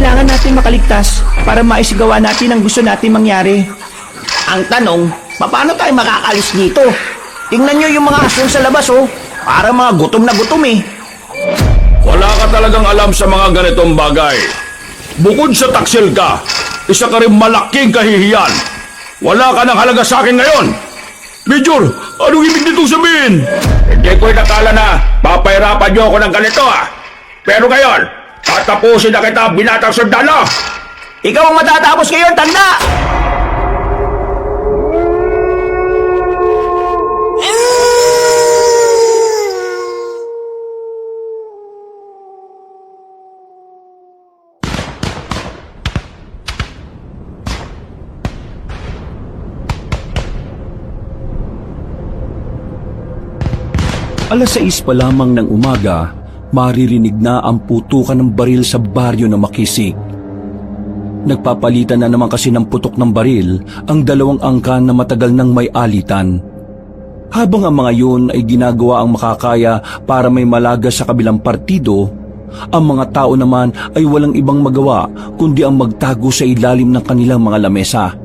kailangan natin makaligtas para maisigawa natin ang gusto natin mangyari. Ang tanong, paano tayo makakalis dito? Tingnan nyo yung mga aso sa labas, oh. Para mga gutom na gutom eh. Wala ka talagang alam sa mga ganitong bagay. Bukod sa taksil ka, isa ka rin malaking kahihiyan. Wala ka ng halaga sa akin ngayon. Major, anong ibig nitong sabihin? Hindi ko inakala na papahirapan niyo ako ng ganito ah. Pero ngayon, tatapusin na kita binatang sundalo. Ikaw ang matatapos ngayon, tanda! Alas 6 pa lamang ng umaga, maririnig na ang putukan ng baril sa baryo na Makisig. Nagpapalitan na naman kasi ng putok ng baril ang dalawang angkan na matagal nang may alitan. Habang ang mga yun ay ginagawa ang makakaya para may malaga sa kabilang partido, ang mga tao naman ay walang ibang magawa kundi ang magtago sa ilalim ng kanilang mga lamesa.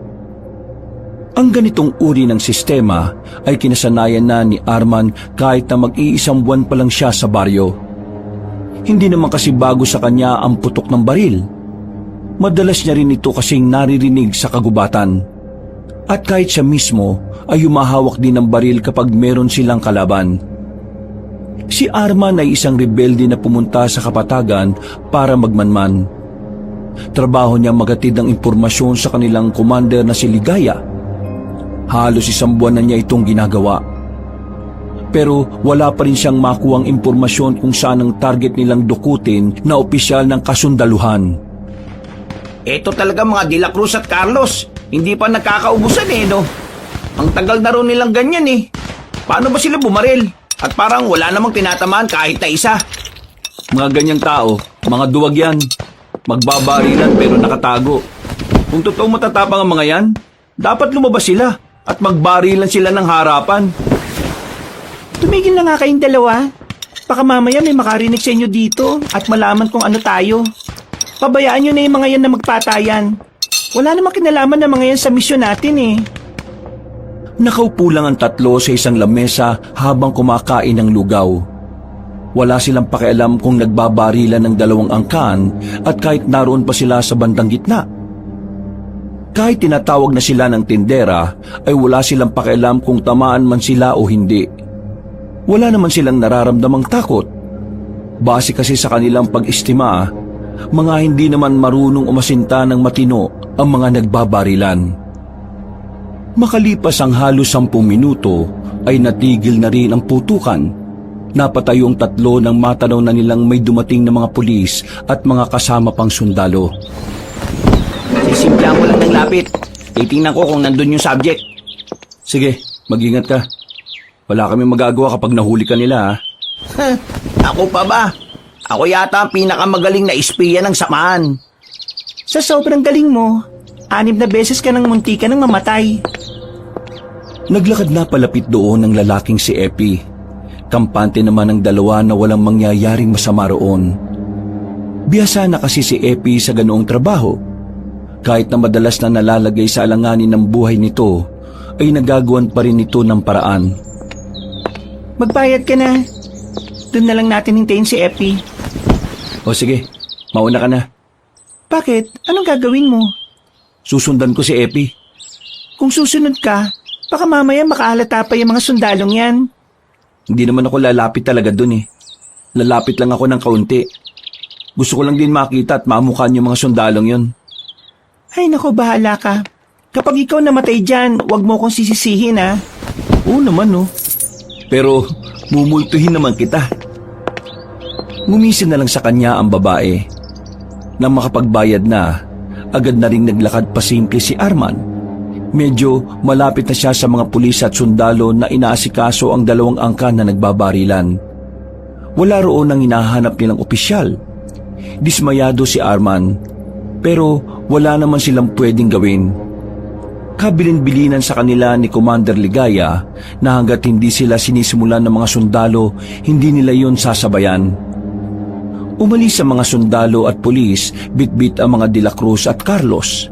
Ang ganitong uri ng sistema ay kinasanayan na ni Arman kahit na mag-iisang buwan pa lang siya sa baryo. Hindi naman kasi bago sa kanya ang putok ng baril. Madalas niya rin ito kasing naririnig sa kagubatan. At kahit siya mismo ay humahawak din ng baril kapag meron silang kalaban. Si Arman ay isang rebelde na pumunta sa kapatagan para magmanman. Trabaho niya magatid ng impormasyon sa kanilang commander na si Ligaya. Halos isang buwan na niya itong ginagawa. Pero wala pa rin siyang makuhang impormasyon kung saan ang target nilang dukutin na opisyal ng kasundaluhan. Ito talaga mga De La Cruz at Carlos. Hindi pa nagkakaubusan eh, no? Ang tagal na rin nilang ganyan eh. Paano ba sila bumaril? At parang wala namang tinatamaan kahit na isa. Mga ganyang tao, mga duwag yan. Magbabarilan pero nakatago. Kung totoong matatapang ang mga yan, dapat lumabas sila at magbarilan sila ng harapan. Tumigil na nga kayong dalawa. Baka mamaya may makarinig sa inyo dito at malaman kung ano tayo. Pabayaan nyo na yung mga yan na magpatayan. Wala namang kinalaman ng mga yan sa misyon natin eh. Nakaupo lang ang tatlo sa isang lamesa habang kumakain ng lugaw. Wala silang pakialam kung nagbabarilan ng dalawang angkan at kahit naroon pa sila sa bandang gitna. Kahit tinatawag na sila ng tindera, ay wala silang pakialam kung tamaan man sila o hindi. Wala naman silang nararamdamang takot. Base kasi sa kanilang pag-estima, mga hindi naman marunong umasinta ng matino ang mga nagbabarilan. Makalipas ang halos 10 minuto, ay natigil na rin ang putukan. Napatayo ang tatlo nang matanaw na nilang may dumating na mga pulis at mga kasama pang sundalo. Sisimplahan ko lang ng lapit. Titingnan ko kung nandun yung subject. Sige, mag-ingat ka. Wala kami magagawa kapag nahuli ka nila, ha? Ako pa ba? Ako yata ang pinakamagaling na espiya ng samahan. Sa sobrang galing mo, 6 na beses ka nang munti ka nang mamatay. Naglakad na palapit doon ang lalaking si Epi. Kampante naman ang dalawa na walang mangyayaring masama roon. Biyasa na kasi si Epi sa ganoong trabaho. Kahit na madalas na nalalagay sa alanganin ng buhay nito, ay nagagawan pa rin ito ng paraan. Magbayad ka na. Doon na lang natin hintayin si Epi. O sige, mauna ka na. Bakit? Anong gagawin mo? Susundan ko si Epi. Kung susunod ka, baka mamaya makahalata pa yung mga sundalong yan. Hindi naman ako lalapit talaga dun eh. Lalapit lang ako ng kaunti. Gusto ko lang din makita at mamukhaan yung mga sundalong yun. Ay nako, bahala ka. Kapag ikaw namatay dyan, huwag mo kong sisisihin ha. Oo naman no. Pero mumultuhin naman kita. Ngumisin na lang sa kanya ang babae. Nang makapagbayad na, agad na ring naglakad pa simple si Arman. Medyo malapit na siya sa mga pulis at sundalo na inaasikaso ang dalawang angkan na nagbabarilan. Wala roon ang hinahanap nilang opisyal. Dismayado si Arman, pero wala naman silang pwedeng gawin. Kabilin-bilinan sa kanila ni Commander Ligaya na hanggat hindi sila sinisimulan ng mga sundalo, hindi nila yon sasabayan. Umalis sa mga sundalo at pulis, bitbit ang mga De La Cruz at Carlos.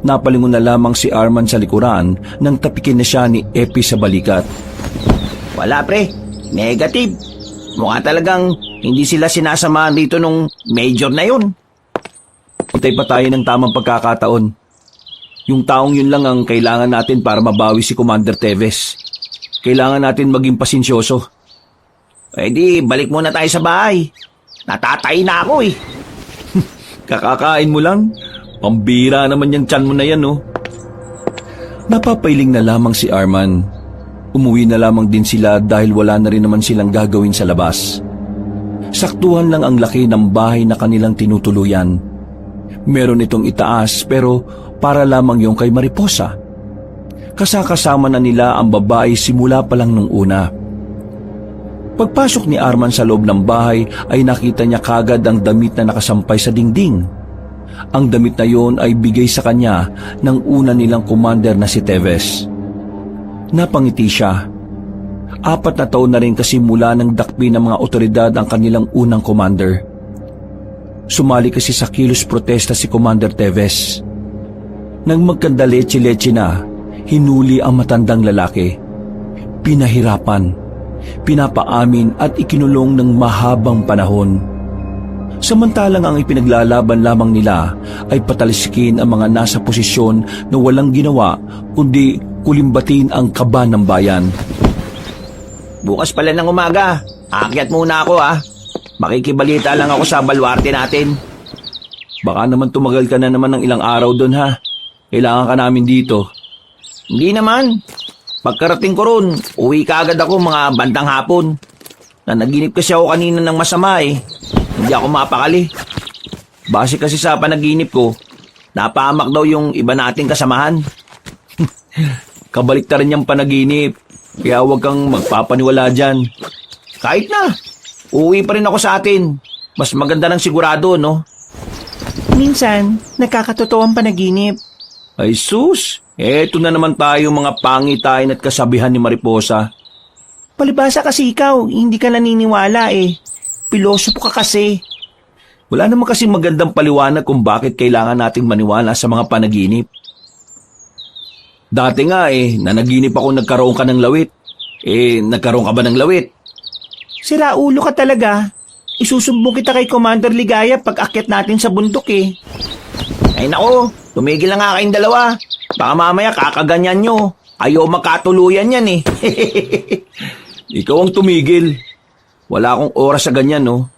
Napalingon na lamang si Arman sa likuran nang tapikin na siya ni Epi sa balikat. Wala pre, negative. Mukha talagang hindi sila sinasamahan dito nung major na yun. Hintay pa tayo ng tamang pagkakataon. Yung taong yun lang ang kailangan natin para mabawi si Commander Teves. Kailangan natin maging pasensyoso. Eh di, balik muna tayo sa bahay. Natatay na ako eh. Kakakain mo lang? Pambira naman yung tiyan mo na yan, oh. Napapailing na lamang si Arman. Umuwi na lamang din sila dahil wala na rin naman silang gagawin sa labas. Saktuhan lang ang laki ng bahay na kanilang tinutuluyan. Meron itong itaas pero para lamang yung kay Mariposa. Kasakasama na nila ang babae simula pa lang nung una. Pagpasok ni Arman sa loob ng bahay ay nakita niya kagad ang damit na nakasampay sa dingding. Ang damit na yon ay bigay sa kanya ng una nilang commander na si Teves. Napangiti siya. 4 na taon na rin kasi mula ng dakpi ng mga otoridad ang kanilang unang commander. Sumali kasi sa kilos protesta si Commander Teves. Nang magkandaleche-leche na, hinuli ang matandang lalaki. Pinahirapan, pinapaamin at ikinulong ng mahabang panahon. Samantalang ang ipinaglalaban lamang nila ay patalsikin ang mga nasa posisyon na walang ginawa kundi kulimbatin ang kaba ng bayan. Bukas pala ng umaga, aakyat muna ako ah. Makikibalita lang ako sa baluarte natin. Baka naman tumagal ka na naman ng ilang araw doon ha. Kailangan ka namin dito. Hindi naman. Pagkarating ko ron, uwi ka agad ako mga bandang hapon. Nanaginip kasi ako kanina ng masama eh. Hindi ako mapakali. Base kasi sa panaginip ko, napahamak daw yung iba nating kasamahan. Kabalik ta rin yung panaginip. Kaya huwag kang magpapaniwala dyan. Kahit na, uwi pa rin ako sa atin. Mas maganda ng sigurado, no? Minsan, nakakatotoo ang panaginip. Ay sus, eto na naman tayo mga pangitain at kasabihan ni Mariposa. Palibasa kasi ikaw, hindi ka naniniwala eh. Pilosopo ka kasi. Wala naman kasi magandang paliwanag kung bakit kailangan nating maniwala sa mga panaginip. Dati nga nanaginip ako nagkaroon ka ng lawit. Nagkaroon ka ba ng lawit? Sira ulo ka talaga. Isusumbong kita kay Commander Ligaya pag akyat natin sa bundok eh. Ay nako, tumigil na nga kayong dalawa. Baka mamaya kakaganyan nyo. Ayaw makatuluyan yan eh. Ikaw ang tumigil. Wala akong oras sa ganyan, no?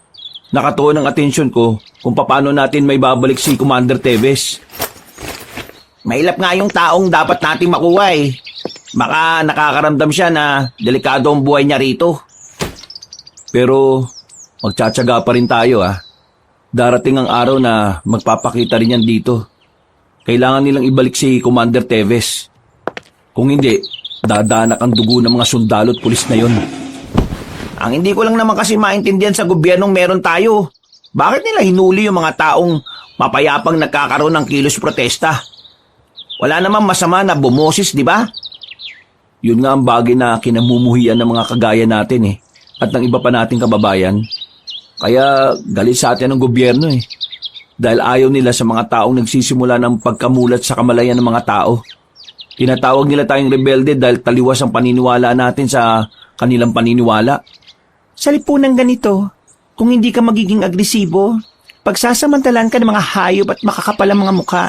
Nakatuon ang atensyon ko kung paano natin may babalik si Commander Teves. Mailap nga yung taong dapat nating makuha eh. Baka nakakaramdam siya na delikado ang buhay niya rito. Pero magtsatsaga pa rin tayo, ah. Darating ang araw na magpapakita rin yan dito. Kailangan nilang ibalik si Commander Teves. Kung hindi, dadanak ang dugo ng mga sundalo at pulis na yon. Ang hindi ko lang naman kasi maintindihan sa gobyernong meron tayo. Bakit nila hinuli yung mga taong mapayapang nagkakaroon ng kilos protesta? Wala namang masama na bumoses, di ba? Yun nga ang bagay na kinamumuhian ng mga kagaya natin eh. At ng iba pa nating kababayan. Kaya galit sa atin ang gobyerno eh. Dahil ayaw nila sa mga taong nagsisimula ng pagkamulat sa kamalayan ng mga tao. Tinatawag nila tayong rebelde dahil taliwas ang paniniwala natin sa kanilang paniniwala. Sa lipunang ganito, kung hindi ka magiging agresibo, pagsasamantalan ka ng mga hayop at makakapalang mga mukha.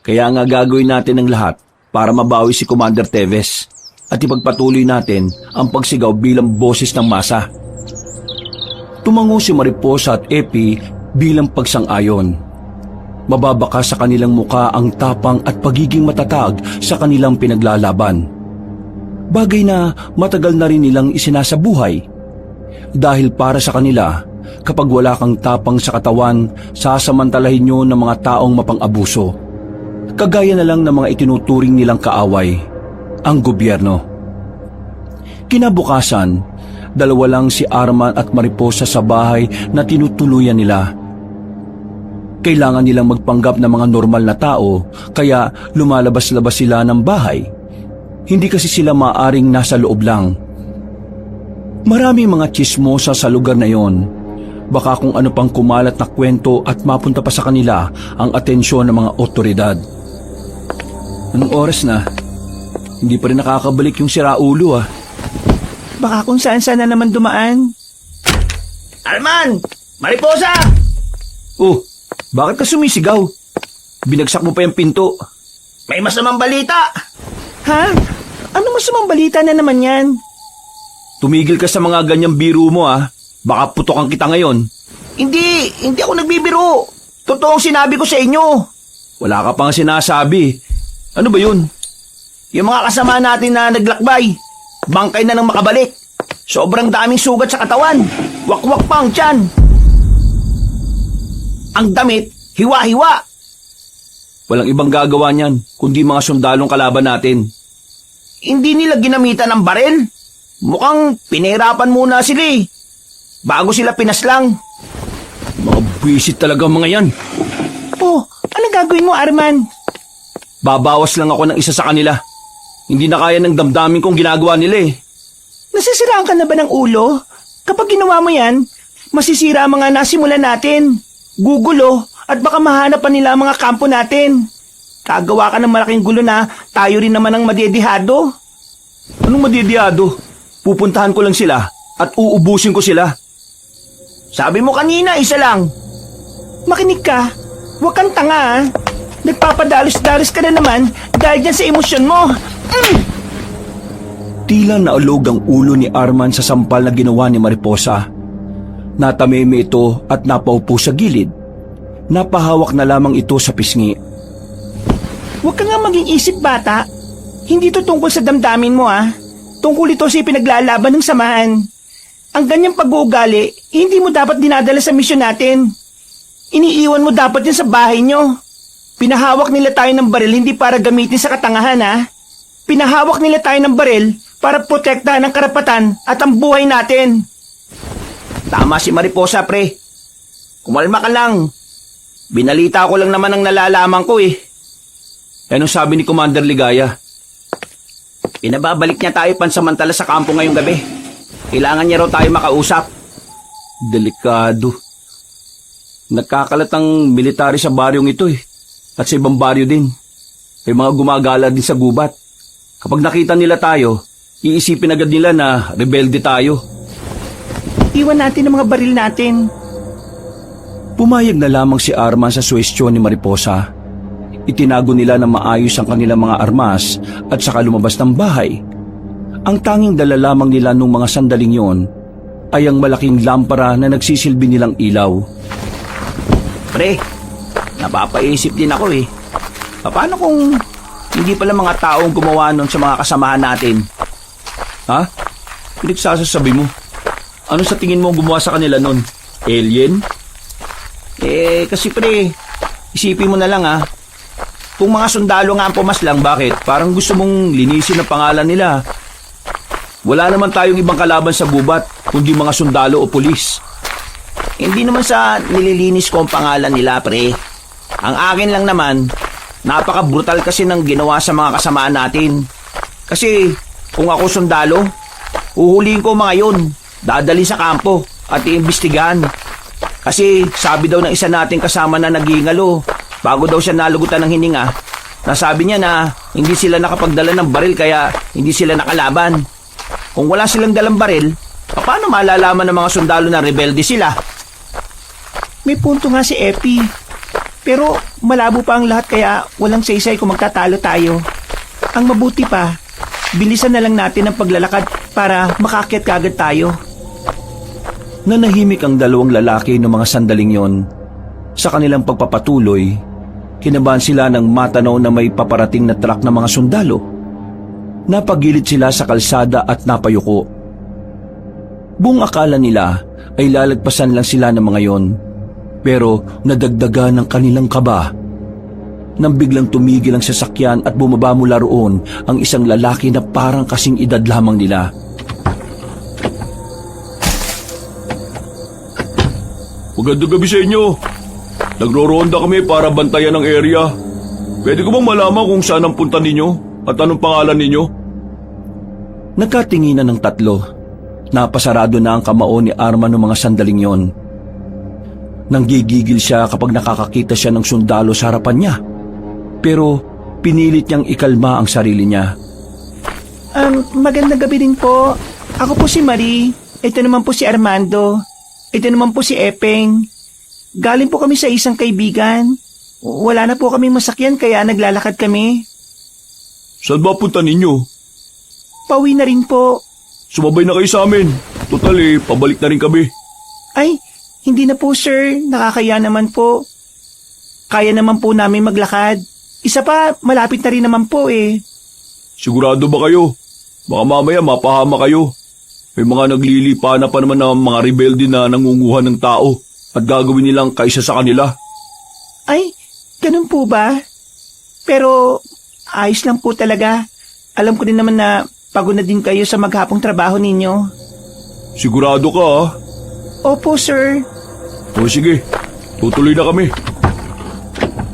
Kaya nga gagawin natin ang lahat para mabawi si Commander Teves at ipagpatuloy natin ang pagsigaw bilang boses ng masa. Tumango si Mariposa at Epi bilang pagsang-ayon. Mababaka sa kanilang muka ang tapang at pagiging matatag sa kanilang pinaglalaban. Bagay na matagal na rin nilang isinasabuhay. Dahil para sa kanila, kapag wala kang tapang sa katawan, sasamantalahin nyo ng mga taong mapang-abuso. Kagaya na lang ng mga itinuturing nilang kaaway, ang gobyerno. Kinabukasan, 2 lang si Arman at Mariposa sa bahay na tinutuluyan nila. Kailangan nilang magpanggap ng mga normal na tao, kaya lumalabas-labas sila ng bahay. Hindi kasi sila maaring nasa loob lang. Maraming mga tsismosa sa lugar na yon. Baka kung ano pang kumalat na kwento at mapunta pa sa kanila ang atensyon ng mga otoridad. Anong oras na? Hindi pa rin nakakabalik yung siraulo ah. Baka kung saan-saan na naman dumaan. Arman! Mariposa! Oh, bakit ka sumisigaw? Binagsak mo pa yung pinto. May masamang balita! Ha? Ano masamang balita na naman yan? Tumigil ka sa mga ganyang biro mo ah. Baka putokan kita ngayon. Hindi ako nagbibiro. Totoong sinabi ko sa inyo. Wala ka pang sinasabi. Ano ba yun? Yung mga kasama natin na naglakbay, bangkay na nang makabalik. Sobrang daming sugat sa katawan. Wakwak pa ang tiyan. Ang damit, hiwa-hiwa. Walang ibang gagawa niyan, kundi mga sundalong kalaban natin. Hindi nila ginamitan ng baril. Mukhang pinahirapan muna sila eh. Bago sila pinaslang. Mga buwisit talaga mga yan. Oh, anong gagawin mo, Arman? Babawas lang ako ng isa sa kanila. Hindi na kaya ng damdamin kong ginagawa nila eh. Nasisiraan ka na ba ng ulo? Kapag ginawa mo yan, masisira ang mga nasimulan natin. Gugulo at baka mahanap pa nila ang mga kampo natin. Kagawa ka ng malaking gulo na tayo rin naman ang madedihado. Anong madidiyado? Pupuntahan ko lang sila at uubusin ko sila. Sabi mo kanina, isa lang. Makinig ka. Huwag kang tanga, ha? Nagpapadalos-dalos ka na naman dahil dyan sa emosyon mo. Tila naulog ang ulo ni Arman sa sampal na ginawa ni Mariposa. Natameme ito at napaupo sa gilid. Napahawak na lamang ito sa pisngi. Huwag ka nga maging isip bata. Hindi to tungkol sa damdamin mo, ha? Tungkol ito sa pinaglalaban ng samahan. Ang ganyang pag-uugali, hindi mo dapat dinadala sa misyon natin. Iniiwan mo dapat yan sa bahay nyo. Pinahawak nila tayo ng baril hindi para gamitin sa katangahan, ha? Pinahawak nila tayo ng baril para protektahan ang karapatan at ang buhay natin. Tama si Mariposa, pre. Kumalma ka lang. Binalita ko lang naman ang nalalaman ko eh. Anong sabi ni Commander Ligaya? Pinababalik niya tayo pansamantala sa kampo ngayong gabi. Kailangan niya raw tayo makausap. Delikado. Nagkakalat ang military sa baryong ito eh. At sa ibang baryo din. May mga gumagala din sa gubat. Kapag nakita nila tayo, iisipin agad nila na rebelde tayo. Iwan natin ang mga baril natin. Pumayag na lamang si Arman sa suwestyon ni Mariposa. Itinago nila na maayos ang kanilang mga armas at saka lumabas ng bahay. Ang tanging dala lamang nila nung mga sandaling yon ay ang malaking lampara na nagsisilbi nilang ilaw. Pre, napapaisip din ako eh. Paano kung hindi pala mga taong gumawa nun sa mga kasamahan natin? Ha? Pinagsasasabi mo? Ano sa tingin mo gumawa sa kanila nun? Alien? Kasi pre, isipin mo na lang ha. Kung mga sundalo nga ang pumaslang, bakit? Parang gusto mong linisin ang pangalan nila. Wala naman tayong ibang kalaban sa gubat, kundi mga sundalo o pulis. Hindi naman sa nililinis ko ang pangalan nila, pre. Ang akin lang naman, napaka-brutal kasi ng ginawa sa mga kasamaan natin. Kasi kung ako sundalo, uhulihin ko mga yun, dadalhin sa kampo at iimbestigahan. Kasi sabi daw ng isa nating kasama na nagingalo, bago daw siya nalugutan ng hininga, nasabi niya na hindi sila nakapagdala ng baril kaya hindi sila nakalaban. Kung wala silang dalang baril, paano malalaman ng mga sundalo na rebelde sila? May punto nga si Epi. Pero malabo pa ang lahat kaya walang saysay kung magtatalo tayo. Ang mabuti pa, bilisan na lang natin ang paglalakad para makaakyat kaagad tayo. Nanahimik ang dalawang lalaki ng mga sandaling yon. Sa kanilang pagpapatuloy, kinabahan sila ng matanaw na may paparating na truck ng mga sundalo. Napagilid sila sa kalsada at napayuko. Buong akala nila ay lalagpasan lang sila ng mga yon. Pero nadagdagan ng kanilang kaba. Nang biglang tumigil ang sasakyan at bumaba mula roon ang isang lalaki na parang kasing edad lamang nila. Magandang gabi sa inyo. Nagro-ronda kami para bantayan ang area. Pwede ko bang malaman kung saan ang punta ninyo at anong pangalan ninyo? Nagkatinginan ng tatlo. Napasarado na ang kamao ni Arman ng mga sandaling yon. Nanggigigil siya kapag nakakakita siya ng sundalo sa harapan niya. Pero pinilit niyang ikalma ang sarili niya. Magandang gabi din po. Ako po si Marie. Ito naman po si Armando. Ito naman po si Epeng. Galing po kami sa isang kaibigan. Wala na po kaming masakyan kaya naglalakad kami. Saan ba punta ninyo? Pauwi na rin po. Sumabay na kayo sa amin. Total pabalik na rin kami. Ay, hindi na po sir. Nakakaya naman po. Kaya naman po namin maglakad. Isa pa, malapit na rin naman po eh. Sigurado ba kayo? Baka mamaya mapahama kayo. May mga naglilipa na pa naman ng mga rebelde na nangunguha ng tao at gagawin nilang kaisa sa kanila. Ay, ganun po ba? Pero ayos lang po talaga. Alam ko din naman na pagod na din kayo sa maghapong trabaho ninyo. Sigurado ka ha? Opo sir. O sige, tutuloy na kami.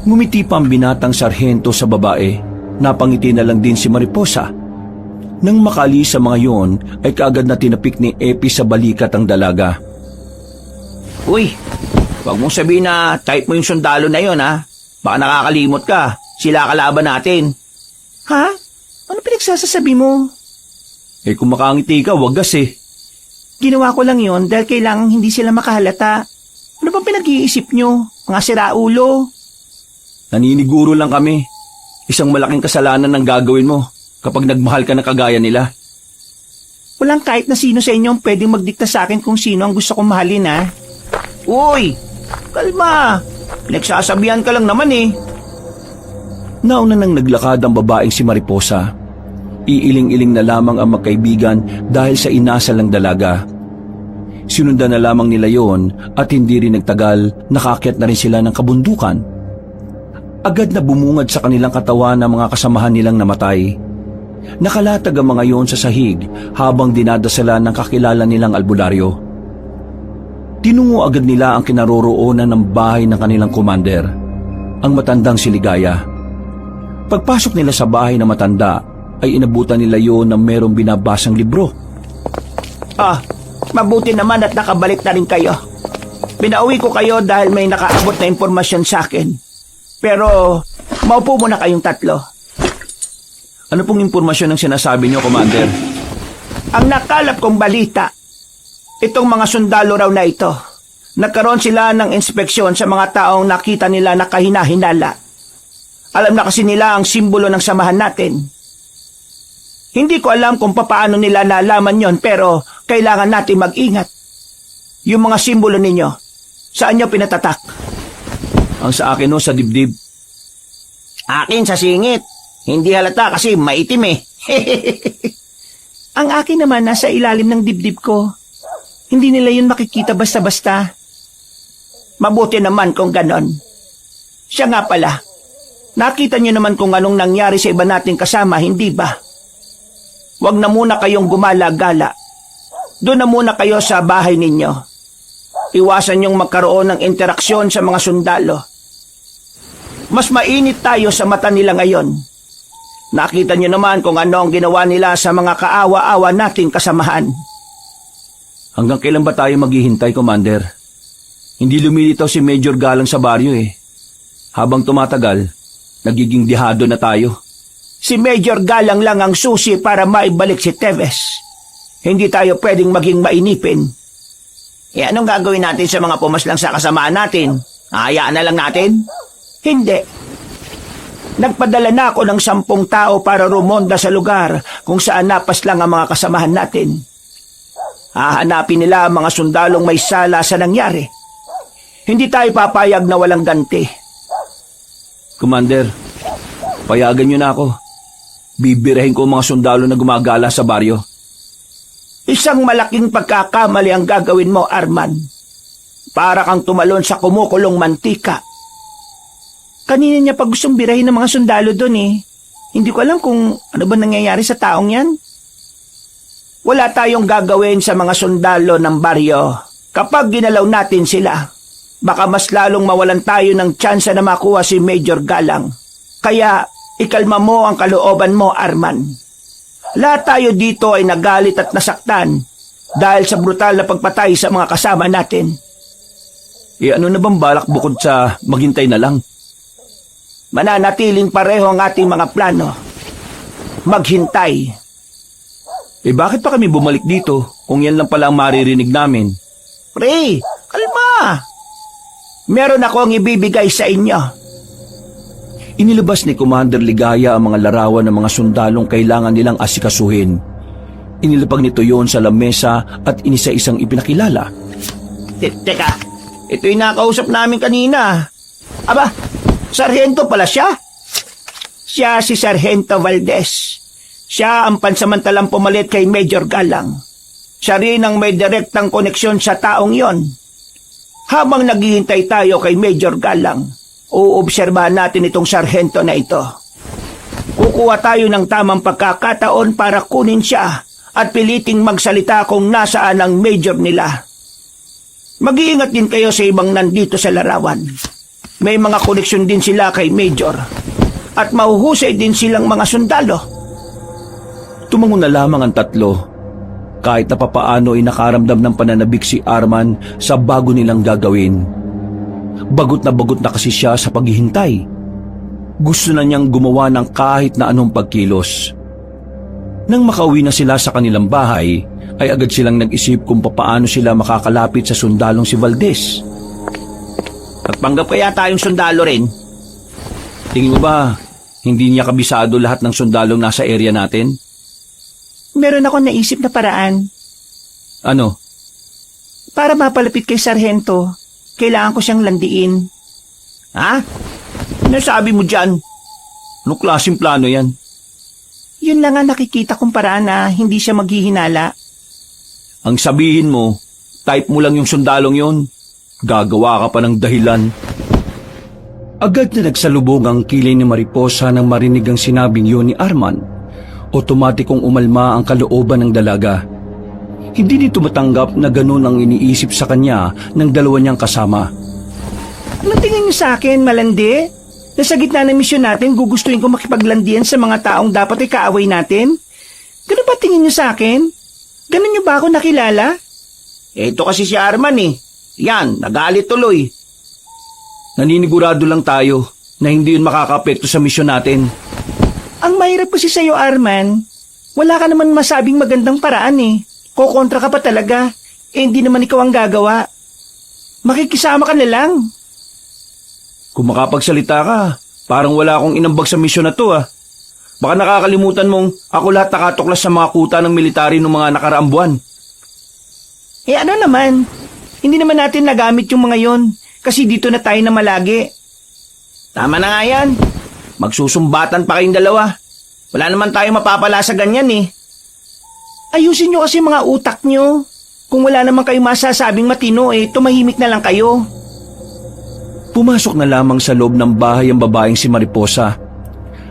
Ngumiti pa ang binatang sarhento sa babae. Napangiti na lang din si Mariposa. Nang makaalis sa mga yon, ay kaagad na tinapik ni Epi sa balikat ang dalaga. Uy, wag mong sabihin na type mo yung sundalo na yon ha. Baka nakakalimot ka. Sila kalaban natin. Ha? Ano pinagsasasabi mo? Kung makangiti ka, wagas Ginawa ko lang yon dahil kailangang hindi sila makahalata. Ano bang pinag-iisip nyo? Mga siraulo? Naniniguro lang kami. Isang malaking kasalanan ang gagawin mo kapag nagmahal ka na kagaya nila. Walang kahit na sino sa inyo ang pwedeng magdikta sa akin kung sino ang gusto kong mahalin ha. Uy, kalma. Pinagsasabihan ka lang naman Nauna nang naglakad ang babaeng si Mariposa. Iiling-iling na lamang ang magkaibigan dahil sa inasal ng dalaga. Sinundan na lamang nila yon at hindi rin nagtagal nakaakyat na rin sila ng kabundukan. Agad na bumungad sa kanilang katawan ang mga kasamahan nilang namatay. Nakalatag ang mga yon sa sahig habang dinadasalan ng kakilala nilang albularyo. Tinungo agad nila ang kinaroroonan ng bahay ng kanilang commander, ang matandang si Ligaya. Pagpasok nila sa bahay ng matanda, ay inabutan nila yon ng merong binabasang libro. Mabuti naman at nakabalik na rin kayo. Pinauwi ko kayo dahil may nakaabot na impormasyon sa akin. Pero, maupo muna kayong tatlo. Ano pong impormasyon ang sinasabi niyo, Commander? Ang nakalap kong balita, itong mga sundalo raw na ito, nagkaroon sila ng inspeksyon sa mga taong nakita nila na kahina-hinala. Alam na kasi nila ang simbolo ng samahan natin. Hindi ko alam kung papaano nila nalaman yon pero kailangan natin mag-ingat. Yung mga simbolo ninyo, saan nyo pinatatak? Ang sa akin sa dibdib. Akin sa singit. Hindi halata kasi maitim Ang akin naman nasa ilalim ng dibdib ko. Hindi nila yun makikita basta-basta. Mabuti naman kung ganon. Siya nga pala, nakita niyo naman kung anong nangyari sa iba nating kasama, hindi ba? Huwag na muna kayong gumala-gala. Doon na muna kayo sa bahay ninyo. Iwasan niyong magkaroon ng interaksyon sa mga sundalo. Mas mainit tayo sa mata nila ngayon. Nakita niyo naman kung ano ang ginawa nila sa mga kaawa-awa nating kasamahan. Hanggang kailan ba tayo maghihintay, Commander? Hindi lumilitaw si Major Galang sa baryo Habang tumatagal, nagiging dihado na tayo. Si Major Galang lang ang susi para maibalik si Teves. Hindi tayo pwedeng maging mainipin. Anong gagawin natin sa mga pumaslang sa kasamaan natin? Hayaan na lang natin? Hindi. Nagpadala na ako ng 10 tao para rumonda sa lugar kung saan napas lang ang mga kasamahan natin. Hahanapin nila ang mga sundalong may sala sa nangyari. Hindi tayo papayag na walang ganti. Commander, payagan niyo na ako. Bibirahin ko ang mga sundalo na gumagala sa baryo. Isang malaking pagkakamali ang gagawin mo, Arman. Para kang tumalon sa kumukulong mantika. Kanina niya pa gustong birahin ng mga sundalo doon Hindi ko alam kung ano ba nangyayari sa taong yan. Wala tayong gagawin sa mga sundalo ng baryo. Kapag ginalaw natin sila, baka mas lalong mawalan tayo ng tsansa na makuha si Major Galang. Kaya, ikalma mo ang kalooban mo, Arman. Lahat tayo dito ay nagalit at nasaktan dahil sa brutal na pagpatay sa mga kasama natin. ano na bang balak bukod sa maghintay na lang? Mananatiling pareho ang ating mga plano. Maghintay. Bakit pa kami bumalik dito kung yan lang pala ang maririnig namin? Pre, kalma. Meron akong ibibigay sa inyo. Inilabas ni Commander Ligaya ang mga larawan ng mga sundalong kailangan nilang asikasuhin. Inilapag nito yon sa lamesa at inisa-isang ipinakilala. Teka, ito yung nakausap namin kanina. Aba, Sargento pala siya. Siya si Sargento Valdez. Siya ang pansamantalang pumalit kay Major Galang. Siya rin ang may direktang koneksyon sa taong yon. Habang naghihintay tayo kay Major Galang, uobserbahan natin itong sarhento na ito. Kukuha tayo ng tamang pagkakataon para kunin siya at piliting magsalita kung nasaan ang major nila. Mag-iingat din kayo sa ibang nandito sa larawan. May mga koneksyon din sila kay Major at mahuhusay din silang mga sundalo. Tumango na lamang ang tatlo. Kahit na papaano ay nakaramdam ng pananabik si Arman sa bago nilang gagawin. Bagot na kasi siya sa paghihintay. Gusto na niyang gumawa ng kahit na anong pagkilos. Nang makauwi na sila sa kanilang bahay, ay agad silang nag-isip kung papaano sila makakalapit sa sundalong si Valdez. Pagpanggap kaya tayong sundalo rin? Tingin mo ba, hindi niya kabisado lahat ng sundalong nasa area natin? Meron ako naisip na paraan. Ano? Para mapalapit kay Sargento, kailangan ko siyang landiin. Ha? Ano sabi mo dyan? Anong klaseng plano yan? Yun lang ang nakikita kong paraan na hindi siya maghihinala. Ang sabihin mo, type mo lang yung sundalong yon. Gagawa ka pa ng dahilan. Agad na nagsalubong ang kilay ni Mariposa nang marinig ang sinabing yun ni Arman. Otomatikong umalma ang kalooban ng dalaga. Hindi nito matanggap na ganun ang iniisip sa kanya ng dalawa niyang kasama. Anong tingin niyo sa akin, malandi? Na sa gitna ng misyon natin, gugustuhin ko makipaglandian sa mga taong dapat ay kaaway natin? Ganun ba tingin niyo sa akin? Ganun niyo ba ako nakilala? Ito kasi si Arman eh. Yan, nagalit tuloy. Naninigurado lang tayo na hindi yun makakapekto sa misyon natin. Ang mahirap kasi sa'yo, Arman. Wala ka naman masabing magandang paraan eh. Kokontra ka pa talaga. Hindi naman ikaw ang gagawa. Makikisama ka na lang. Kung makapagsalita ka, parang wala akong inambag sa misyon na to ah. Baka nakakalimutan mong ako lahat nakatuklas sa mga kuta ng military ng mga nakaraang buwan. Ano naman? Hindi naman natin nagamit yung mga yon kasi dito na tayo na malagi. Tama na nga yan. Magsusumbatan pa kayong dalawa. Wala naman tayo mapapala sa ganyan eh. Ayusin nyo kasi mga utak nyo. Kung wala naman kayo masasabing matino tumahimik na lang kayo. Pumasok na lamang sa loob ng bahay ang babaeng si Mariposa.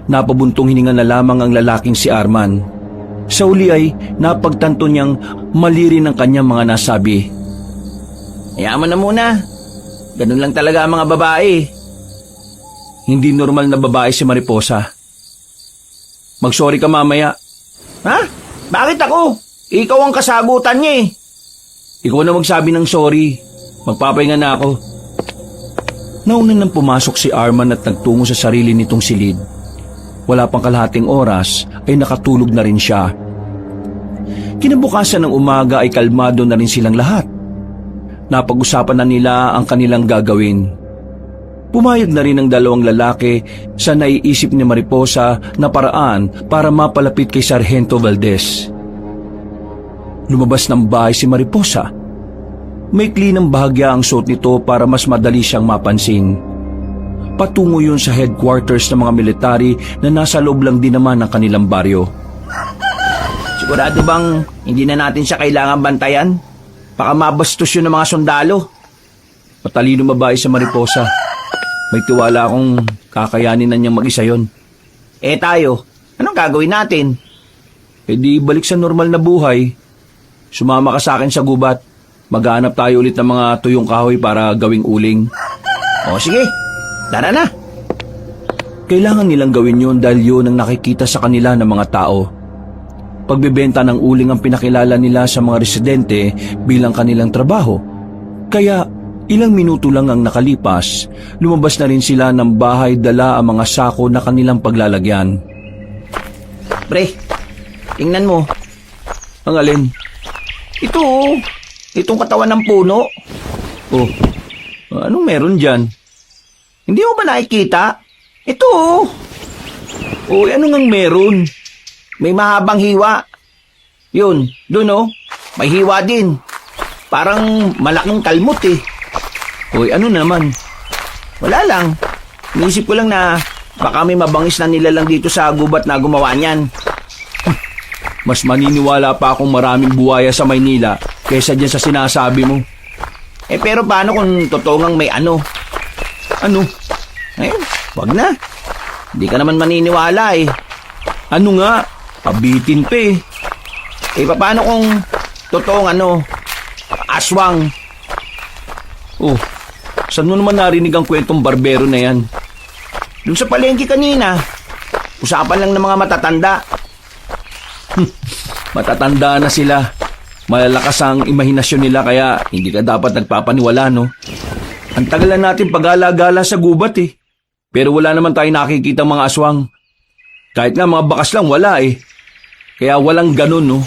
Napabuntong hininga na lamang ang lalaking si Arman. Sa uli ay napagtanto niyang mali rin ang kanyang mga nasabi. Hayaan mo na muna. Ganun lang talaga ang mga babae. Hindi normal na babae si Mariposa. Mag-sorry ka mamaya. Ha? Bakit ako? Ikaw ang kasagutan niya eh. Ikaw na magsabi ng sorry. Magpapahinga na ako. Nauna nang pumasok si Arman at nagtungo sa sarili nitong silid. Wala pang kalahating oras ay nakatulog na rin siya. Kinabukasan ng umaga ay kalmado na rin silang lahat. Napag-usapan na nila ang kanilang gagawin. Pumayag na rin ang dalawang lalaki sa naiisip ni Mariposa na paraan para mapalapit kay Sargento Valdez. Lumabas ng bahay si Mariposa. Maikli ng bahagya ang suot nito para mas madali siyang mapansin. Patungo yun sa headquarters ng mga military na nasa loob lang din naman ng kanilang baryo. Sigurado bang hindi na natin siya kailangan bantayan? Baka mabastos yun ng mga sundalo. Matalino babae sa Mariposa. May tiwala akong kakayanin na niyang mag-isa yun. Tayo, anong gagawin natin? Di balik sa normal na buhay. Sumama ka sa akin sa gubat. Maghanap tayo ulit ng mga tuyong kahoy para gawing uling. O sige, tara na. Kailangan nilang gawin yun dahil yun ang nakikita sa kanila ng mga tao. Pagbebenta ng uling ang pinakilala nila sa mga residente bilang kanilang trabaho. Kaya Ilang minuto lang ang nakalipas, lumabas na rin sila ng bahay dala ang mga sako na kanilang paglalagyan. Pre, tingnan mo. Ang alin? Ito oh. Itong katawan ng puno. Oh, anong meron dyan? Hindi mo ba nakikita? Ito oh. Oh, ano ngang meron? May mahabang hiwa. Yun, dun oh. May hiwa din. Parang malaking kalmot eh. Oy, ano naman? Wala lang. Inisip ko lang na baka may mabangis na nilalang dito sa gubat na gumawa niyan. Mas maniniwala pa akong maraming buwaya sa Maynila kaysa dyan sa sinasabi mo. Eh pero paano kung totoo ngang may ano? Ano? Eh, wag na. Hindi ka naman maniniwala eh. Ano nga? Pabitin pa eh. Eh paano kung totoong ano? Aswang. Oh, saan mo naman narinig ang kwentong barbero na yan? Dun sa palengke kanina. Usapan lang ng mga matatanda. Matatanda na sila. Malalakas ang imahinasyon nila kaya hindi ka dapat nagpapaniwala, no? Ang tagal na natin pag-alagala sa gubat eh. Pero wala naman tayo nakikita mga aswang. Kahit nga mga bakas lang, wala eh. Kaya walang ganun, no?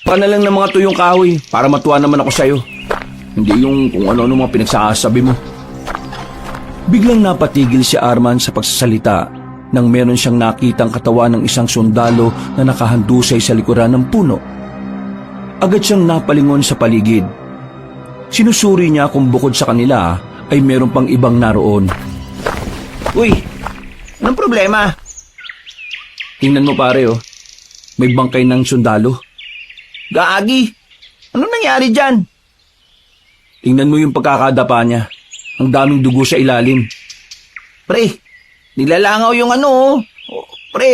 Baka na lang ng mga tuyong kahoy para matuwa naman ako sa'yo. Hindi yung kung ano-ano mga pinagsasabi mo. Biglang napatigil si Arman sa pagsasalita nang meron siyang nakitang katawan ng isang sundalo na nakahandusay sa likuran ng puno. Agad siyang napalingon sa paligid. Sinusuri niya kung bukod sa kanila ay meron pang ibang naroon. Uy, anong problema? Tingnan mo pare oh, may bangkay ng sundalo. Gaagi, anong nangyari dyan? Tingnan mo yung pagkakadapa niya. Ang daming dugo sa ilalim. Pre, nilalangaw yung ano. Pre,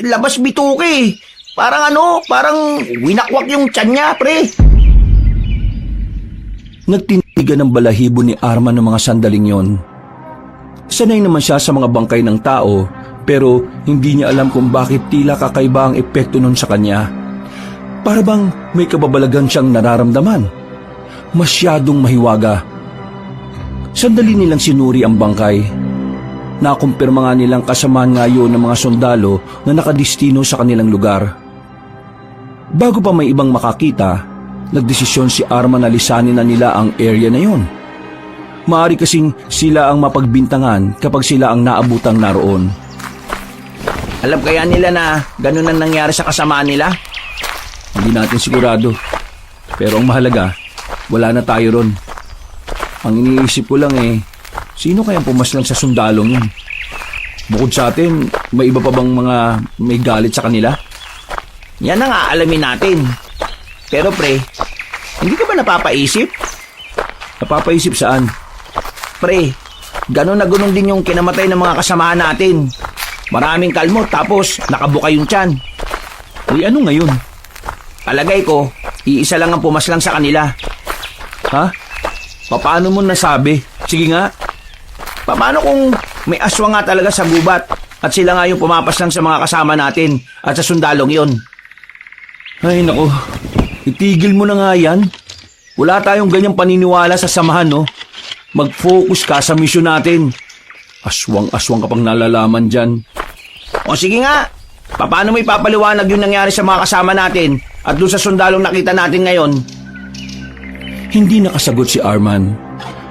labas bituke. Parang ano, parang winakwak yung tiyan niya, pre. Nagtindigan ng balahibo ni Arman ng mga sandaling yon. Sanay naman siya sa mga bangkay ng tao, pero hindi niya alam kung bakit tila kakaiba ang epekto nun sa kanya. Para bang may kababalagan siyang nararamdaman. Masyadong mahiwaga. Sandali nilang sinuri ang bangkay. Nakumpirma nga nilang kasamaan nga yun ng mga sundalo na nakadistino sa kanilang lugar. Bago pa may ibang makakita, nagdesisyon si Arman na lisanin na nila ang area na yun. Maari kasing sila ang mapagbintangan kapag sila ang naabutang naroon. Alam kaya nila na ganun ang nangyari sa kasamaan nila? Hindi natin sigurado. Pero ang mahalaga, wala na tayo ron. Ang iniisip ko lang eh, sino kayang pumaslang sa sundalong yun? Bukod sa atin, may iba pa bang mga may galit sa kanila? Yan ang aalamin natin. Pero pre, hindi ka ba napapaisip? Napapaisip saan? Pre, ganun na ganun din yung kinamatay ng mga kasamahan natin. Maraming kalmot tapos nakabuka yung tiyan. Uy, ano ngayon? Palagay ko, iisa lang ang pumaslang sa kanila. Ha? Paano mo nasabi? Sige nga. Paano kung may aswang nga talaga sa gubat at sila nga yung pumapaslang sa mga kasama natin at sa sundalong yon? Ay nako, itigil mo na nga yan. Wala tayong ganyang paniniwala sa samahan, no? Mag-focus ka sa misyon natin. Aswang-aswang ka pang nalalaman dyan. O sige nga, paano mo ipapaliwanag yung nangyari sa mga kasama natin at doon sa sundalong nakita natin ngayon? Hindi nakasagot si Arman.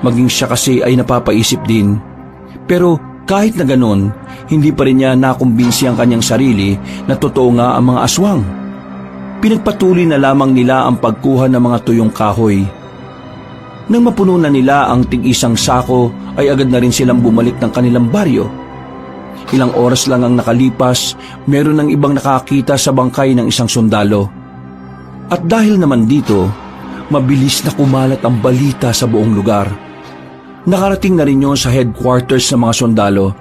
Maging siya kasi ay napapaisip din. Pero kahit na ganon, hindi pa rin niya nakumbinsi ang kanyang sarili na totoo nga ang mga aswang. Pinagpatuloy na lamang nila ang pagkuha ng mga tuyong kahoy. Nang mapuno na nila ang tig-isang sako, ay agad na rin silang bumalik ng kanilang baryo. Ilang oras lang ang nakalipas, meron ng ibang nakakita sa bangkay ng isang sundalo. At dahil naman dito, mabilis na kumalat ang balita sa buong lugar. Nakarating na rin yun sa headquarters ng mga sundalo.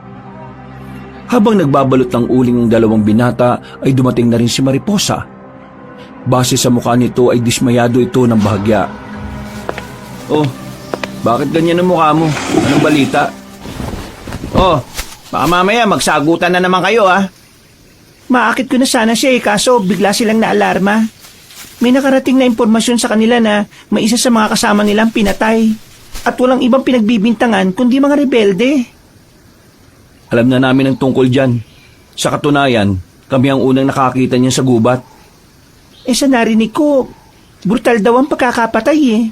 Habang nagbabalot ng uling ng dalawang binata ay dumating na rin si Mariposa. Base sa mukha nito ay dismayado ito ng bahagya. Oh, bakit ganyan ang mukha mo? Anong balita? Oh, baka mamaya magsagutan na naman kayo ah. Maakit ko na sana siya kaso bigla silang naalarma. May nakarating na impormasyon sa kanila na may isa sa mga kasama nilang pinatay. At walang ibang pinagbibintangan kundi mga rebelde. Alam na namin ang tungkol dyan. Sa katunayan, kami ang unang nakakita niya sa gubat. Sa narinig ko, brutal daw ang pagkakapatay eh.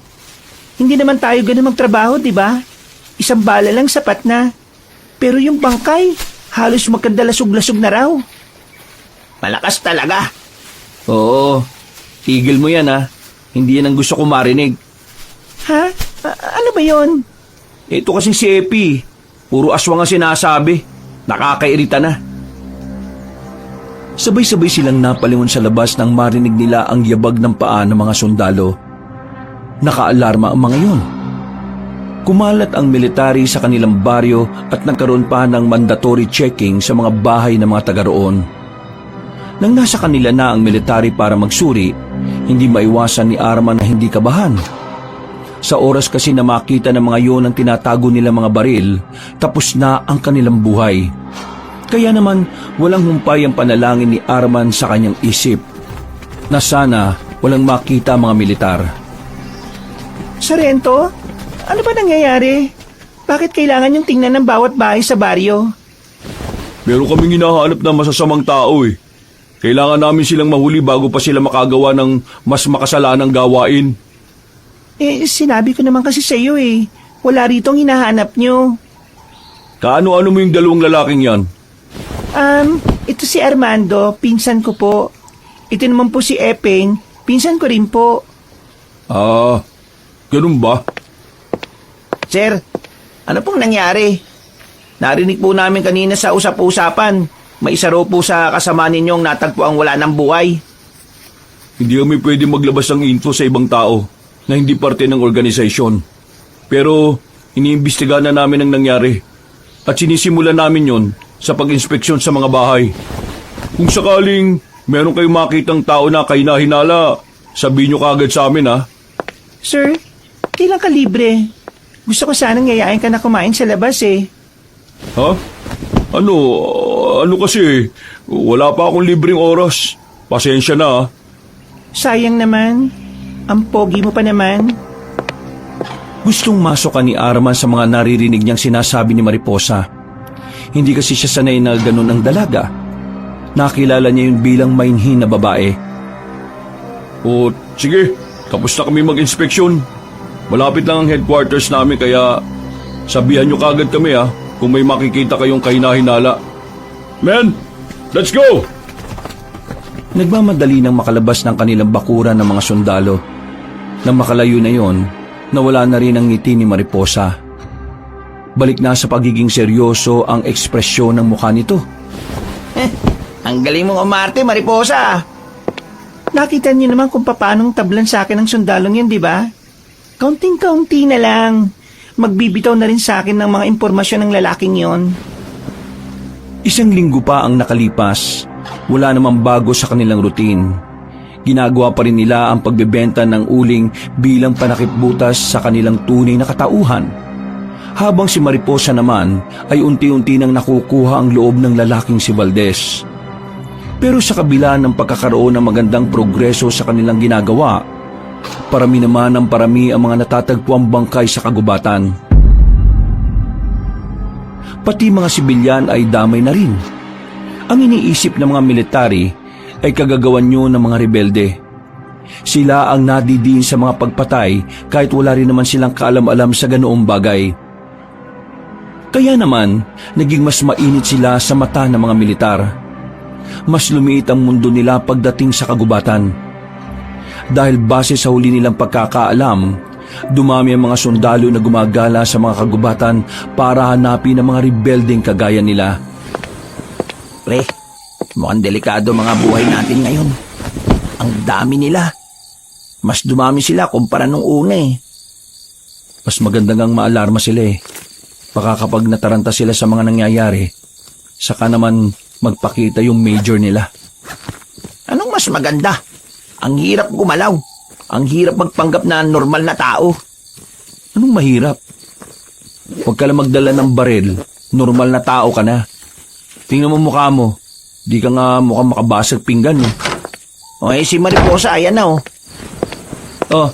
Hindi naman tayo ganun magtrabaho, di ba? Isang bala lang sapat na. Pero yung bangkay, halos magkandalasog-lasog na raw. Malakas talaga. Oo, tigil mo yan ha. Hindi yan ang gusto ko marinig. Ha? Ano ba yon? Ito kasi si Epi. Puro aswang ang sinasabi. Nakakairita na. Sabay-sabay silang napalingon sa labas nang marinig nila ang yabag ng paa ng mga sundalo. Nakaalarma ang mga yon. Kumalat ang military sa kanilang baryo at nagkaroon pa ng mandatory checking sa mga bahay ng mga taga roon. Nang nasa kanila na ang military para magsuri, hindi maiwasan ni Arman na hindi kabahan. Sa oras kasi na makita ng mga yon ang tinatago nila mga baril, tapos na ang kanilang buhay. Kaya naman walang humpay ang panalangin ni Arman sa kanyang isip na sana walang makita ang mga militar. Sarento, ano ba nangyayari? Bakit kailangan yung tingnan ng bawat bahay sa baryo? Meron kaming hinahanap na masasamang tao eh. Kailangan namin silang mahuli bago pa sila makagawa ng mas makasalanang gawain. Sinabi ko naman kasi sa iyo eh. Wala rito ang hinahanap nyo. Kaano-ano mo yung dalawang lalaking yan? Ito si Armando, pinsan ko po. Ito naman po si Epeng, pinsan ko rin po. Ah, ganun ba? Sir, ano pong nangyari? Narinig po namin kanina sa usap-usapan. May isa raw po sa kasama ninyong natagpo ang wala ng buhay. Hindi kami pwede maglabas ng info sa ibang tao na hindi parte ng organisasyon. Pero iniimbestigahan na namin ang nangyari at sinisimulan namin yon sa pag-inspeksyon sa mga bahay. Kung sakaling meron kayong makitang tao na kahinahinala, sabihin nyo kaagad sa amin ha. Sir, kailan ka libre? Gusto ko sanang yayain ka na kumain sa labas eh. Ha? Ano kasi, wala pa akong libreng oras. Pasensya na ha. Sayang naman. Ang pogi mo pa naman. Gustong masok ni Arman sa mga naririnig niyang sinasabi ni Mariposa. Hindi kasi siya sanay na ganun ang dalaga. Nakilala niya yun bilang mainhin na babae. O, sige, tapos na kami mag-inspeksyon. Malapit lang ang headquarters namin kaya sabihan nyo kagad kami ha kung may makikita kayong kahinahinala. Men, let's go! Nagmamadali nang makalabas ng kanilang bakuran ng mga sundalo. Nang makalayo na yon, nawala na rin ang ngiti ni Mariposa. Balik na sa pagiging seryoso ang ekspresyon ng mukha nito. Ang galing mong umarte, Mariposa. Nakita niyo naman kung paanong tablan sa akin ng sundalong yan, di ba? Kaunting-kaunti na lang. Magbibitaw na rin sa akin ng mga impormasyon ng lalaking yon. Isang linggo pa ang nakalipas. Wala namang bago sa kanilang routine. Ginagawa pa rin nila ang pagbebenta ng uling bilang panakipbutas sa kanilang tunay na katauhan. Habang si Mariposa naman ay unti-unti nang nakukuha ang loob ng lalaking si Valdez. Pero sa kabila ng pagkakaroon ng magandang progreso sa kanilang ginagawa, parami naman ang parami ang mga natatagpuang bangkay sa kagubatan. Pati mga sibilyan ay damay na rin. Ang iniisip ng mga military ay kagagawan nyo ng mga rebelde. Sila ang nadidiin sa mga pagpatay kahit wala rin naman silang kaalam-alam sa ganoong bagay. Kaya naman, naging mas mainit sila sa mata ng mga militar. Mas lumiit ang mundo nila pagdating sa kagubatan. Dahil base sa huli nilang pagkakaalam, dumami ang mga sundalo na gumagala sa mga kagubatan para hanapin ang mga rebeldeng kagaya nila. Pre, mukhang delikado mga buhay natin ngayon. Ang dami nila. Mas dumami sila kumpara nung una eh. Mas maganda ngang maalarma sila eh. Baka kapag nataranta sila sa mga nangyayari, saka naman magpakita yung major nila. Anong mas maganda? Ang hirap gumalaw. Ang hirap magpanggap na normal na tao. Anong mahirap? Huwag ka lang magdala ng baril, normal na tao ka na. Tingnan mo mukha mo, di ka nga mukhang makabasag pinggan eh. Okay, si Mariposa, ayan na oh. Oh,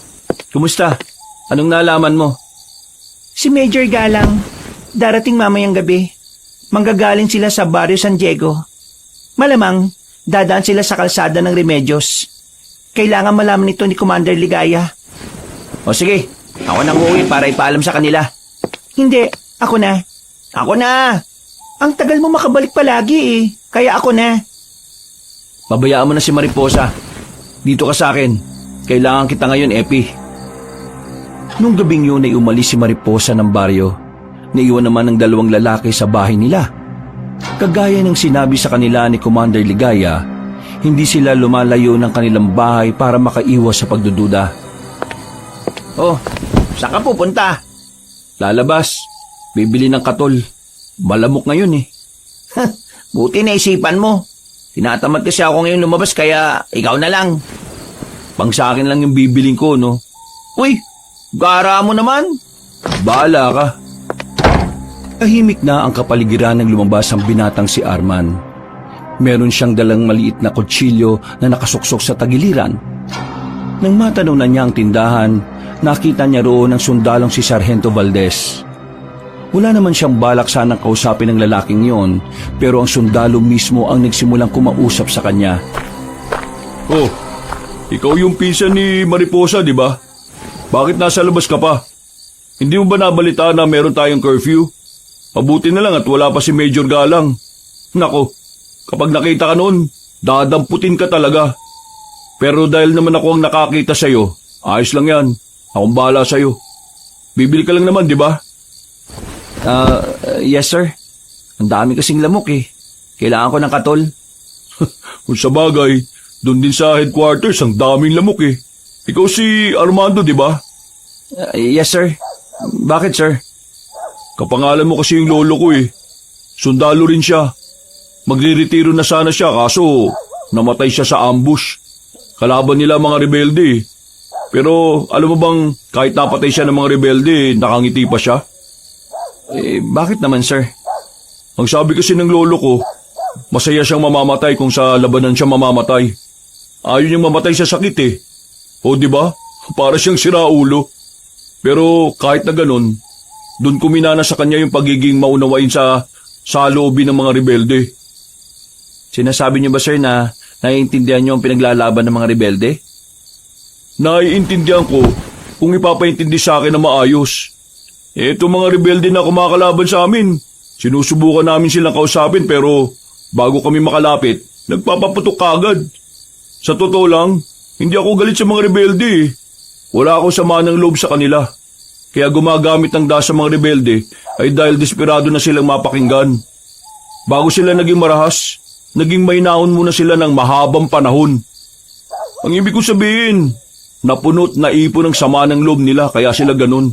kumusta? Anong nalaman mo? Si Major Galang, darating mamayang gabi. Manggagaling sila sa Barrio San Diego. Malamang, dadaan sila sa kalsada ng Remedios. Kailangan malaman ito ni Commander Ligaya. O sige, ako nang uuwi para ipaalam sa kanila. Hindi, ako na. Ako na! Ang tagal mo makabalik palagi eh. Kaya ako na. Pabayaan mo na si Mariposa. Dito ka sa akin. Kailangan kita ngayon, Epi. Nung gabing yun ay umalis si Mariposa ng baryo. Naiwan naman ang dalawang lalaki sa bahay nila. Kagaya ng sinabi sa kanila ni Commander Ligaya, hindi sila lumalayo ng kanilang bahay para makaiwas sa pagdududa. Oh, saan ka pupunta? Lalabas, bibili ng katol. Malamok ngayon eh. Buti naisipan mo. Tinatamad kasi ako ngayon lumabas kaya ikaw na lang. Pang sa akin lang yung bibiling ko, no? Uy, gara mo naman. Bahala ka. Tahimik na ang kapaligiran ng lumabas ang binatang si Arman. Meron siyang dalang maliit na kutsilyo na nakasuksok sa tagiliran. Nang matanaw na niya ang tindahan, nakita niya roon ang sundalong si Sargento Valdez. Wala naman siyang balak sanang kausapin ng lalaking yon, pero ang sundalo mismo ang nagsimulang kumausap sa kanya. Oh, ikaw yung pinsan ni Mariposa, di ba? Bakit nasa labas ka pa? Hindi mo ba nabalitaan na meron tayong curfew? Mabuti na lang at wala pa si Major Galang. Nako, kapag nakita ka noon, dadamputin ka talaga. Pero dahil naman ako ang nakakita sa'yo, ayos lang yan. Akong bahala sa'yo. Bibili ka lang naman, di ba? Yes sir. Ang dami kasing lamok eh. Kailangan ko ng katol. Kung sa bagay, doon din sa headquarters ang daming lamok eh. Ikaw si Armando, di ba? Yes sir. Bakit sir? Kapangalan mo kasi yung lolo ko eh. Sundalo rin siya. Magre-retiro na sana siya kaso namatay siya sa ambush. Kalaban nila mga rebelde eh. Pero alam mo bang kahit napatay siya ng mga rebelde, nakangiti pa siya? Bakit naman sir? Ang sabi kasi ng lolo ko, masaya siyang mamamatay kung sa labanan siya mamamatay. Ayaw niyang mamatay sa sakit eh. O di ba? Para siyang siraulo. Pero kahit na ganun, doon kuminana sa kanya yung pagiging maunawain sa loobin ng mga rebelde. Sinasabi niyo ba sir na naiintindihan niyo ang pinaglalaban ng mga rebelde? Naiintindihan ko kung ipapaintindi sa akin na maayos. Eto mga rebelde na kumakalaban sa amin. Sinusubukan namin silang kausapin pero bago kami makalapit, nagpapaputok kagad. Sa totoo lang, hindi ako galit sa mga rebelde eh. Wala akong sama ng loob sa kanila. Kaya gumagamit ng dahas sa mga rebelde ay dahil desperado na silang mapakinggan. Bago sila naging marahas, naging mahinahon muna sila ng mahabang panahon. Ang ibig ko sabihin, napunot na ipon ng sama ng loob nila kaya sila ganun.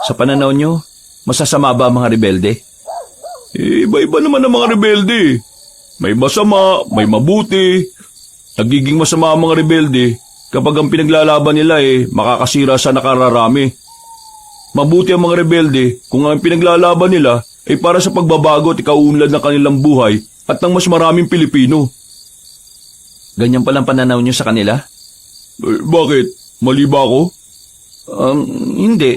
Sa pananaw niyo, masasama ba ang mga rebelde? Iba-iba naman ang mga rebelde. May masama, may mabuti. Nagiging masama ang mga rebelde kapag ang pinaglalaban nila makakasira sa nakararami. Mabuti ang mga rebelde kung ang pinaglalaban nila ay para sa pagbabago at ikaunlad ng kanilang buhay at ng mas maraming Pilipino. Ganyan palang pananaw niyo sa kanila? Bakit? Mali ba ako? Hindi.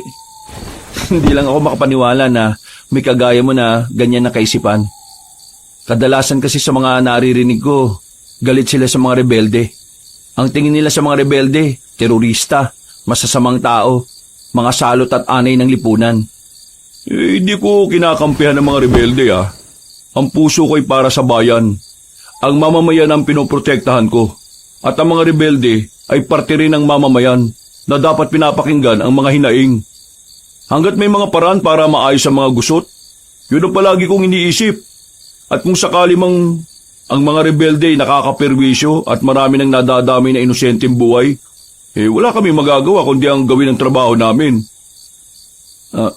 Hindi lang ako makapaniwala na may kagaya mo na ganyan na kaisipan. Kadalasan kasi sa mga naririnig ko, galit sila sa mga rebelde. Ang tingin nila sa mga rebelde, terorista, masasamang tao, mga salot at anay ng lipunan. Hindi ko kinakampihan ng mga rebelde ah. Ang puso ko'y para sa bayan. Ang mamamayan ang pinoprotektahan ko. At ang mga rebelde ay parte rin ng mamamayan na dapat pinapakinggan ang mga hinaing. Hanggat may mga paraan para maayos ang mga gusot, yun ang palagi kong iniisip. At kung sakali mang ang mga rebelde ay nakakaperwisyo at marami nang nadadami na inosenteng buhay, wala kami magagawa kundi ang gawin ng trabaho namin.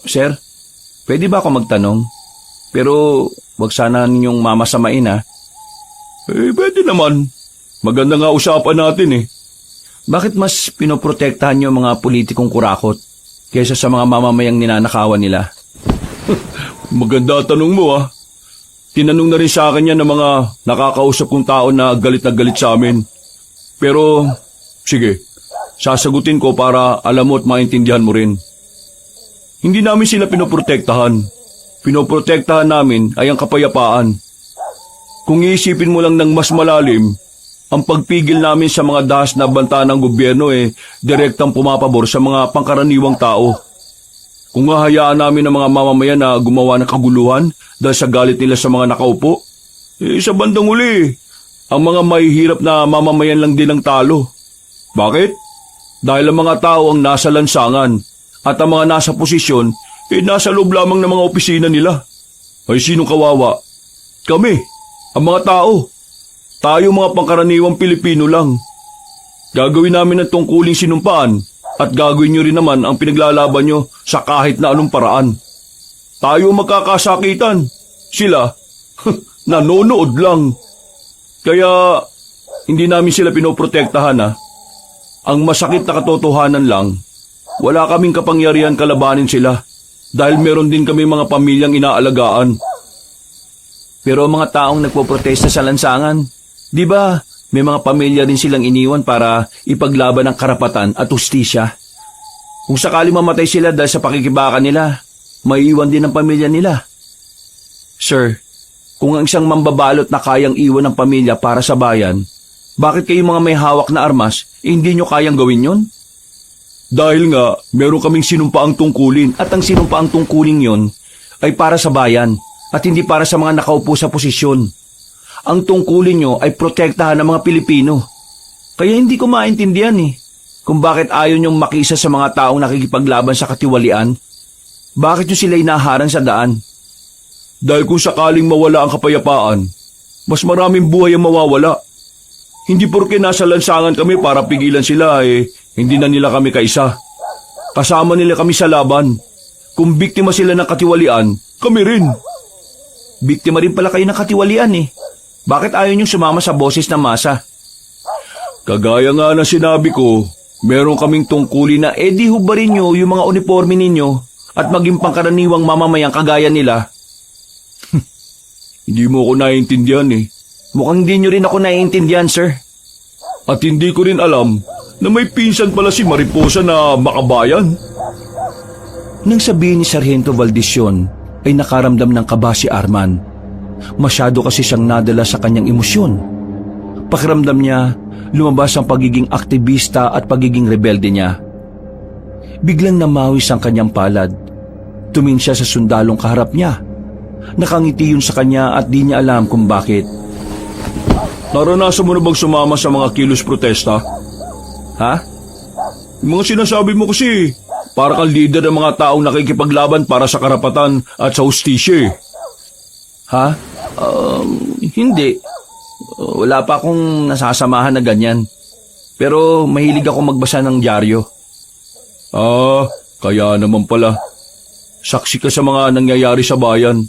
Sir, pwede ba ako magtanong? Pero wag sana ninyong mamasamain ha. Pwede naman. Maganda nga usapan natin eh. Bakit mas pinoprotektahan niyo mga politikong kurakot kaysa sa mga mamamayang ninanakawan nila? Maganda tanong mo ah. Tinanong na rin sa akin yan ng mga nakakausap kong tao na galit sa amin. Pero, sige, sasagutin ko para alam mo at maintindihan mo rin. Hindi namin sila pinoprotektahan. Pinoprotektahan namin ay ang kapayapaan. Kung iisipin mo lang ng mas malalim, ang pagpigil namin sa mga dahas na banta ng gobyerno direktang pumapabor sa mga pangkaraniwang tao. Kung hahayaan namin ang mga mamamayan na gumawa ng kaguluhan dahil sa galit nila sa mga nakaupo, sa bandang uli, ang mga mahihirap na mamamayan lang din ang talo. Bakit? Dahil ang mga tao ang nasa lansangan at ang mga nasa posisyon nasa loob lamang ng mga opisina nila. Ay sinong kawawa? Kami, ang mga tao. Tayo mga pangkaraniwang Pilipino lang. Gagawin namin ang tungkuling sinumpaan at gagawin nyo rin naman ang pinaglalaban nyo sa kahit na anong paraan. Tayo magkakasakitan. Sila, nanonood lang. Kaya, hindi namin sila pinoprotektahan ha. Ang masakit na katotohanan lang, wala kaming kapangyarihan kalabanin sila dahil meron din kami mga pamilyang inaalagaan. Pero ang mga taong nagpoprotesta sa lansangan, di ba may mga pamilya din silang iniwan para ipaglaban ang karapatan at hustisya? Kung sakali mamatay sila dahil sa pakikibaka nila, maiiwan din ang pamilya nila. Sir, kung ang isang mambabalot na kayang iwan ng pamilya para sa bayan, bakit kayo mga may hawak na armas, hindi nyo kayang gawin yon? Dahil nga, meron kaming sinumpaang tungkulin. At ang sinumpaang tungkulin yon ay para sa bayan at hindi para sa mga nakaupo sa posisyon. Ang tungkulin nyo ay protektahan ng mga Pilipino. Kaya hindi ko maintindihan kung bakit ayaw nyong makisa sa mga taong nakikipaglaban sa katiwalian. Bakit nyo sila inaharang sa daan? Dahil kung sakaling mawala ang kapayapaan, mas maraming buhay ang mawawala. Hindi porke nasa lansangan kami para pigilan sila hindi na nila kami kaisa. Kasama nila kami sa laban. Kung biktima sila ng katiwalian, kami rin. Biktima rin pala kayo ng katiwalian Bakit ayaw niyong sumama sa boses ng masa? Kagaya nga na sinabi ko, meron kaming tungkulin na di hubarin niyo yung mga uniforme ninyo at maging pangkaraniwang mamamayang kagaya nila. Hindi mo ko naiintindihan Mukhang hindi niyo rin ako naiintindihan, sir. At hindi ko rin alam na may pinsan pala si Mariposa na makabayan. Nang sabihin ni Sargento Valdez yun, ay nakaramdam ng kaba si Arman. Masyado kasi siyang nadala sa kanyang emosyon. Pakiramdam niya, lumabas ang pagiging aktivista at pagiging rebelde niya. Biglang namawis ang kanyang palad. Tumingin siya sa sundalong kaharap niya. Nakangiti yun sa kanya at di niya alam kung bakit. Naranasan mo na bang sumama sa mga kilos protesta? Ha? Yung mga sinasabi mo kasi, para kang leader ng mga taong nakikipaglaban para sa karapatan at sa hustisya. Ha? Hindi. Wala pa akong nasasamahan na ganyan. Pero mahilig ako magbasa ng dyaryo. Kaya naman pala. Saksi ka sa mga nangyayari sa bayan.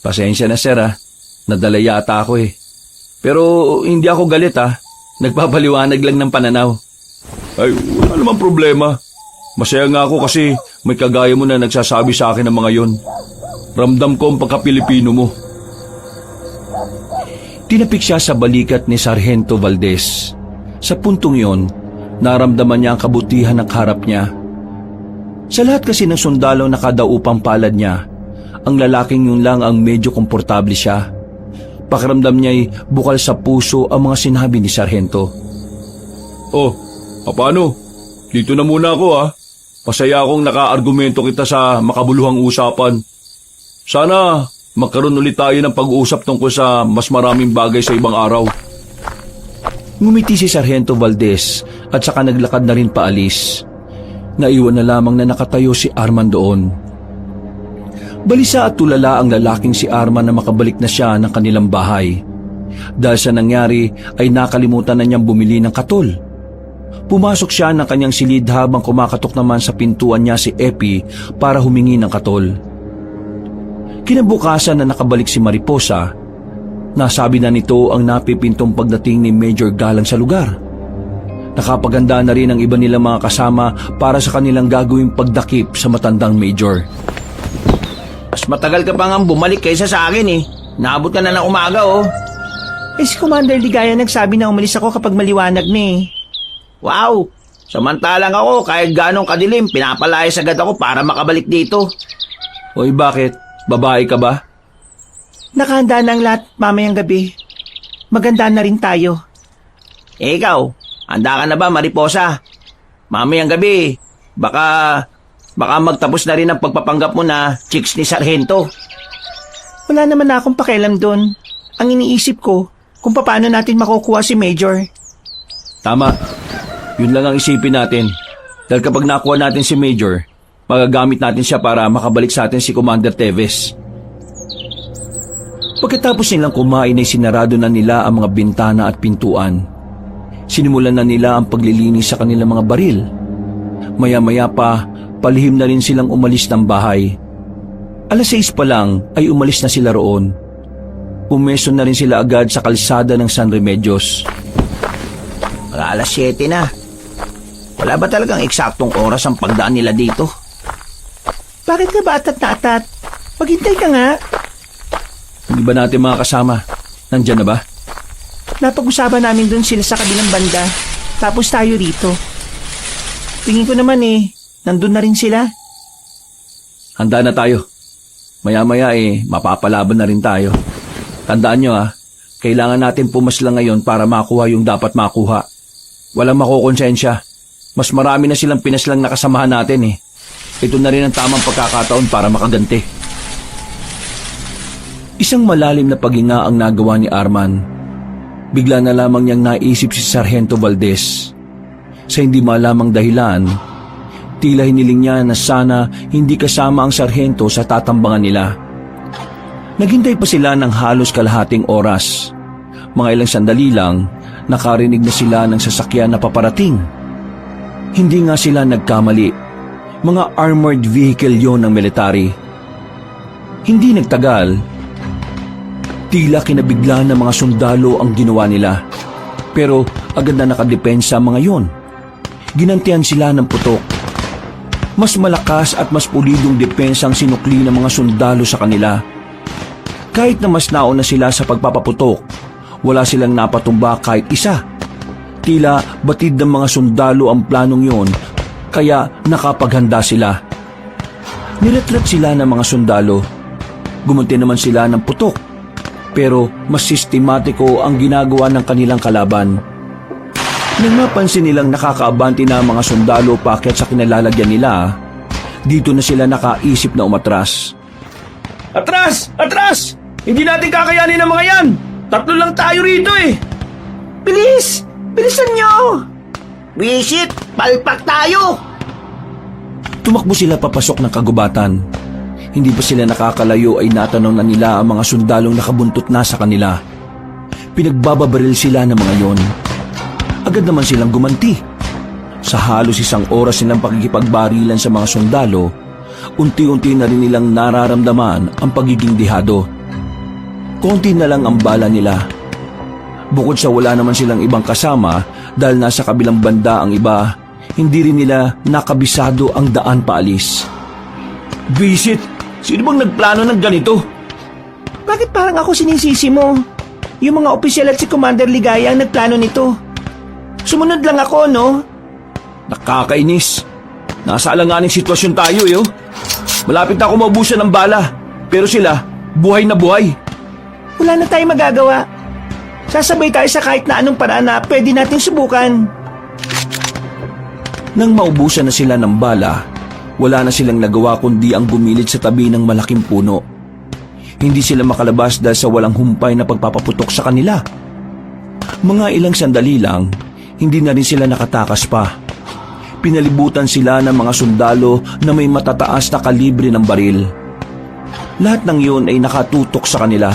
Pasensya na, sir, Nadala yata ako Pero hindi ako galit, Nagpapaliwanag lang ng pananaw. Ay, wala namang problema. Masaya nga ako kasi may kagaya mo na nagsasabi sa akin ng mga yon. Ramdam ko ang pagka-Pilipino mo. Tinapik siya sa balikat ni Sargento Valdez. Sa puntong yon, naramdaman niya ang kabutihan ng harap niya. Sa lahat kasi ng sundalo na kadaupang palad niya, ang lalaking yun lang ang medyo komportable siya. Pakiramdam niya'y bukal sa puso ang mga sinabi ni Sargento. Paano? Dito na muna ako Masaya akong nakaargumento kita sa makabuluhang usapan. Sana magkaroon ulit tayo ng pag-uusap tungkol sa mas maraming bagay sa ibang araw. Ngumiti si Sargento Valdez at saka naglakad na rin paalis. Naiwan na lamang na nakatayo si Arman doon. Balisa at tulala ang lalaking si Arman na makabalik na siya ng kanilang bahay. Dahil sa nangyari ay nakalimutan na niyang bumili ng katol. Pumasok siya ng kanyang silid habang kumakatok naman sa pintuan niya si Epi para humingi ng katol. Kinabukasan na nakabalik si Mariposa, nasabi na nito ang napipintong pagdating ni Major Galang sa lugar. Nakapaganda na rin ang iba nilang mga kasama para sa kanilang gagawing pagdakip sa matandang Major. Mas matagal ka pa nga bumalik kaysa sa akin Naabot ka na ng umaga Si Commander Ligaya nagsabi na umalis ako kapag maliwanag na Wow! Samantalang ako, kahit ganong kadilim, pinapalayas agad ako para makabalik dito. Oy, bakit? Babae ka ba? Nakahanda na ang lahat mamayang gabi. Maganda na rin tayo. Eh ikaw, handa ka na ba, Mariposa? Mamayang gabi, baka magtapos na rin ang pagpapanggap mo na chicks ni Sargento. Wala naman na akong pakialam doon. Ang iniisip ko, kung paano natin makukuha si Major. Tama. Yun lang ang isipin natin. Dahil kapag nakuha natin si Major, magagamit natin siya para makabalik sa atin si Commander Teves. Pagkatapos nilang kumain ay sinarado na nila ang mga bintana at pintuan. Sinimulan na nila ang paglilinis sa kanilang mga baril. Maya-maya pa, palihim na rin silang umalis ng bahay. 6:00 pa lang ay umalis na sila roon. Pumeso na rin sila agad sa kalsada ng San Remedios. Mga 7:00 na. Wala ba talagang eksaktong oras ang pagdaan nila dito? Bakit ka ba atat-atat? Maghintay ka nga. Hindi ba natin mga kasama? Nandyan na ba? Napag-usapan namin doon sila sa kabilang banda. Tapos tayo rito. Tingin ko naman nandun na rin sila. Handa na tayo. Maya-maya mapapalaban na rin tayo. Tandaan nyo kailangan natin pumaslang ngayon para makuha yung dapat makuha. Walang makukonsensya. Mas marami na silang pinaslang na kasamahan natin Ito na rin ang tamang pagkakataon para makaganti. Isang malalim na paghinga ang nagawa ni Arman. Bigla na lamang niyang naisip si Sargento Valdez. Sa hindi malamang dahilan, tila hiniling niya na sana hindi kasama ang sarhento sa tatambangan nila. Naghintay pa sila ng halos kalahating oras. Mga ilang sandali lang, nakarinig na sila ng sasakyan na paparating. Hindi nga sila nagkamali. Mga armored vehicle yon ng military. Hindi nagtagal, tila kinabigla ng mga sundalo ang ginawa nila. Pero agad na nakadepensa mga yon. Ginantihan sila ng putok. Mas malakas at mas pulidong depensa ang sinukli ng mga sundalo sa kanila. Kahit na mas nauna sila sa pagpapaputok, wala silang napatumba kahit isa. Tila batid ng mga sundalo ang planong yon, kaya nakapaghanda sila. Niretret sila ng mga sundalo. Gumunti naman sila ng putok, pero mas sistematiko ang ginagawa ng kanilang kalaban. Nang mapansin nilang nakakaabante na ang mga sundalo paakyat sa kinalalagyan nila, dito na sila nakaisip na umatras. Atras! Atras! Hindi natin kakayanin ang mga yan! 3 lang tayo rito Bilis! Bilisan nyo! Wisit! Palpak tayo! Tumakbo sila papasok ng kagubatan. Hindi pa sila nakakalayo ay natanong na nila ang mga sundalong nakabuntot na sa kanila. Pinagbababaril sila ng mga yon. Agad naman silang gumanti. Sa halos 1 oras nilang pakikipagbarilan sa mga sundalo, unti-unti na rin nilang nararamdaman ang pagiging dihado. Konti na lang ang bala nila. Bukod sa wala naman silang ibang kasama dahil nasa kabilang banda ang iba, hindi rin nila nakabisado ang daan paalis. Visit! Sino bang nagplano ng ganito? Bakit parang ako sinisisi mo? Yung mga opisyal at si Commander Ligaya ang nagplano nito. Sumunod lang ako, no? Nakakainis. Nasa alanganing sitwasyon tayo, Malapit na ako maubusan ng bala. Pero sila, buhay na buhay. Wala na tayong magagawa. Sasabay tayo sa kahit na anong paraan na pwede natin subukan. Nang maubusan na sila ng bala, wala na silang nagawa kundi ang gumilid sa tabi ng malaking puno. Hindi sila makalabas dahil sa walang humpay na pagpapaputok sa kanila. Mga ilang sandali lang, hindi na rin sila nakatakas pa. Pinalibutan sila ng mga sundalo na may matataas na kalibre ng baril. Lahat ng yun ay nakatutok sa kanila.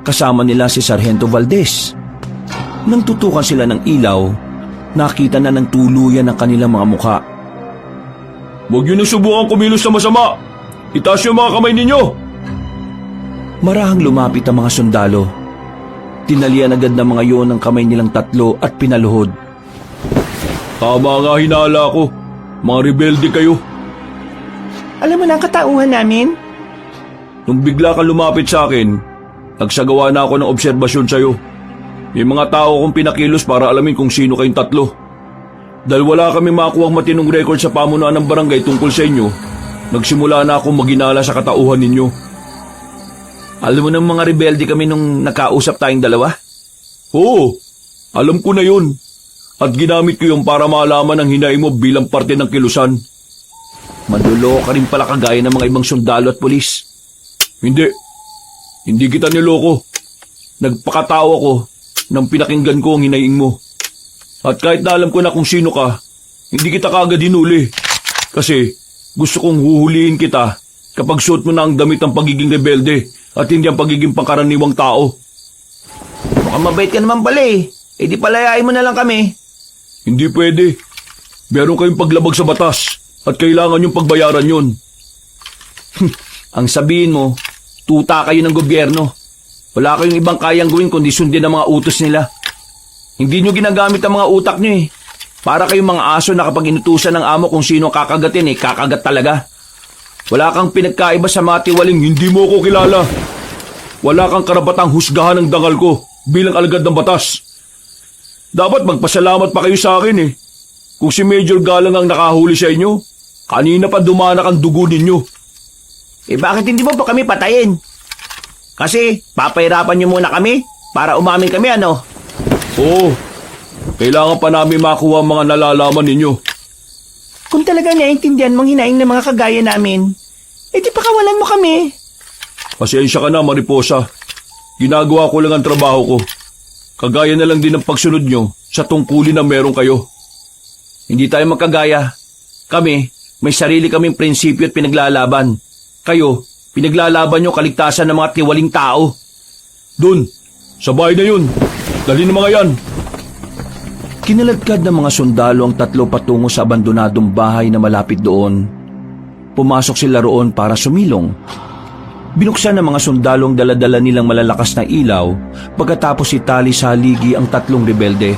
Kasama nila si Sargento Valdez. Nang tutukan sila ng ilaw, nakita na ng tuluyan ang kanilang mga mukha. Huwag niyo na subukan kumilos na masama. Itaas yung mga kamay ninyo. Marahang lumapit ang mga sundalo. Tinalian agad ng mga yon ang kamay nilang 3 at pinaluhod. Tama nga hinala ko. Mga rebelde kayo. Alam mo na ang katauhan namin? Nung bigla kang lumapit sa akin, nagsagawa na ako ng obserbasyon sa'yo. May mga tao kong pinakilos para alamin kung sino kayong 3. Dahil wala kami makuhang matinong record sa pamunuan ng barangay tungkol sa inyo, nagsimula na akong maginala sa katauhan ninyo. Alam mo ng mga rebelde kami nung nakausap tayong dalawa? Oo, alam ko na yun. At ginamit ko yung para malaman ang hinaing mo bilang parte ng kilusan. Manloloko ka rin pala kagaya ng mga ibang sundalo at pulis. Hindi kita niloko. Nagpakatao ako nang pinakinggan ko ang hinaing mo. At kahit na alam ko na kung sino ka, hindi kita kaagad hinuli. Kasi gusto kong huhulihin kita kapag suot mo na ang damit ng pagiging rebelde at hindi ang pagiging pangkaraniwang tao. Mukhang mabait ka naman pala eh. Eh di palayain mo na lang kami. Hindi pwede. Meron kayong paglabag sa batas at kailangan yung pagbayaran yun. Ang sabihin mo, tuta kayo ng gobyerno. Wala kayong ibang kayang gawin kundi sundin ang mga utos nila. Hindi nyo ginagamit ang mga utak nyo eh. Para kayong mga aso na kapag inutusan ng amo kung sino kakagatin eh, kakagat talaga. Wala kang pinagkaiba sa mga tiwaling hindi mo ko kilala. Wala kang karapatang husgahan ng dangal ko bilang alagad ng batas. Dapat magpasalamat pa kayo sa akin eh. Kung si Major Galang ang nakahuli sa inyo, kanina pa dumanak ang dugo ninyo. Eh bakit hindi mo pa kami patayin? Kasi papahirapan nyo muna kami para umamin kami ano? Oo, kailangan pa namin makuha ang mga nalalaman ninyo. Kung talagang naiintindihan mong hinaing ng mga kagaya namin, eh di pakawalan mo kami. Pasensya ka na, Mariposa. Ginagawa ko lang ang trabaho ko. Kagaya na lang din ang pagsunod nyo sa tungkulin na meron kayo. Hindi tayo magkagaya. Kami, may sarili kaming prinsipyo at pinaglalaban. Kayo, pinaglalaban nyo kaligtasan ng mga tiwaling tao. Dun, sa bahay na yun. Dali ng mga yan. Kinaladkad ng mga sundalo ang tatlo patungo sa abandonadong bahay na malapit doon. Pumasok sila roon para sumilong. Binuksan ng mga sundalo ang daladala nilang malalakas na ilaw pagkatapos itali sa haligi ang tatlong rebelde.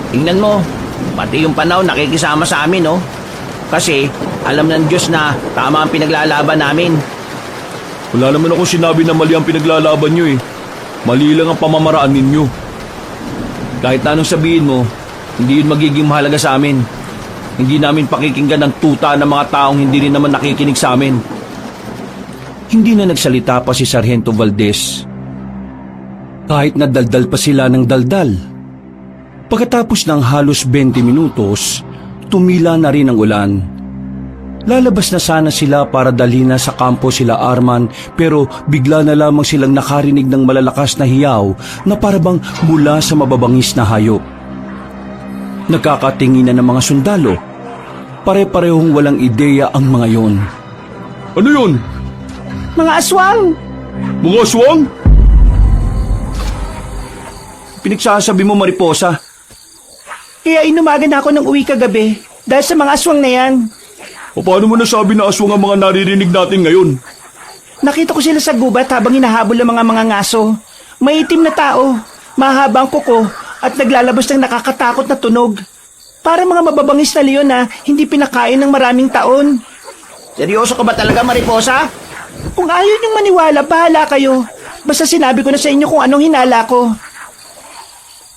Tingnan mo, pati yung Panaw nakikisama sa amin, no? Kasi alam ng Diyos na tama ang pinaglalaban namin. Wala naman ako sinabi na mali ang pinaglalaban nyo eh. Mali lang ang pamamaraan ninyo. Kahit na anong sabihin mo, hindi yun magiging mahalaga sa amin. Hindi namin pakikinggan ang tuta ng mga taong hindi rin naman nakikinig sa amin. Hindi na nagsalita pa si Sargento Valdez. Kahit na daldal pa sila ng daldal. Pagkatapos ng halos 20 minutos, tumila na rin ang ulan. Lalabas na sana sila para dalhin na sa kampo sila Arman pero bigla na lamang silang nakarinig ng malalakas na hiyaw na parabang mula sa mababangis na hayop. Nagkakatingin na ng mga sundalo. Pare-parehong walang ideya ang mga yon. Ano yun? Mga aswang! Mga aswang? Pinagsasabi mo, Mariposa. Kaya inumagan ako ng uwi kagabi dahil sa mga aswang na yan. O paano mo nasabi na aswang ang mga naririnig natin ngayon? Nakita ko sila sa gubat habang hinahabol ang mga ngaso. May itim na tao, mahaba ang kuko at naglalabas ng nakakatakot na tunog. Para mga mababangis na leon na hindi pinakain ng maraming taon. Seryoso ka ba talaga, Mariposa? Kung ayaw niyong maniwala, bahala kayo. Basta sinabi ko na sa inyo kung anong hinala ko.